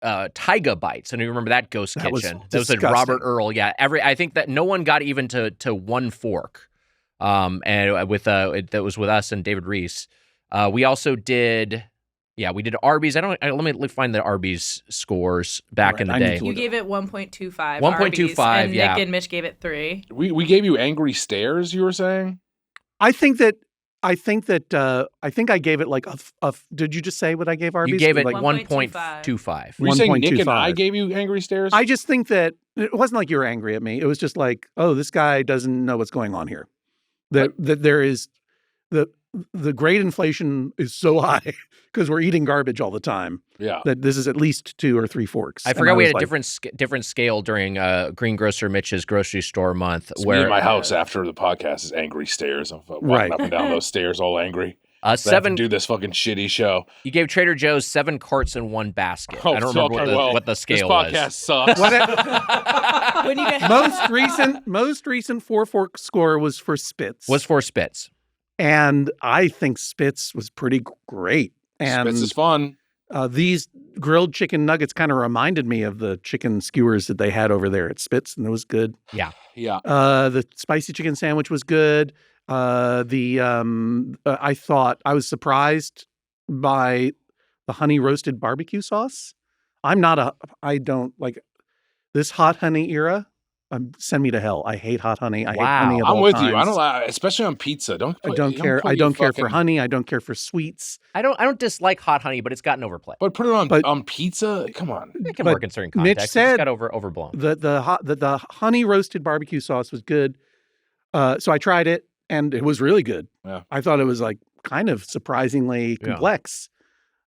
Tyga Bites, and you remember that ghost kitchen? That was a Robert Earl. Yeah, I think that no one got even to 1 fork. And with that was with us and David Reese. We also did. Yeah, we did Arby's. Let me find the Arby's scores back in the day. You gave it 1.25. 1.25, and yeah. Nick and Mitch gave it 3. We gave you angry stares, you were saying? I think I gave it like a did you just say what I gave Arby's? You gave it like 1.25. Were you saying Nick and I gave you angry stares? I just think that it wasn't like you were angry at me. It was just like, oh, this guy doesn't know what's going on here. That there is the grade inflation is so high because we're eating garbage all the time. Yeah, that this is at least 2 or 3 forks. I forgot we had a different scale during Greengrocer Mitch's grocery store month. Where my house after the podcast is angry stairs. I'm walking up and down those stairs all angry. 7 do this fucking shitty show. You gave Trader Joe's 7 carts in 1 basket. I don't remember what the scale was. This podcast sucks. Most recent 4 fork score was for Spitz. And I think Spitz was pretty great. And Spitz is fun. These grilled chicken nuggets kind of reminded me of the chicken skewers that they had over there at Spitz, and it was good. Yeah. The spicy chicken sandwich was good. I thought I was surprised by the honey roasted barbecue sauce. I don't like this hot honey era. Send me to hell. I hate hot honey. I hate honey of all I'm with kinds. you. I don't, especially on pizza. I don't care. I don't care for honey. I don't care for sweets. I don't dislike hot honey, but it's gotten overplayed. But put it on pizza. Come on. It can work in certain contexts. Mitch said it's got overblown. The honey roasted barbecue sauce was good. So I tried it, and it was really good. Yeah. I thought it was like kind of surprisingly complex.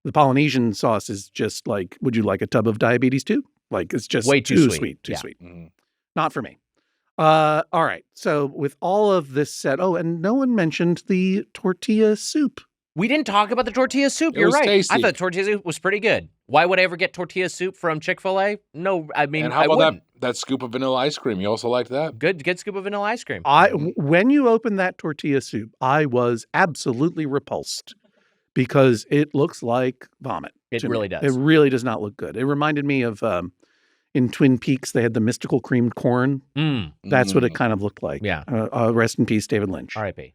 The Polynesian sauce is just like, would you like a tub of diabetes too? Like it's just way too sweet. Too sweet. Mm-hmm. Not for me. All right. So with all of this said, and no one mentioned the tortilla soup. We didn't talk about the tortilla soup. You're right. Tasty. I thought tortilla soup was pretty good. Why would I ever get tortilla soup from Chick-fil-A? No, I mean, and how about wouldn't. that scoop of vanilla ice cream? You also liked that? Good scoop of vanilla ice cream. When you opened that tortilla soup, I was absolutely repulsed because it looks like vomit. It really does. It really does not look good. It reminded me of in Twin Peaks, they had the mystical creamed corn. That's what it kind of looked like. Yeah. Rest in peace, David Lynch. R.I.P.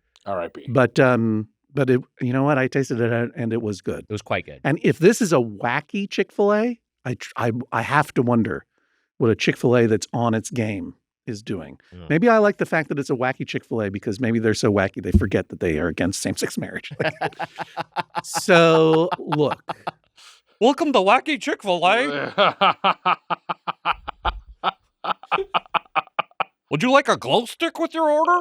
But it, you know what? I tasted it and it was good. It was quite good. And if this is a wacky Chick-fil-A, I have to wonder what a Chick-fil-A that's on its game is doing. Yeah. Maybe I like the fact that it's a wacky Chick-fil-A because maybe they're so wacky they forget that they are against same-sex marriage. So look. Welcome to Wacky Chick-fil-A. Well, Would you like a glow stick with your order?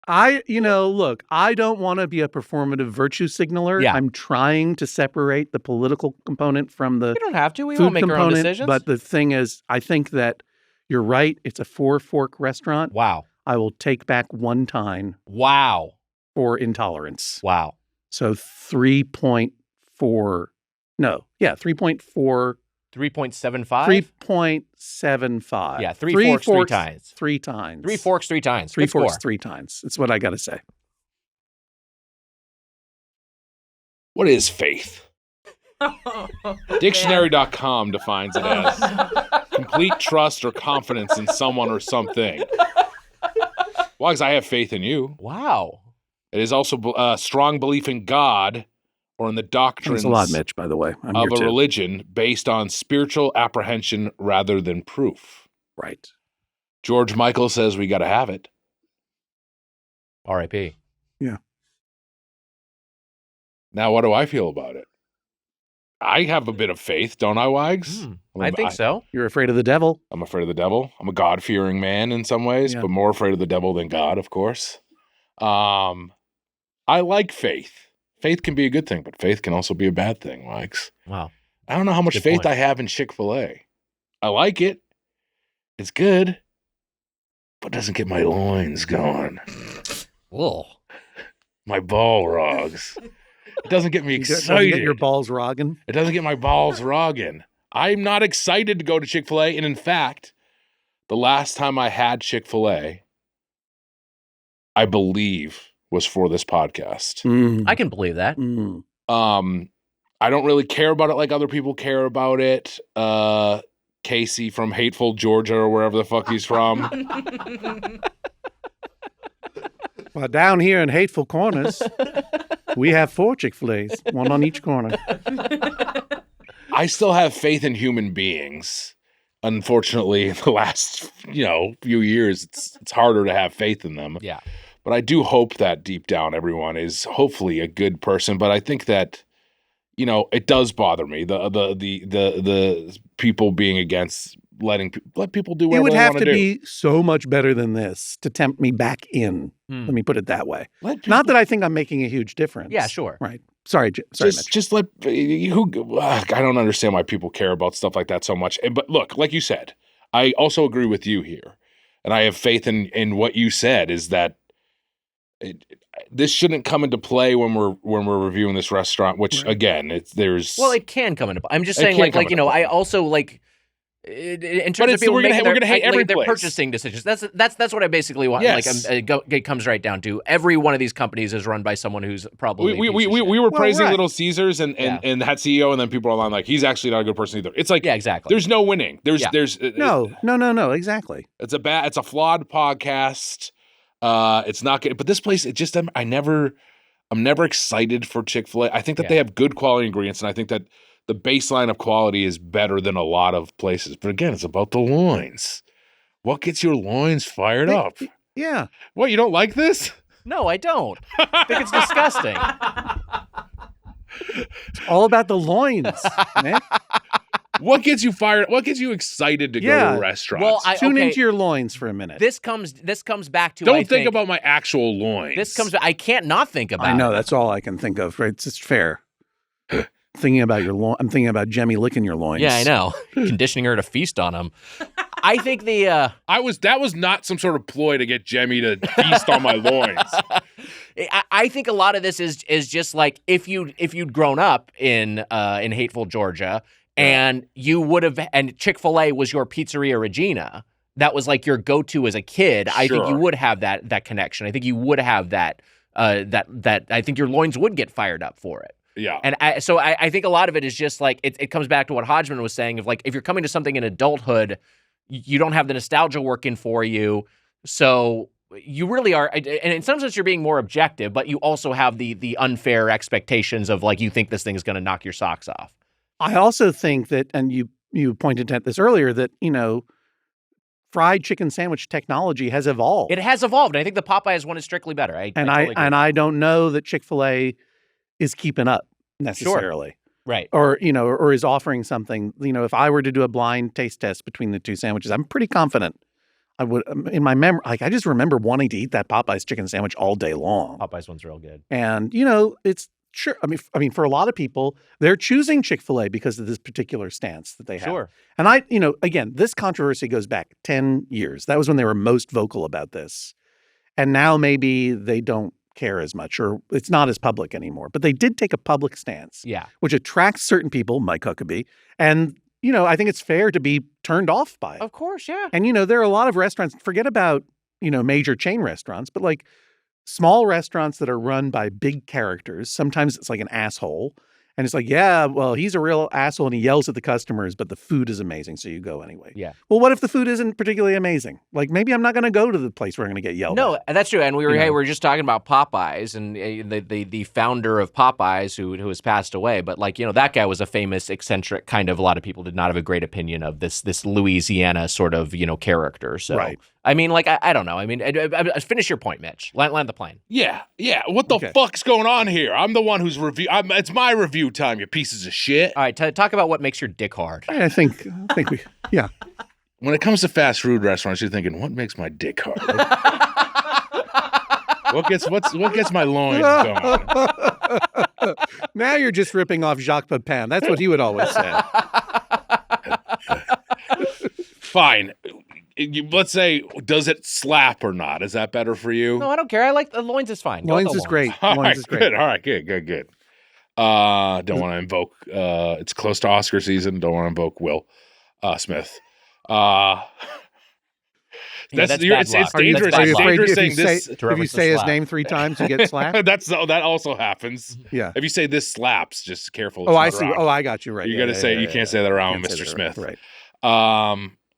Look, I don't want to be a performative virtue signaler. Yeah. I'm trying to separate the political component from the We don't have to. We food all make our own component. decisions. But the thing is, I think that you're right. It's a 4-fork restaurant. Wow. I will take back 1 tine Wow. for intolerance. Wow. So 3.4. No. Yeah, 3.4. 3.75? 3.75. Yeah, 3 forks, 3 tines. 3 tines. 3 forks, 3 tines. 3 Good forks, score. 3 tines. That's what I got to say. What is faith? Dictionary.com defines it as complete trust or confidence in someone or something. Well, because I have faith in you. Wow. It is also a strong belief in God or in the doctrines Thanks a lot, Mitch, by the way. I'm of here a too. religion based on spiritual apprehension rather than proof. Right. George Michael says we got to have it. R.I.P. Yeah. Now, what do I feel about it? I have a bit of faith, don't I, Wags? I think so. You're afraid of the devil. I'm afraid of the devil. I'm a God-fearing man in some ways, Yeah. but more afraid of the devil than God, of course. I like faith. Faith can be a good thing, but faith can also be a bad thing, Wags. Wow. I don't know how much Good faith point. I have in Chick-fil-A. I like it. It's good, but it doesn't get my loins going. Whoa. My ball rogs. It doesn't get me You doesn't excited. get your balls rogging. It doesn't get my balls rogging. I'm not excited to go to Chick-fil-A. And in fact, the last time I had Chick-fil-A, I believe, was for this podcast. I can believe that. I don't really care about it like other people care about it. Casey from Hateful Georgia or wherever the fuck he's from. Well, down here in Hateful Corners, we have 4 Chick-fil-A's, 1 on each corner. I still have faith in human beings. Unfortunately, in the last, few years, it's harder to have faith in them. Yeah. But I do hope that deep down everyone is hopefully a good person. But I think that, it does bother me the people being against let people do It whatever would they have want to to do. be so much better than this to tempt me back in. Let me put it that way. Let Not that I think I'm making a huge difference. Yeah, sure. Right. Sorry, Mitch. Just let I don't understand why people care about stuff like that so much. But look, like you said, I also agree with you here, and I have faith in what you said. Is that this shouldn't come into play when we're reviewing this restaurant? Which again, it can come into play. I'm just saying, I also like. In terms of people we're gonna hate every their place. purchasing decisions. That's what I basically want. Yes. It comes right down to every one of these companies is run by someone who's probably we were praising Little Caesars and that CEO, and then people are online like he's actually not a good person either. It's like exactly. There's no winning. There's No, exactly. It's a flawed podcast. It's not good. But this place, I'm never excited for Chick-fil-A. I think that they have good quality ingredients, and I think that the baseline of quality is better than a lot of places. But again, it's about the loins. What gets your loins fired up? Yeah. What, you don't like this? No, I don't. I think it's disgusting. It's all about the loins, man. What gets you fired? What gets you excited to go to a restaurant? Well, Tune into your loins for a minute. This comes back to. Don't think about my actual loins. I can't not think about. I know that's all I can think of. Right? It's just fair. Thinking about your loin. I'm thinking about Jemmy licking your loins. Yeah, I know. Conditioning her to feast on them. I think that was not some sort of ploy to get Jemmy to feast on my loins. I think a lot of this is just like if you'd grown up in Hateful Georgia and you would have, and Chick-fil-A was your Pizzeria Regina, that was like your go-to as a kid. I think you would have that connection. I think you would have that I think your loins would get fired up for it. Yeah. And I think a lot of it is just like, it comes back to what Hodgman was saying of like, if you're coming to something in adulthood, you don't have the nostalgia working for you. So you really are, and in some sense you're being more objective, but you also have the unfair expectations of like, you think this thing is going to knock your socks off. I also think that, and you pointed at this earlier, that, fried chicken sandwich technology has evolved. It has evolved. I think the Popeyes one is strictly better. I totally agree. I don't know that Chick-fil-A is keeping up necessarily. Right. or or is offering something. If I were to do a blind taste test between the two sandwiches, I'm pretty confident I would. In my memory, like I just remember wanting to eat that Popeyes chicken sandwich all day long. Popeyes one's real good. And it's sure. I mean, for a lot of people, they're choosing Chick-fil-A because of this particular stance that they have. Sure. And again, this controversy goes back 10 years. That was when they were most vocal about this. And now maybe they don't care as much, or it's not as public anymore. But they did take a public stance, which attracts certain people, Mike Huckabee, and I think it's fair to be turned off by it. Of course, yeah. And there are a lot of restaurants. Forget about major chain restaurants, but like small restaurants that are run by big characters. Sometimes it's like an asshole. And it's like, yeah, well, he's a real asshole and he yells at the customers, but the food is amazing, so you go anyway. Yeah. Well, what if the food isn't particularly amazing? Like maybe I'm not going to go to the place where I'm going to get yelled at. No, that's true. And we were just talking about Popeyes and the founder of Popeyes who has passed away. But that guy was a famous, eccentric kind of. A lot of people did not have a great opinion of this Louisiana sort of character. So right. I mean, I don't know. I mean, finish your point, Mitch. Land the plane. Yeah. What the fuck's going on here? I'm the one who's it's my review time, you pieces of shit. All right, talk about what makes your dick hard. I think we, yeah. When it comes to fast food restaurants, you're thinking, what makes my dick hard? what gets my loins going? Now you're just ripping off Jacques Pepin. That's what he would always say. Fine. Let's say, does it slap or not? Is that better for you? No, I don't care. I like the loins is fine. Loins is great. Loins is great. Good. All right, good. Don't want to invoke. It's close to Oscar season. Don't want to invoke Will Smith. It's dangerous. It's dangerous saying this. If you say his name 3 times, you get slapped. That also happens. Yeah. If you say this slaps, just careful. Oh, I see. Oh, I got you right. You got to say you can't say that around Mr. Smith. Right.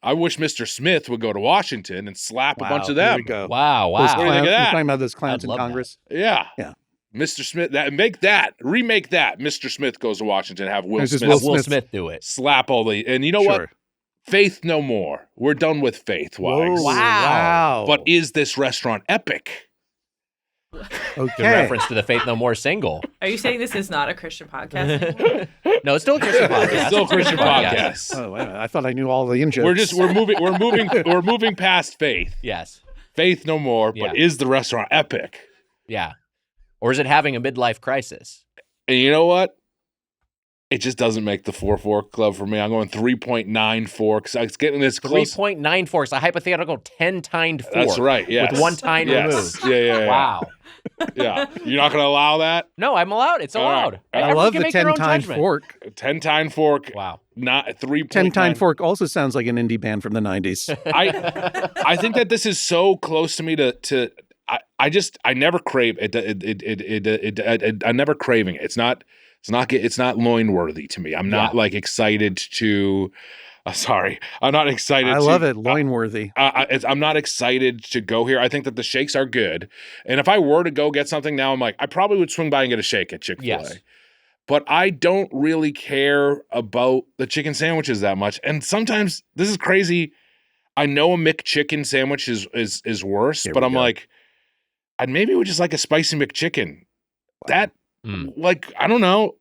I wish Mr. Smith would go to Washington and slap a bunch of them. Here we go. Wow. What do you think of that? You're talking about those clowns in love Congress? Yeah. Yeah. Mr. Smith, remake that. Mr. Smith goes to Washington, have Will Smith do it. Slap all the, and you know what? Faith no more. We're done with faith, Wags. Wow. But is this restaurant epic? Okay. In reference to the Faith No More single. Are you saying this is not a Christian podcast anymore? No, it's still a Christian podcast. It's still a Christian podcast. Oh, wait a minute. I thought I knew all the in-jokes. We're moving past faith. Yes. Faith no more, but is the restaurant epic? Yeah. Or is it having a midlife crisis? And you know what? It just doesn't make the 4 fork club for me. I'm going 3.9 forks. It's getting this close. 3.9 forks, a hypothetical 10-tined fork. That's right, yes. With 1 tine removed. Yeah. Wow. Yeah. You're not going to allow that? No, I'm allowed. It's allowed. Right. I love the 10-tined fork. 10-tine fork. Wow. Not 3.9. 10-tined fork also sounds like an indie band from the 90s. I think that this is so close to me to I never crave it. I'm never craving it. It's not loin worthy to me. I'm not excited to. Sorry, I'm not excited. I love it, loin worthy. I'm not excited to go here. I think that the shakes are good, and if I were to go get something now, I'm like, I probably would swing by and get a shake at Chick-fil-A. Yes. But I don't really care about the chicken sandwiches that much. And sometimes this is crazy. I know a McChicken sandwich is worse, but I'm like, I'd maybe would just like a spicy McChicken. That I don't know.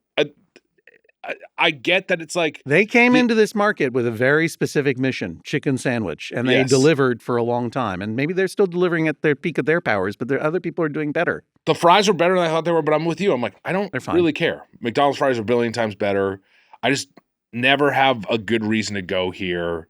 I get that it's like they came into this market with a very specific mission, chicken sandwich, and they delivered for a long time. And maybe they're still delivering at their peak of their powers, but other people are doing better. The fries were better than I thought they were, but I'm with you. I'm like, I don't really care. McDonald's fries are a billion times better. I just never have a good reason to go here.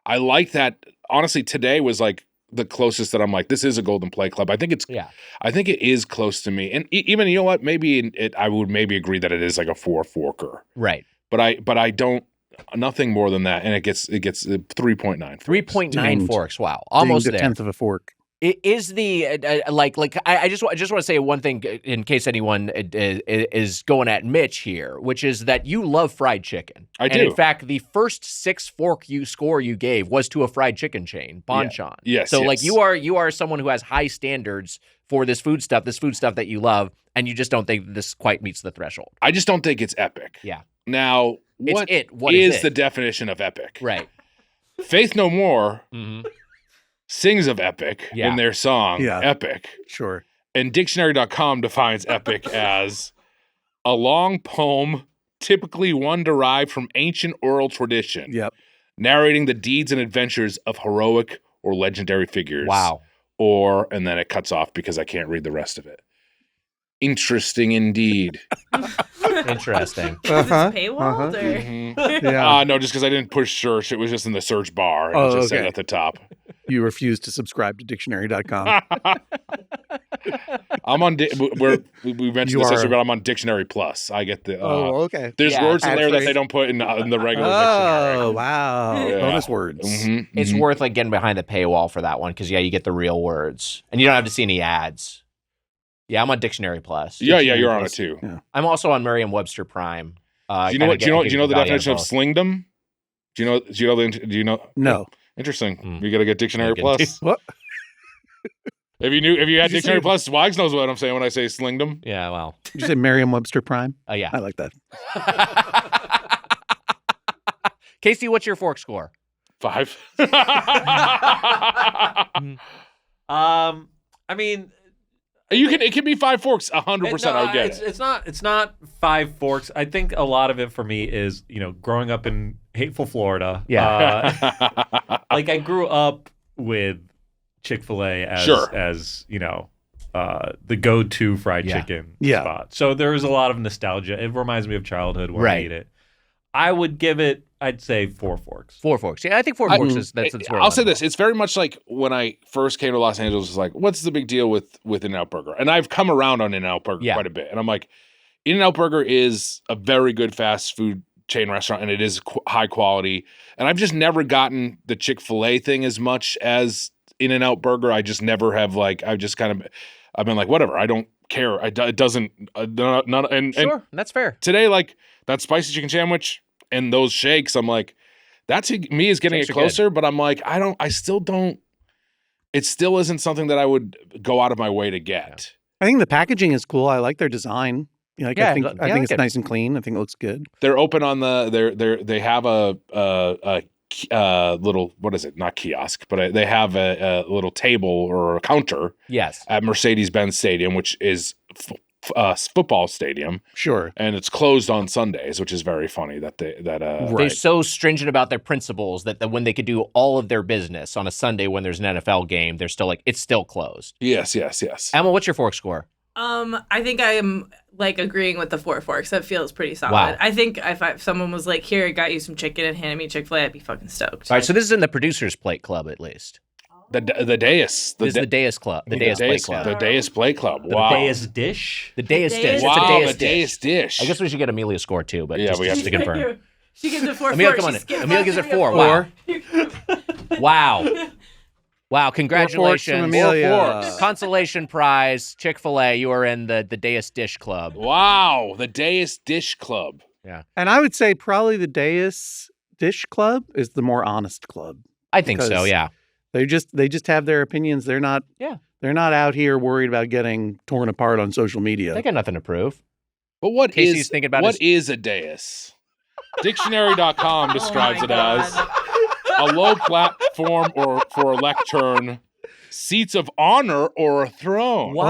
I like that. Honestly, today was like the closest that I'm like, this is a Golden Plate Club. I think it is close to me. And even, you know what, maybe I would maybe agree that it is like a 4 forker. Right. But I don't, nothing more than that. And it gets 3.9. 3.9 forks. Wow. Almost a tenth of a fork. It is the I just want to say one thing in case anyone is going at Mitch here, which is that you love fried chicken. I do. And in fact, the first 6 fork score you gave was to a fried chicken chain, Bonchon. Yeah. Yes. So like you are someone who has high standards for this food stuff that you love, and you just don't think this quite meets the threshold. I just don't think it's epic. Yeah. Now, what is the definition of epic? Right. Faith No More. Mm-hmm. Sings of epic in their song, Epic. Sure. And dictionary.com defines epic as a long poem typically one derived from ancient oral tradition. Yep. Narrating the deeds and adventures of heroic or legendary figures. Wow. And then it cuts off because I can't read the rest of it. Interesting indeed. Interesting. Is this paywalled or? Yeah. No, just because I didn't push search. It was just in the search bar. And it just said at the top. You refuse to subscribe to dictionary.com. I'm on. We mentioned this yesterday, but I'm on Dictionary Plus. I get the. okay. There's words in there that Ad-free. they don't put in the regular Oh, dictionary. wow. Yeah. Bonus words. It's worth like getting behind the paywall for that one because you get the real words and you don't have to see any ads. Yeah, I'm on Dictionary Plus. Yeah, you're on it too. Yeah. I'm also on Merriam-Webster Prime. Do you know the definition of slingdom? Do you know? No. Interesting. You got to get Dictionary Plus. What? If you had Dictionary Plus, Wags knows what I'm saying when I say slingdom. Yeah, well. Did you say Merriam-Webster Prime? Yeah. I like that. Casey, what's your fork score? 5. I mean, it can be 5 forks. 100%. I would get it. It's not 5 forks. I think a lot of it for me is growing up in hateful Florida. Yeah. Like I grew up with Chick-fil-A as the go-to fried chicken spot. So there is a lot of nostalgia. It reminds me of childhood when I ate it. I would give it, I'd say 4 forks. 4 forks. Yeah, I think 4 forks is that's where I'll say this. It's very much like when I first came to Los Angeles, it's like, what's the big deal with In-N-Out Burger? And I've come around on In-N-Out Burger quite a bit. And I'm like, In-N-Out Burger is a very good fast food chain restaurant, and it is high quality. And I've just never gotten the Chick-fil-A thing as much as In-N-Out Burger. I just never have I've been like, whatever. I don't care. It doesn't. Sure, that's fair. Today, like that spicy chicken sandwich and those shakes, I'm like, that's me is getting Shakes it closer. But I'm like, I still don't. It still isn't something that I would go out of my way to get. I think the packaging is cool. I like their design. I think it's nice and clean. I think it looks good. They're open on they have a little, what is it? Not kiosk, but they have a little table or a counter. Yes. At Mercedes-Benz Stadium, which is football stadium. Sure. And it's closed on Sundays, which is very funny that they're so stringent about their principles that when they could do all of their business on a Sunday when there's an NFL game, they're still like, it's still closed. Yes. Emma, what's your fork score? I think I am agreeing with the 4 forks. That feels pretty solid. Wow. I think if someone was like, here, I got you some chicken and handed me Chick-fil-A, I'd be fucking stoked. All right, so this is in the Producer's Plate Club at least. The Dais. This is the Dais Club. The Dais Plate Club. The Dais Plate Club. Wow. The Dais Dish? The Dais Dish. Wow, it's a the Dais Dish. I guess we should get Amelia's score too, but we have to confirm. She gives it 4 Amelia, forks. come on. Amelia gives it 4. Wow. Wow, congratulations. 4 forks from Amelia. 4 forks. Consolation prize, Chick-fil-A. You are in the Dais Dish Club. Wow, the Dais Dish Club. Yeah. And I would say probably the Dais Dish Club is the more honest club. I think so, yeah. They just have their opinions. They're not out here worried about getting torn apart on social media. They got nothing to prove. But what Casey's thinking about is a dais? Dictionary.com describes it as a low platform or for a lectern, seats of honor or a throne. Wow,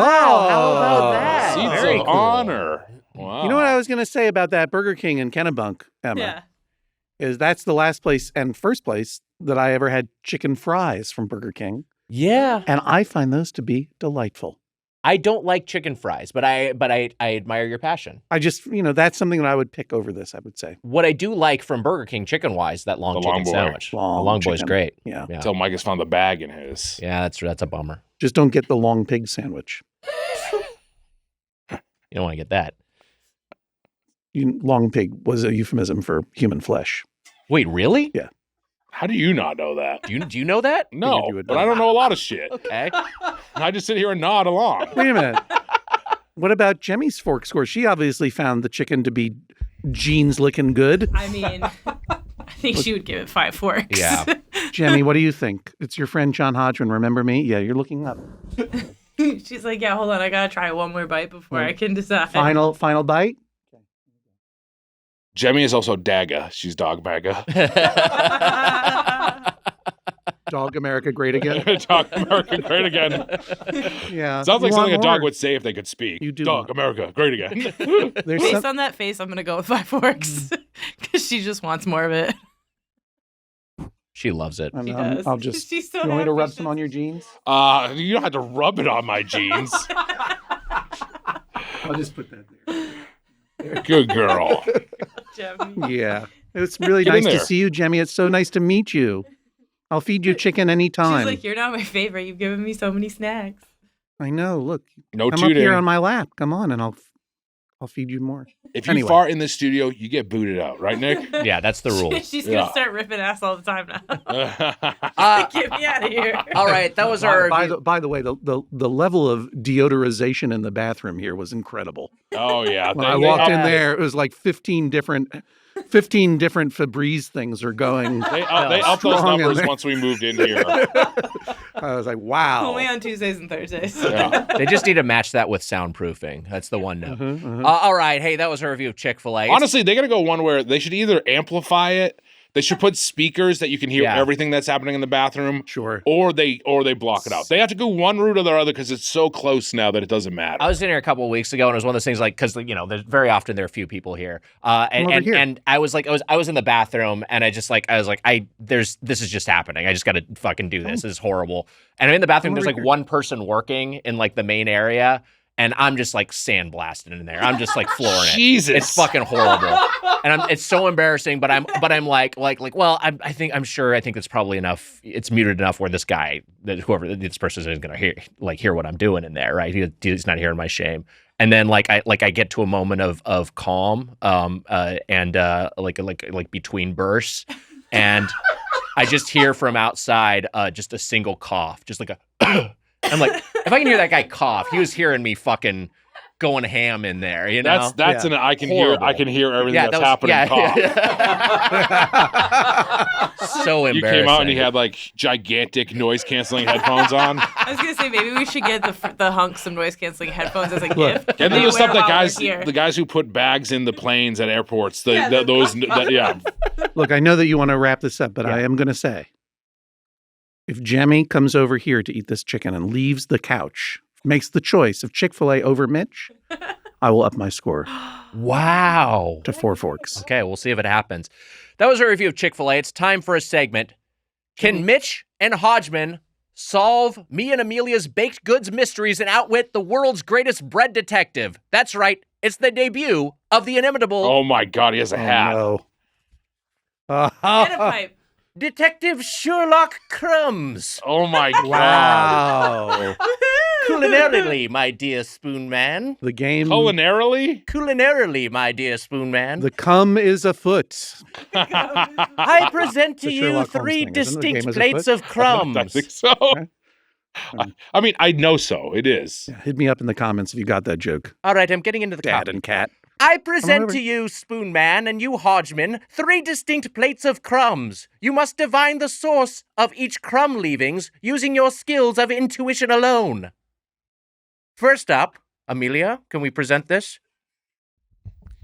how about that? Seats Very of cool. honor. Wow. You know what I was going to say about that Burger King in Kennebunk, Emma? Yeah. Is that's the last place and first place that I ever had chicken fries from Burger King. Yeah. And I find those to be delightful. I don't like chicken fries, but I admire your passion. I just, that's something that I would pick over this, I would say. What I do like from Burger King chicken-wise, that long chicken boy. sandwich. The Long long boy's chicken. great. Yeah. Until Mike has found the bag in his. Yeah, that's a bummer. Just don't get the long pig sandwich. You don't want to get that. Long pig was a euphemism for human flesh. Wait, really? Yeah. How do you not know that? Do you know that? No, but I don't know a lot of shit. Okay. I just sit here and nod along. Wait a minute. What about Jemmy's fork score? She obviously found the chicken to be jeans looking good. I mean, I think she would give it 5 forks. Yeah. Jemmy, what do you think? It's your friend John Hodgman. Remember me? Yeah, you're looking up. She's like, yeah, hold on. I got to try one more bite before I can decide. Final bite? Jemmy is also Daga. She's Dog Baga. Dog America great again. Dog America great again. Yeah. Sounds like something a dog more. would say if they could speak. You do Dog want- America great again. Based on that face, I'm going to go with 5 forks because she just wants more of it. She loves it. She does. I'll just. She's so You want me to happy rub she some on your jeans? You don't have to rub it on my jeans. I'll just put that there. Good girl. Yeah. It's really Get in nice to there. see you, Jemmy. It's so nice to meet you. I'll feed you chicken anytime. She's like, you're not my favorite. You've given me so many snacks. I know. Look, No come up tooting. here on my lap. Come on, and I'll feed you more. If you Anyway. fart in the studio, you get booted out, right, Nick? Yeah, that's the rule. She's going to start ripping ass all the time now. Uh, Get me out of here. all right, that was our. By the way, the level of deodorization in the bathroom here was incredible. Oh yeah. When I walked in there, it was like 15 different Febreze things are going. They upped those strong in numbers there. once we moved in here. I was like, wow. Only on Tuesdays and Thursdays. Yeah. They just need to match that with soundproofing. That's the one note. All right, hey, that was our review of Chick-fil-A. Honestly, they got to go one where they should either amplify it. They should put speakers that you can hear Yeah. everything that's happening in the bathroom. Sure. Or they block it out. They have to go one route or the other because it's so close now that it doesn't matter. I was in here a couple of weeks ago, and it was one of those things like because there's very often there are a few people here, over here. and I was like I was in the bathroom, and I was like this is just happening. I just got to fucking do this. This is horrible. And I'm in the bathroom. There's like one person working in like the main area. And I'm just like sandblasting in there. I'm just like flooring it. Jesus. It's fucking horrible. And it's so embarrassing, but I'm like, well, I think it's probably enough. It's muted enough where this person is going to hear what I'm doing in there, right? He's not hearing my shame. And then I get to a moment of calm, and between bursts, and I just hear from outside just a single cough, just like a I'm like, if I can hear that guy cough, he was hearing me fucking going ham in there, you know? That's I can hear everything that's happening. So You embarrassing. came out and you had like gigantic noise canceling headphones on. I was gonna say maybe we should get the hunks some noise canceling headphones as a gift. And then They the stuff wear that while we're here. the guys who put bags in the planes at airports, yeah. Look, I know that you want to wrap this up, but I am going to say, if Jemmy comes over here to eat this chicken and leaves the couch, makes the choice of Chick-fil-A over Mitch, I will up my score Wow. to 4 forks. Okay, we'll see if it happens. That was a review of Chick-fil-A. It's time for a segment. Can Mitch and Hodgman solve me and Amelia's baked goods mysteries and outwit the world's greatest bread detective? That's right. It's the debut of the inimitable Oh my God, he has a hat. No. And a pipe. Detective Sherlock Crumbs. Oh my God. Wow. Culinarily, my dear Spoon Man. The game. Culinarily, my dear Spoon Man. The cum is afoot. I present to The you Sherlock Holmes 3 thing, isn't it? The distinct game is plates afoot? of crumbs. I think so. I mean, I know so. It is. Yeah, hit me up in the comments if you got that joke. All right, I'm getting into the Dad copy. and cat. I present over. to you, Spoon Man, and you, Hodgman, 3 distinct plates of crumbs. You must divine the source of each crumb leavings using your skills of intuition alone. First up, Amelia, can we present this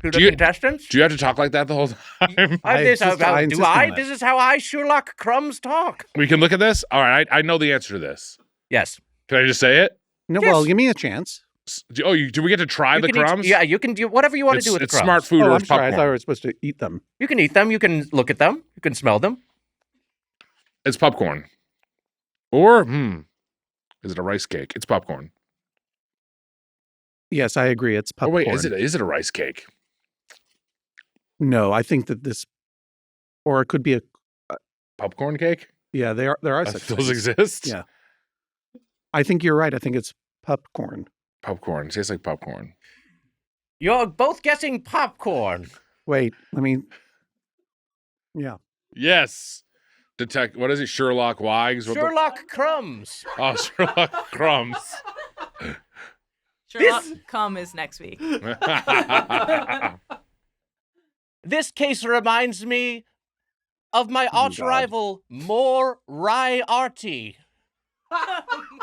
to the contestants? Do you have to talk like that the whole time? This is how I, Sherlock Crumbs, talk. We can look at this? All right, I know the answer to this. Yes. Can I just say it? No, Yes. well, give me a chance. Do we get to try the crumbs? You can do whatever you want to do with the It's crumbs. smart food Oh, or I'm it's sorry. I popcorn. thought we were supposed to eat them. You can eat them. You can look at them. You can smell them. It's popcorn. Or, is it a rice cake? It's popcorn. Yes, I agree. It's Oh, popcorn. wait, is it a rice cake? No, I think that this, or it could be a. Popcorn cake? Yeah, there are such Those things. exist? Yeah. I think you're right. I think it's popcorn. Popcorn. Tastes like popcorn. You're both guessing popcorn. Wait, let me. Yeah. Yes. What is it? Sherlock Wags? Sherlock Crumbs. Oh, Sherlock Crumbs. Sherlock Cum is next week. This case reminds me of my arch rival, Moriarty.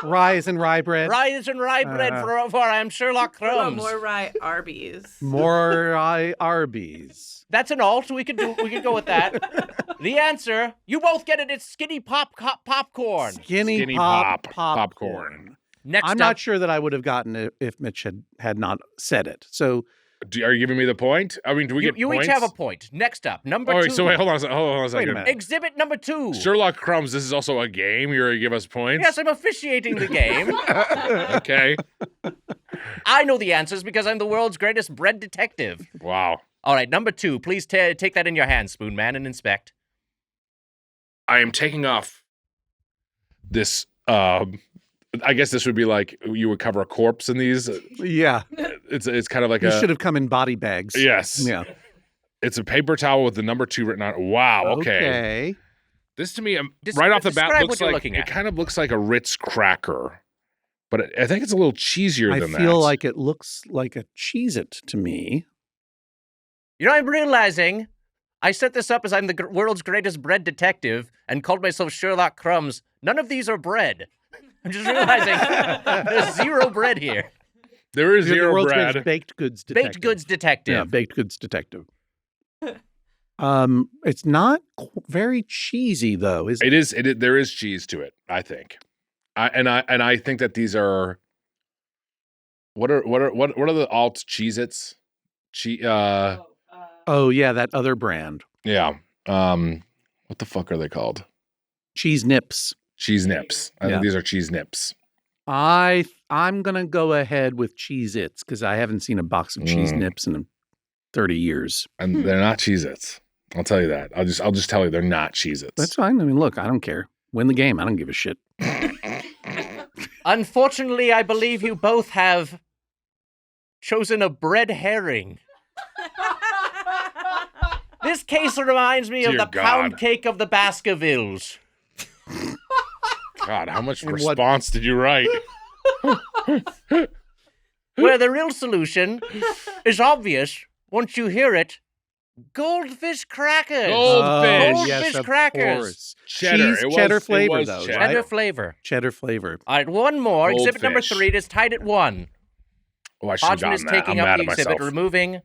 Rise and rye bread. Rise and rye bread for I'm Sherlock Crumbs. More rye Arby's. More rye Arby's. That's an alt. We could go with that. The answer, you both get it. It's Skinny Popcorn. Skinny Popcorn. Next I'm up, not sure that I would have gotten it if Mitch had not said it. So, are you giving me the point? I mean, do we get you points? each have a point. Next up, number 2. So wait, hold on a second. Exhibit number 2. Sherlock Crumbs, this is also a game? You're going to give us points? Yes, I'm officiating the game. Okay. I know the answers because I'm the world's greatest bread detective. Wow. All right, number 2. Please take that in your hand, Spoon Man, and inspect. I am taking off this, I guess this would be like you would cover a corpse in these. Yeah. It's kind of like you should have come in body bags. Yes. Yeah. It's a paper towel with the number 2 written on it. Wow. Okay. This to me, right off the bat, looks like it kind of looks like a Ritz cracker, but I think it's a little cheesier than that. I feel like it looks like a Cheez-It to me. You know, I'm realizing I set this up as I'm the world's greatest bread detective and called myself Sherlock Crumbs. None of these are bread. I'm just realizing there's zero bread here. There is You're zero bread. Baked goods detective. Baked goods detective. Yeah, baked goods detective. It's not very cheesy though, is it? It is. There is cheese to it, I think. I think that these are. What are the alt Cheez-Its? Oh yeah, that other brand. Yeah. What the fuck are they called? Cheese Nips. Cheese Nips. I think these are Cheese Nips. I'm gonna go ahead with Cheez-Its because I haven't seen a box of Cheese Nips in 30 years. And they're not Cheez-Its. I'll tell you that. I'll just tell you they're not Cheez-Its. That's fine. I mean, look, I don't care. Win the game. I don't give a shit. Unfortunately, I believe you both have chosen a bread herring. This case reminds me of the pound cake of the Baskervilles. God, how much response did you write? Where the real solution is obvious once you hear it. Goldfish crackers. Goldfish crackers. Cheddar flavor, though. Cheddar flavor. Cheddar flavor. All right, one more. Goldfish. Exhibit number 3 is tied at 1. Oh, I should have Hodgman is gotten that. taking I'm up mad the at exhibit, myself. removing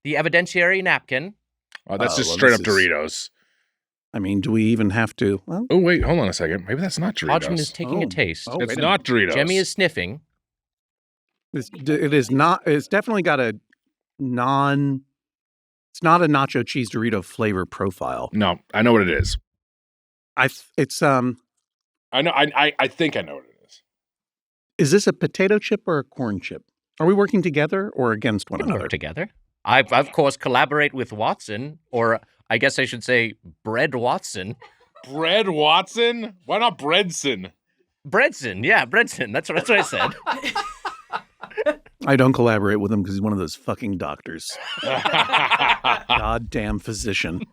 the evidentiary napkin. Oh, that's just straight up Doritos. I mean, do we even have to? Well, oh, wait, hold on a second. Maybe that's not Doritos. Hodgman is taking a taste. Oh, it's not Doritos. Jemmy is sniffing. It is not. It's definitely got a non. It's not a nacho cheese Dorito flavor profile. No, I know what it is. I know. I think I know what it is. Is this a potato chip or a corn chip? Are we working together or against one another? Work together. I, of course, collaborate with Watson, or I guess I should say Bread Watson. Bread Watson? Why not Breadson? Breadson, yeah, Breadson. That's what I said. I don't collaborate with him because he's one of those fucking doctors. Goddamn physician.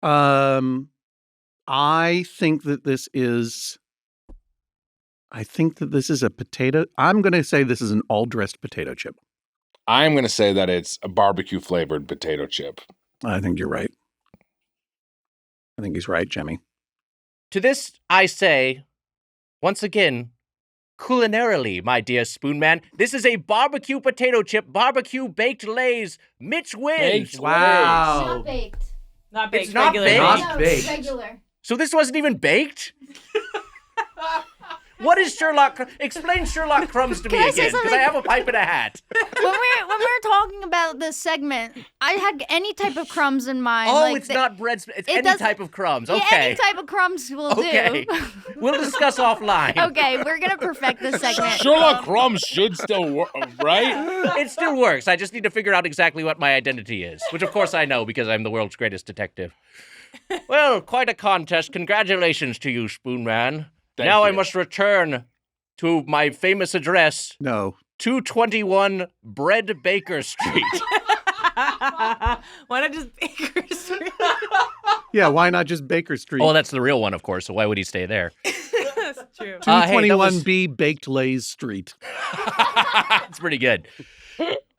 I think that this is a potato. I'm going to say this is an all-dressed potato chip. I'm going to say that it's a barbecue-flavored potato chip. I think you're right. I think he's right, Jemmy. To this, I say, once again, culinarily, my dear Spoonman, this is a barbecue potato chip, barbecue baked Lay's. Mitch wins. Wow. Not baked. Not baked. It's not regular. baked? No, baked. regular. So this wasn't even baked? What is Sherlock? Explain Sherlock Crumbs to me Can I say again, because I have a pipe and a hat. When we're talking about this segment, I had any type of crumbs in mind. Oh, like it's not bread. It's it any doesn't- type of crumbs. Yeah, Okay. any type of crumbs will Okay. do. We'll discuss offline. Okay, we're gonna perfect this segment. Sherlock Crumbs should still work, right? It still works. I just need to figure out exactly what my identity is, which of course I know because I'm the world's greatest detective. Well, quite a contest. Congratulations to you, Spoonman. Thank now I you. must return to my famous address, No. 221 Bread Baker Street. Why not just Baker Street? Yeah, why not just Baker Street? Oh, that's the real one, of course, so why would he stay there? That's true. Hey, that was- 221B Baked Lay's Street. It's pretty good.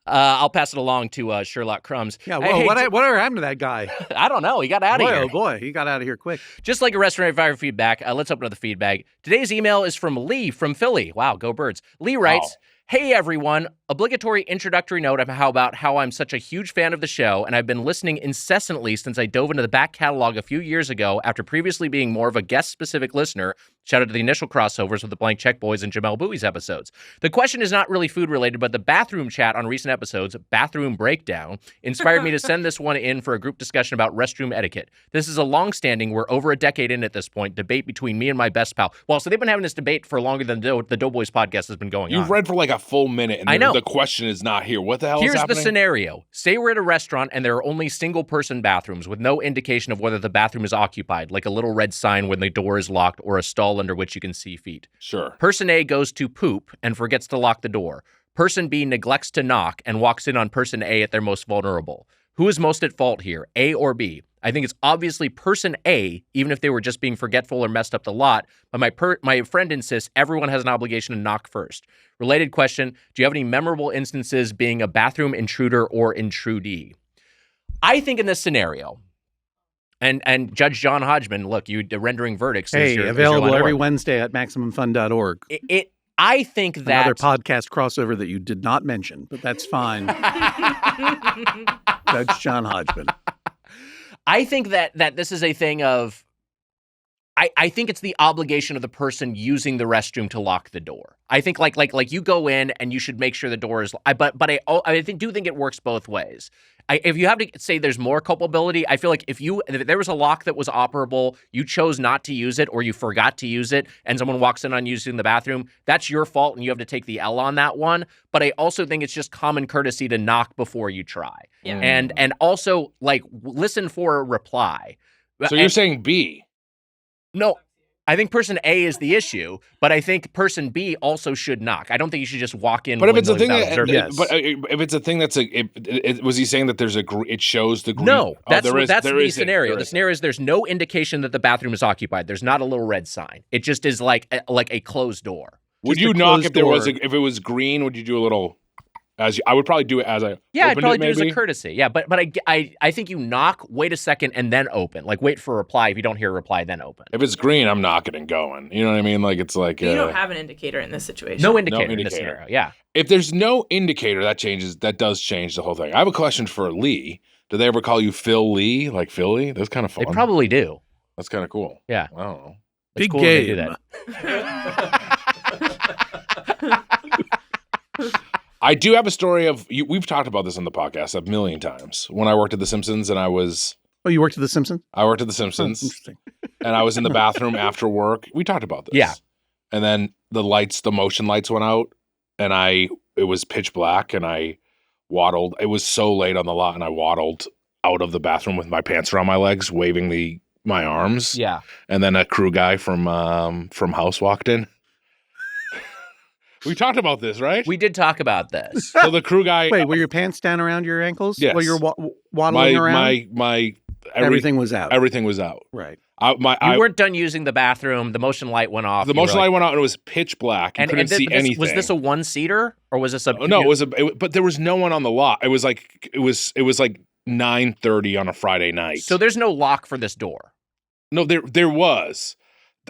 I'll pass it along to Sherlock Crumbs. Yeah, well, whatever happened to that guy? I don't know. He got out of here. Oh, boy. He got out of here quick. Just like a restaurant fire feedback, let's open up the feedback. Today's email is from Lee from Philly. Wow, go Birds. Lee writes, Hey, everyone. Obligatory introductory note about how I'm such a huge fan of the show, and I've been listening incessantly since I dove into the back catalog a few years ago after previously being more of a guest-specific listener. Shout out to the initial crossovers with the Blank Check Boys and Jamel Bowie's episodes. The question is not really food-related, but the bathroom chat on recent episodes, Bathroom Breakdown, inspired me to send this one in for a group discussion about restroom etiquette. This is a long-standing, we're over a decade in at this point, debate between me and my best pal. Well, so they've been having this debate for longer than the Doughboys podcast has been going on. You've read for like a full minute, and I know. The question is not here. What the hell is happening? Here's the scenario. Say we're at a restaurant and there are only single-person bathrooms with no indication of whether the bathroom is occupied, like a little red sign when the door is locked or a stall under which you can see feet. Sure. Person A goes to poop and forgets to lock the door. Person B neglects to knock and walks in on person A at their most vulnerable. Who is most at fault here, A or B? I think it's obviously person A, even if they were just being forgetful or messed up the lot. But my friend insists everyone has an obligation to knock first. Related question, do you have any memorable instances being a bathroom intruder or intrudee? I think in this scenario, and Judge John Hodgman, look, you rendering verdicts. Hey, available every Wednesday at MaximumFun.org. I think that another podcast crossover that you did not mention, but that's fine. Judge John Hodgman. I think that this is a thing of, I think it's the obligation of the person using the restroom to lock the door. I think like you go in and you should make sure the door is. But I do think it works both ways. If you have to say there's more culpability, I feel like if there was a lock that was operable, you chose not to use it or you forgot to use it, and someone walks in on using the bathroom, that's your fault and you have to take the L on that one. But I also think it's just common courtesy to knock before you try, and also like listen for a reply. So you're saying B? No. I think person A is the issue, but I think person B also should knock. I don't think you should just walk in. But if it's a thing, if it's a thing that's was he saying that there's it shows the green? No, that's the scenario. The scenario is there's no indication that the bathroom is occupied. There's not a little red sign. It just is like a closed door. Would you knock if if it was green? Would you do a little? I would probably do it as I I'd probably do it as a courtesy. Yeah, but I think you knock, wait a second, and then open. Like wait for a reply. If you don't hear a reply, then open. If it's green, I'm knocking and going. You know what I mean? Like it's like you don't have an indicator in this situation. No indicator in this scenario. Yeah. If there's no indicator, that does change the whole thing. I have a question for Lee. Do they ever call you Phil Lee? Like Philly? That's kind of fun. They probably do. That's kind of cool. Yeah. I don't know. Big cool game. Do that. I do have a story of we've talked about this on the podcast a million times. When I worked at The Simpsons and I was you worked at The Simpsons? I worked at The Simpsons. Oh, interesting. And I was in the bathroom after work. We talked about this. Yeah. And then the motion lights went out and it was pitch black and I waddled. It was so late on the lot and I waddled out of the bathroom with my pants around my legs, waving my arms. Yeah. And then a crew guy from House walked in. We talked about this, right? We did talk about this. So the crew guy. Wait, were your pants down around your ankles? Yes. While you're waddling around? Everything was out. Everything was out. Right. You weren't done using the bathroom. The motion light went off. The motion light went out and it was pitch black. You couldn't see anything. Was this a one-seater or was this a? No, it was but there was no one on the lot. It was like 9:30 on a Friday night. So there's no lock for this door. No, there was.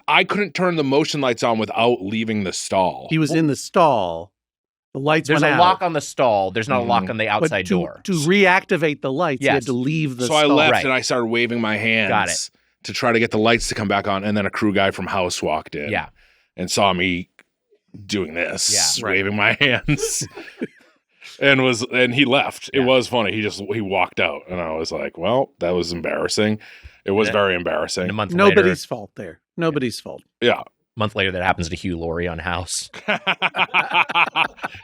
I couldn't turn the motion lights on without leaving the stall. He was in the stall. The lights went out. There's a lock on the stall. There's not a lock on the outside door. To reactivate the lights, you had to leave the stall. So I left and I started waving my hands to try to get the lights to come back on. And then a crew guy from House walked in and saw me doing this, waving my hands. and he left. Yeah. It was funny. He walked out. And I was like, well, that was embarrassing. It was very embarrassing. Nobody's fault there. Nobody's fault. Yeah. A month later, that happens to Hugh Laurie on House. You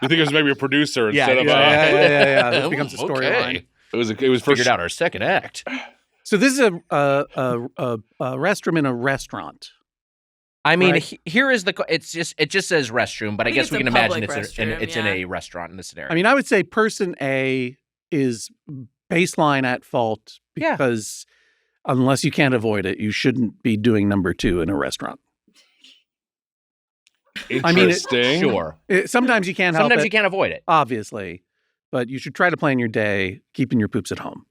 think it was maybe a producer instead of yeah. That becomes a storyline. It was first figured out our second act. So this is a restroom in a restaurant. I mean, here is it just says restroom, but I guess we can imagine it's in a restaurant in this scenario. I mean, I would say person A is baseline at fault because unless you can't avoid it, you shouldn't be doing number 2 in a restaurant. Interesting. Sure. Sometimes you can't help it. Sometimes you can't avoid it. Obviously. But you should try to plan your day keeping your poops at home.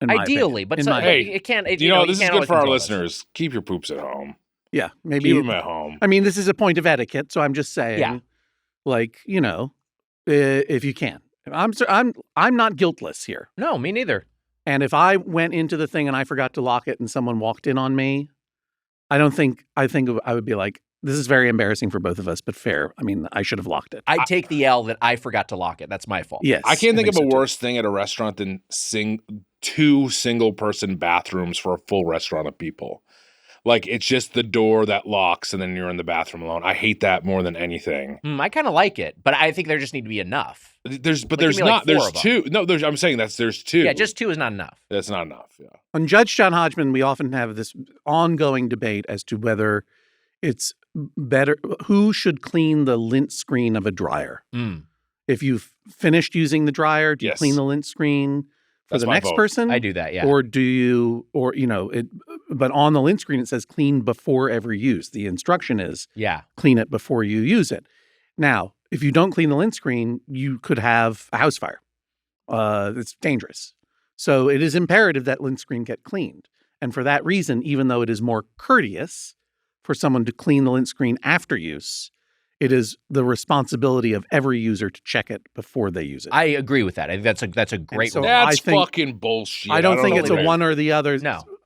Ideally, but it can't. This is good for our listeners. Keep your poops at home. Yeah, maybe keep them at home. I mean, this is a point of etiquette, so I'm just saying, if you can. I'm not guiltless here. No, me neither. And if I went into the thing and I forgot to lock it and someone walked in on me, I think I would be like, this is very embarrassing for both of us, but fair. I mean, I should have locked it. I take the L that I forgot to lock it. That's my fault. Yes. I can't think of a worse thing at a restaurant than 2 single-person bathrooms for a full restaurant of people. Like, it's just the door that locks and then you're in the bathroom alone. I hate that more than anything. I kind of like it, but I think there just need to be enough. There's not. There's 2. No, I'm saying there's 2. Yeah, just 2 is not enough. That's not enough, yeah. On Judge John Hodgman, we often have this ongoing debate as to whether it's better, who should clean the lint screen of a dryer. If you've finished using the dryer, do you clean the lint screen for the next person? I do that, yeah. Or do you, but on the lint screen, it says clean before every use. The instruction is clean it before you use it. Now, if you don't clean the lint screen, you could have a house fire. It's dangerous. So it is imperative that lint screen get cleaned. And for that reason, even though it is more courteous for someone to clean the lint screen after use, it is the responsibility of every user to check it before they use it. I agree with that. I think that's a great so rule. That's fucking bullshit. I don't think it's a one or the other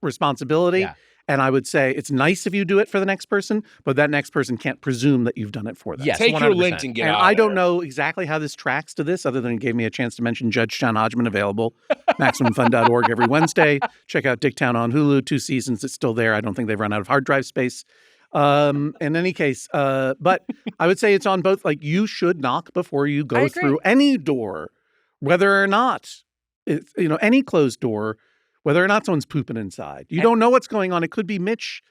responsibility. Yeah. And I would say it's nice if you do it for the next person, but that next person can't presume that you've done it for them. Yes, take 100%. your lint and get out. I don't know exactly how this tracks to this, other than it gave me a chance to mention Judge John Hodgman available, MaximumFun.org every Wednesday. Check out Dicktown on Hulu, 2 seasons. It's still there. I don't think they've run out of hard drive space. In any case, but I would say it's on both. Like, you should knock before you go through any door, whether or not it's, any closed door, whether or not someone's pooping inside. You don't know what's going on. It could be Mitch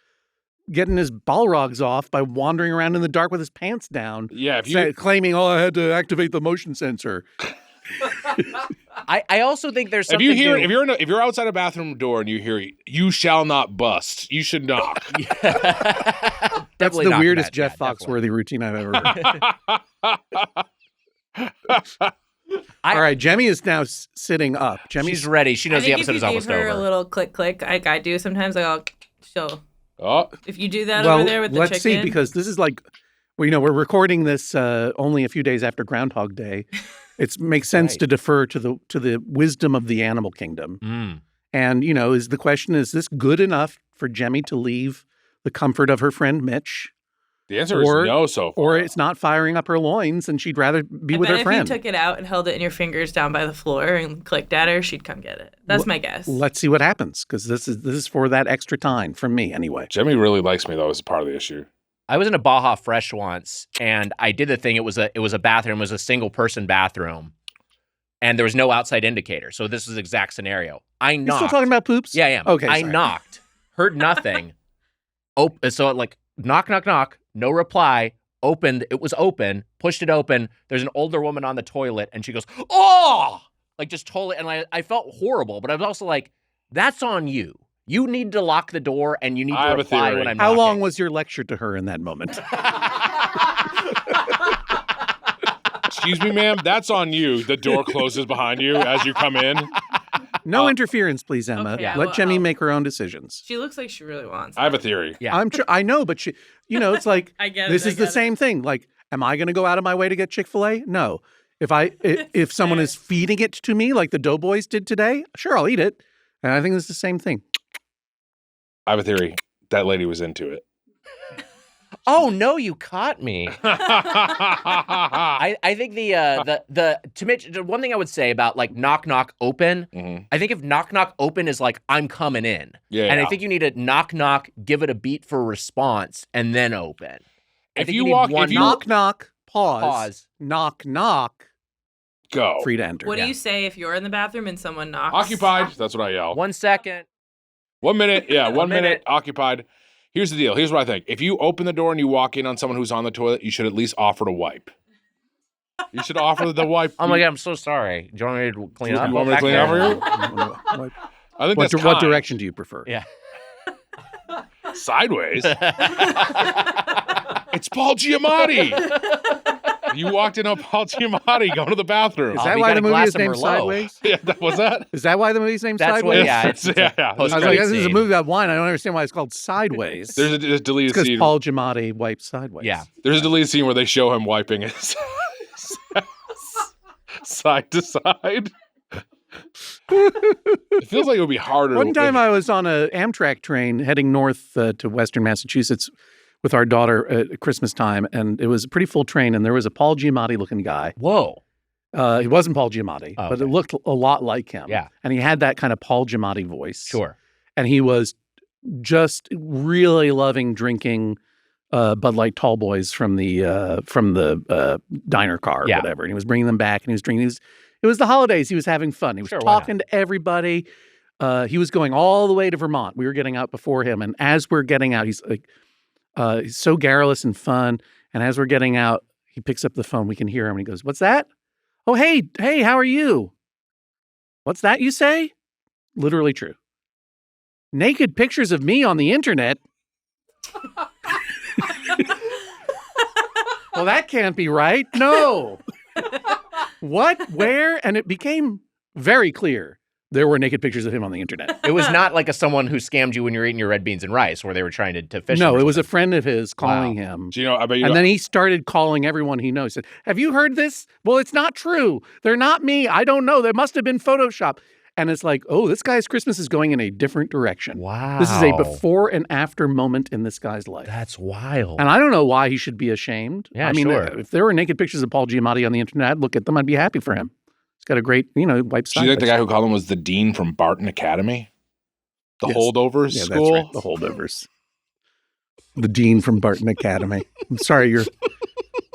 getting his Balrogs off by wandering around in the dark with his pants down. Yeah, claiming, I had to activate the motion sensor. I also think there's something. If you're outside a bathroom door and you hear "You shall not bust," you should knock. That's the weirdest Jeff Foxworthy routine I've ever heard. All right, Jemmy is now sitting up. She's ready. She knows the episode is almost over. If you gave her a little click, like I do sometimes, she'll. Oh. If you do that over there with the chicken. Let's see, because this is like, we're recording this only a few days after Groundhog Day. It makes sense to defer to the wisdom of the animal kingdom. And, is the question, is this good enough for Jemmy to leave the comfort of her friend Mitch? The answer is no so far. Or it's not firing up her loins and she'd rather be with her friend. If you took it out and held it in your fingers down by the floor and clicked at her, she'd come get it. That's my guess. Let's see what happens, because this is for that extra time from me anyway. Jemmy really likes me, though, as part of the issue. I was in a Baja Fresh once, and I did the thing. It was a bathroom. It was a single-person bathroom, and there was no outside indicator. So this is the exact scenario. I knocked. You still talking about poops? Yeah, I am. Okay, I knocked, heard nothing. So knock, knock, knock, no reply. Opened. It was open. Pushed it open. There's an older woman on the toilet, and she goes, "Oh!" Like, just totally. And I felt horrible, but I was also like, "That's on you. You need to lock the door, and you need to reply when I'm knocking." How long was your lecture to her in that moment? Excuse me, ma'am. That's on you. The door closes behind you as you come in. No interference, please, Emma. Okay, Let Jemmy make her own decisions. She looks like she really wants it. I have a theory. Yeah. I know, but she, it's like, I get this it, is the same thing. Like, am I going to go out of my way to get Chick-fil-A? No. If someone is feeding it to me like the Doughboys did today, sure, I'll eat it. And I think it's the same thing. I have a theory. That lady was into it. Oh no, you caught me. I think the one thing I would say about like knock knock open, I think if knock knock open is like I'm coming in. I think you need to knock knock, give it a beat for response, and then open. If you knock knock, pause, knock knock, go. Free to enter. What do you say if you're in the bathroom and someone knocks? Occupied. That's what I yell. 1 second. 1 minute. Yeah, 1 minute. Occupied. Here's the deal. Here's what I think. If you open the door and you walk in on someone who's on the toilet, you should at least offer to wipe. You should offer the wipe. Oh my God, I'm so sorry. Do you want me to clean up? You want me to clean up for you? I think that's what direction do you prefer? Yeah. Sideways. It's Paul Giamatti. You walked in on Paul Giamatti going to the bathroom. Is that why the movie is named Sideways? Yeah, was that? Is that why the movie's named That's Sideways? What, yeah, it's I was like, this is a movie about wine. I don't understand why it's called Sideways. There's a deleted scene. Because Paul Giamatti wipes sideways. Yeah. There's a deleted scene where they show him wiping his side to side. It feels like it would be harder. One time I was on a Amtrak train heading north to Western Massachusetts with our daughter at Christmas time, and it was a pretty full train, and there was a Paul Giamatti-looking guy. Whoa. He wasn't Paul Giamatti, but it looked a lot like him. Yeah. And he had that kind of Paul Giamatti voice. Sure. And he was just really loving drinking Bud Light Tall Boys from the diner car or whatever. And he was bringing them back, and he was drinking. It was the holidays. He was having fun. He was talking to everybody. He was going all the way to Vermont. We were getting out before him. And as we're getting out, he's like, he's so garrulous and fun. And as we're getting out, he picks up the phone. We can hear him. And he goes, "What's that? Oh, hey, how are you? What's that you say?" Literally true. "Naked pictures of me on the internet." Well, that can't be right. No. What? Where? And it became very clear there were naked pictures of him on the internet. It was not like someone who scammed you when you were eating your red beans and rice, where they were trying to fish. No, it was a friend of his calling him. Do you know? I bet you and then he started calling everyone he knows. He said, "Have you heard this? Well, it's not true. They're not me. I don't know. There must have been Photoshop." And it's like, oh, this guy's Christmas is going in a different direction. Wow. This is a before and after moment in this guy's life. That's wild. And I don't know why he should be ashamed. Yeah, I mean, sure. If there were naked pictures of Paul Giamatti on the internet, I'd look at them. I'd be happy for him. He's got a great, wipe Do you think the guy who called him was the dean from Barton Academy? The holdovers school? That's right. The holdovers. The dean from Barton Academy. I'm sorry,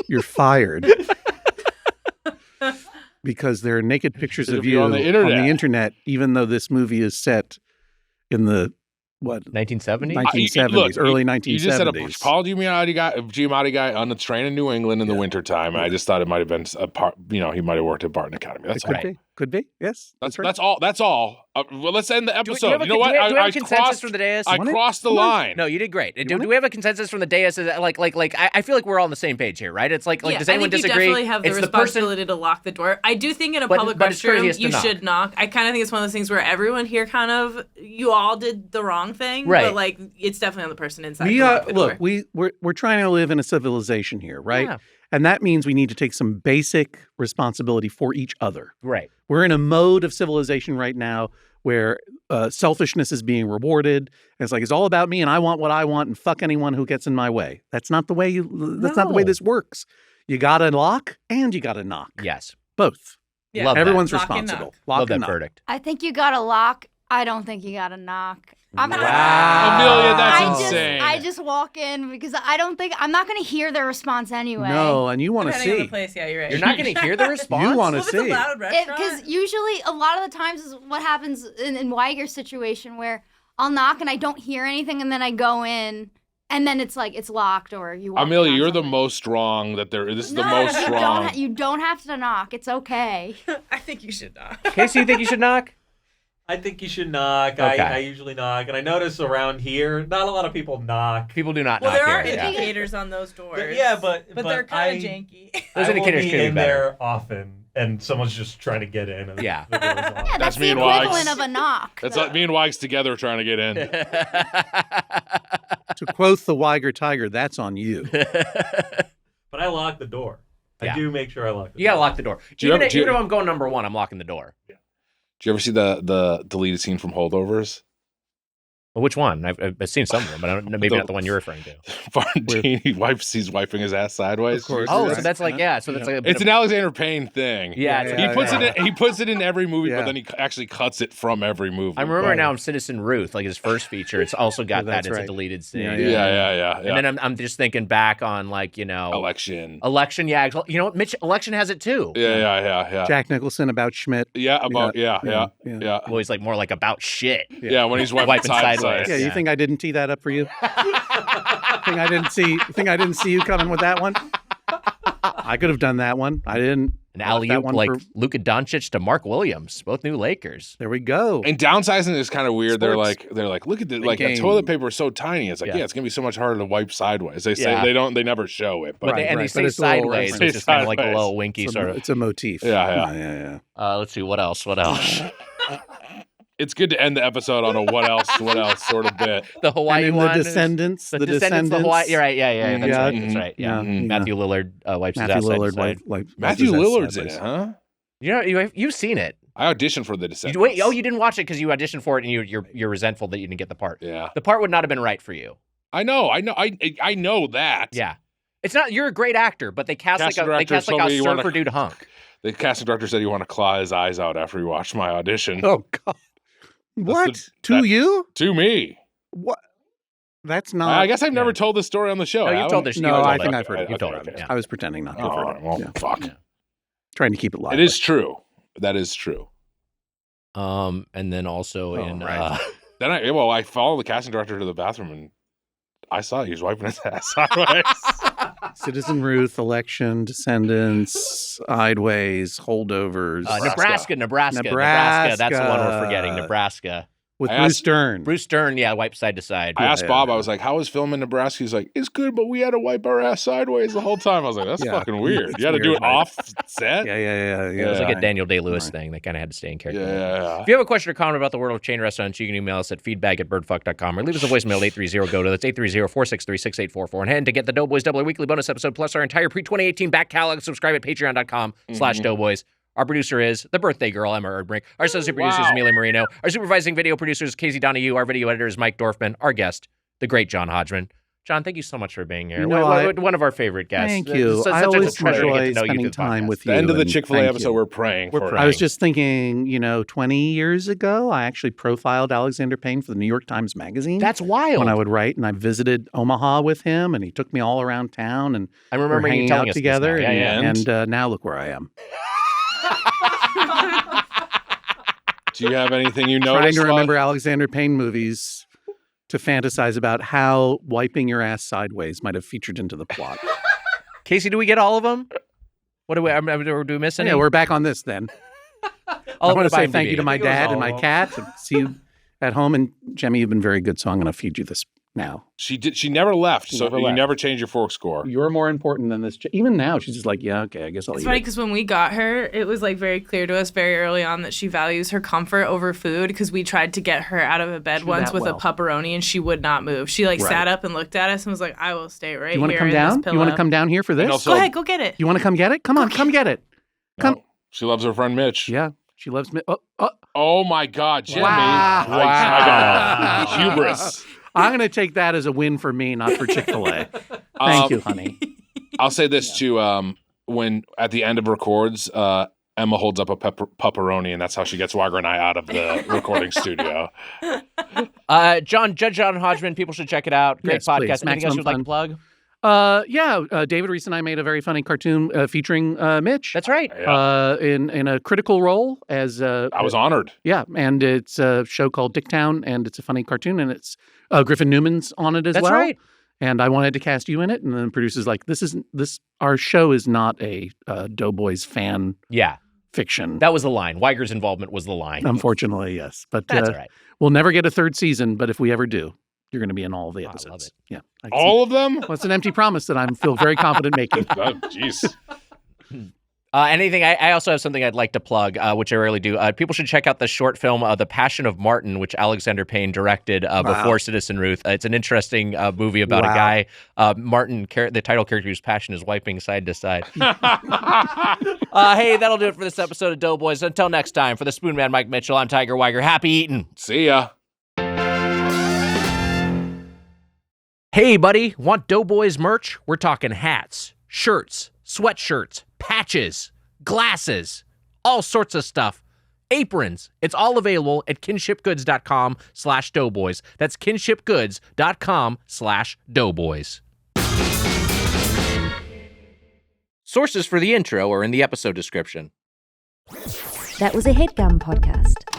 you're fired. Because there are naked pictures of you on the internet, even though this movie is set in the, 1970s? 1970s, early 1970s. You just said a Paul Giamatti guy on the train in New England in the wintertime. I just thought it might have been a part, he might have worked at Barton Academy. That's right. Could be. Yes. That's right. That's all. Well, let's end the episode. Do we have a consensus from the dais? I crossed the line. No, you did great. Do we have a consensus from the dais? I feel like we're all on the same page here, right? It's like does anyone disagree? You definitely have the responsibility to lock the door. I do think in a public restroom you should knock. I kind of think it's one of those things where everyone here you all did the wrong thing, right? But it's definitely on the person inside. We're trying to live in a civilization here, right? Yeah. And that means we need to take some basic responsibility for each other. Right. We're in a mode of civilization right now where selfishness is being rewarded. And it's like, it's all about me and I want what I want and fuck anyone who gets in my way. That's not the way not the way this works. You got to lock and you got to knock. Yes. Both. Yeah. Everyone's Lock responsible. Love that verdict. I think you got to lock. I don't think you got to knock. Wow. Amelia, that's insane. I just walk in because I'm not going to hear their response anyway. No, and you want to see. On the place, yeah, you're right. You're not going to hear the response? You want to see. It's a loud restaurant. Because usually a lot of the times is what happens in Weiger's situation where I'll knock and I don't hear anything and then I go in and then it's like it's locked or you walk Amelia, you're something. the most wrong that there is. This is the most strong. You don't have to knock. It's okay. I think you should knock. Casey, you think you should knock? I think you should knock. Okay. I usually knock. And I notice around here, not a lot of people knock. People do not knock here. There are indicators on those doors. Yeah, but they're kind of janky. Those indicators could be in there often, and someone's just trying to get in. And yeah. The door's locked. Yeah, that's me the and Wags. equivalent of a knock. That's like me and Wags together trying to get in. To quote the Weiger Tiger, that's on you. But I lock the door. Yeah. I do make sure I lock the door. You got to lock the door. Even if I'm going number one, I'm locking the door. Yeah. Did you ever see the deleted scene from Holdovers? Well, which one? I've seen some of them, but I don't know, maybe not the one you're referring to. Barntine, he's wiping his ass sideways. Of course. Oh, so that's like, it's an Alexander Payne thing. Yeah. He puts it in every movie, but then he actually cuts it from every movie. I remember now in Citizen Ruth, like his first feature, it's also got that. It's a deleted scene. Yeah. And then I'm just thinking back on Election. Yeah. Mitch, Election has it too. Yeah. Jack Nicholson about Schmidt. Yeah, yeah. Well, he's like more like about shit. Yeah, when he's wiping sideways. Yeah, you think I didn't tee that up for you? Think I didn't see you coming with that one? I could have done that one. I didn't. An alley-oop like Luka Doncic to Mark Williams, both new Lakers. There we go. And downsizing is kind of weird. Sports. They're like, look at the like a toilet paper is so tiny. It's like, it's gonna be so much harder to wipe sideways. They say they never show it, but they say sideways, which is kind of like a little winky sort of. It's a motif. Yeah. Let's see what else. It's good to end the episode on a what else sort of bit. The Hawaii one. The Descendants. The Descendants. The Hawaii. You're right. Yeah. That's right. Mm-hmm. That's right. Yeah. Matthew Lillard wipes his ass. Matthew Lillard's in it, huh? You've seen it. I auditioned for The Descendants. You didn't watch it because you auditioned for it and you're resentful that you didn't get the part. Yeah. The part would not have been right for you. I know that. Yeah. It's not. You're a great actor, but they cast like a surfer dude hunk. The casting director said you want to claw his eyes out after you watched my audition. Oh God. What? To you? To me. What? That's not. I guess I've never told this story on the show. No, you've told this. No, I think I've heard it. You told it. Yeah. I was pretending not to have heard it. Well, fuck. Yeah. Trying to keep it live. It is true. That is true. And then also right. Then I followed the casting director to the bathroom and I saw he was wiping his ass sideways. Citizen Ruth, Election, Descendants, Sideways, Holdovers. Nebraska. That's the one we're forgetting. Nebraska. With Bruce Dern. Bruce Dern, wiped side to side. I asked Bob, I was like, how was filming Nebraska? He's like, it's good, but we had to wipe our ass sideways the whole time. I was like, that's fucking weird. You had to do it off set? Yeah. It was like a Daniel Day-Lewis thing. They kind of had to stay in character. Yeah. If you have a question or comment about the world of chain restaurants, you can email us at feedback@birdfuck.com or leave us a voicemail at 830-GO. That's 830-463-6844. And to get the Doughboys Double Weekly bonus episode plus our entire pre-2018 back catalog, subscribe at patreon.com/Doughboys. Our producer is the birthday girl, Emma Erdbrink. Our associate producer is Amelia Marino. Our supervising video producer is Casey Donahue. Our video editor is Mike Dorfman. Our guest, the great John Hodgman. John, thank you so much for being here. One of our favorite guests. Thank you. I always enjoy spending time with you. The end of the Chick-fil-A episode, we're praying. I was just thinking, 20 years ago, I actually profiled Alexander Payne for the New York Times Magazine. That's wild. When I would write, and I visited Omaha with him, and he took me all around town, and I remember hanging telling out us together. And now look where I am. Do you have anything you noticed? Trying to remember about Alexander Payne movies to fantasize about how wiping your ass sideways might have featured into the plot. Casey, do we get all of them? Do we miss any? Yeah, we're back on this then. I want to say thank you to my dad and my cat. See you at home. And Jemmy, you've been very good, so I'm going to feed you this now. She never left, you never changed your fork score. You're more important than this. Even now, she's just like, yeah, okay, I guess I'll eat it. It's funny because when we got her, it was like very clear to us very early on that she values her comfort over food because we tried to get her out of a bed once with a pepperoni and she would not move. She sat up and looked at us and was like, I will stay right here. You want to come down? You want to come down here for this? Go ahead, go get it. You want to come get it? Come on, come get it. Come. No, she loves her friend Mitch. Yeah, she loves Mitch. Oh my God, Jimmy. Wow. I got hubris. I'm going to take that as a win for me, not for Chick-fil-A. Thank you, honey. I'll say this too. When at the end of records, Emma holds up a pepperoni, and that's how she gets Wagner and I out of the recording studio. Judge John Hodgman, people should check it out. Great podcast. Anything else you'd like to plug? David Reese and I made a very funny cartoon featuring Mitch. That's right. In a critical role as I was honored. Yeah, and it's a show called Dicktown, and it's a funny cartoon, and it's Griffin Newman's on it as well. That's right. And I wanted to cast you in it, and then the producer's like, our show is not a Doughboys fan fiction. That was the line. Weiger's involvement was the line. Unfortunately, yes. But that's all right. We'll never get a third season, but if we ever do, you're going to be in all of the episodes. I love it. Yeah. All of them? Well, it's an empty promise that I feel very confident making. Jeez. Anything? I also have something I'd like to plug, which I rarely do. People should check out the short film, The Passion of Martin, which Alexander Payne directed before Citizen Ruth. It's an interesting movie about a guy, Martin, the title character whose passion is wiping side to side. Hey, that'll do it for this episode of Doughboys. Until next time, for the Spoon Man, Mike Mitchell, I'm Tiger Weiger. Happy eating. See ya. Hey, buddy, want Doughboys merch? We're talking hats, shirts, sweatshirts, patches, glasses, all sorts of stuff. Aprons. It's all available at kinshipgoods.com/doughboys. That's kinshipgoods.com/doughboys. Sources for the intro are in the episode description. That was a Headgum podcast.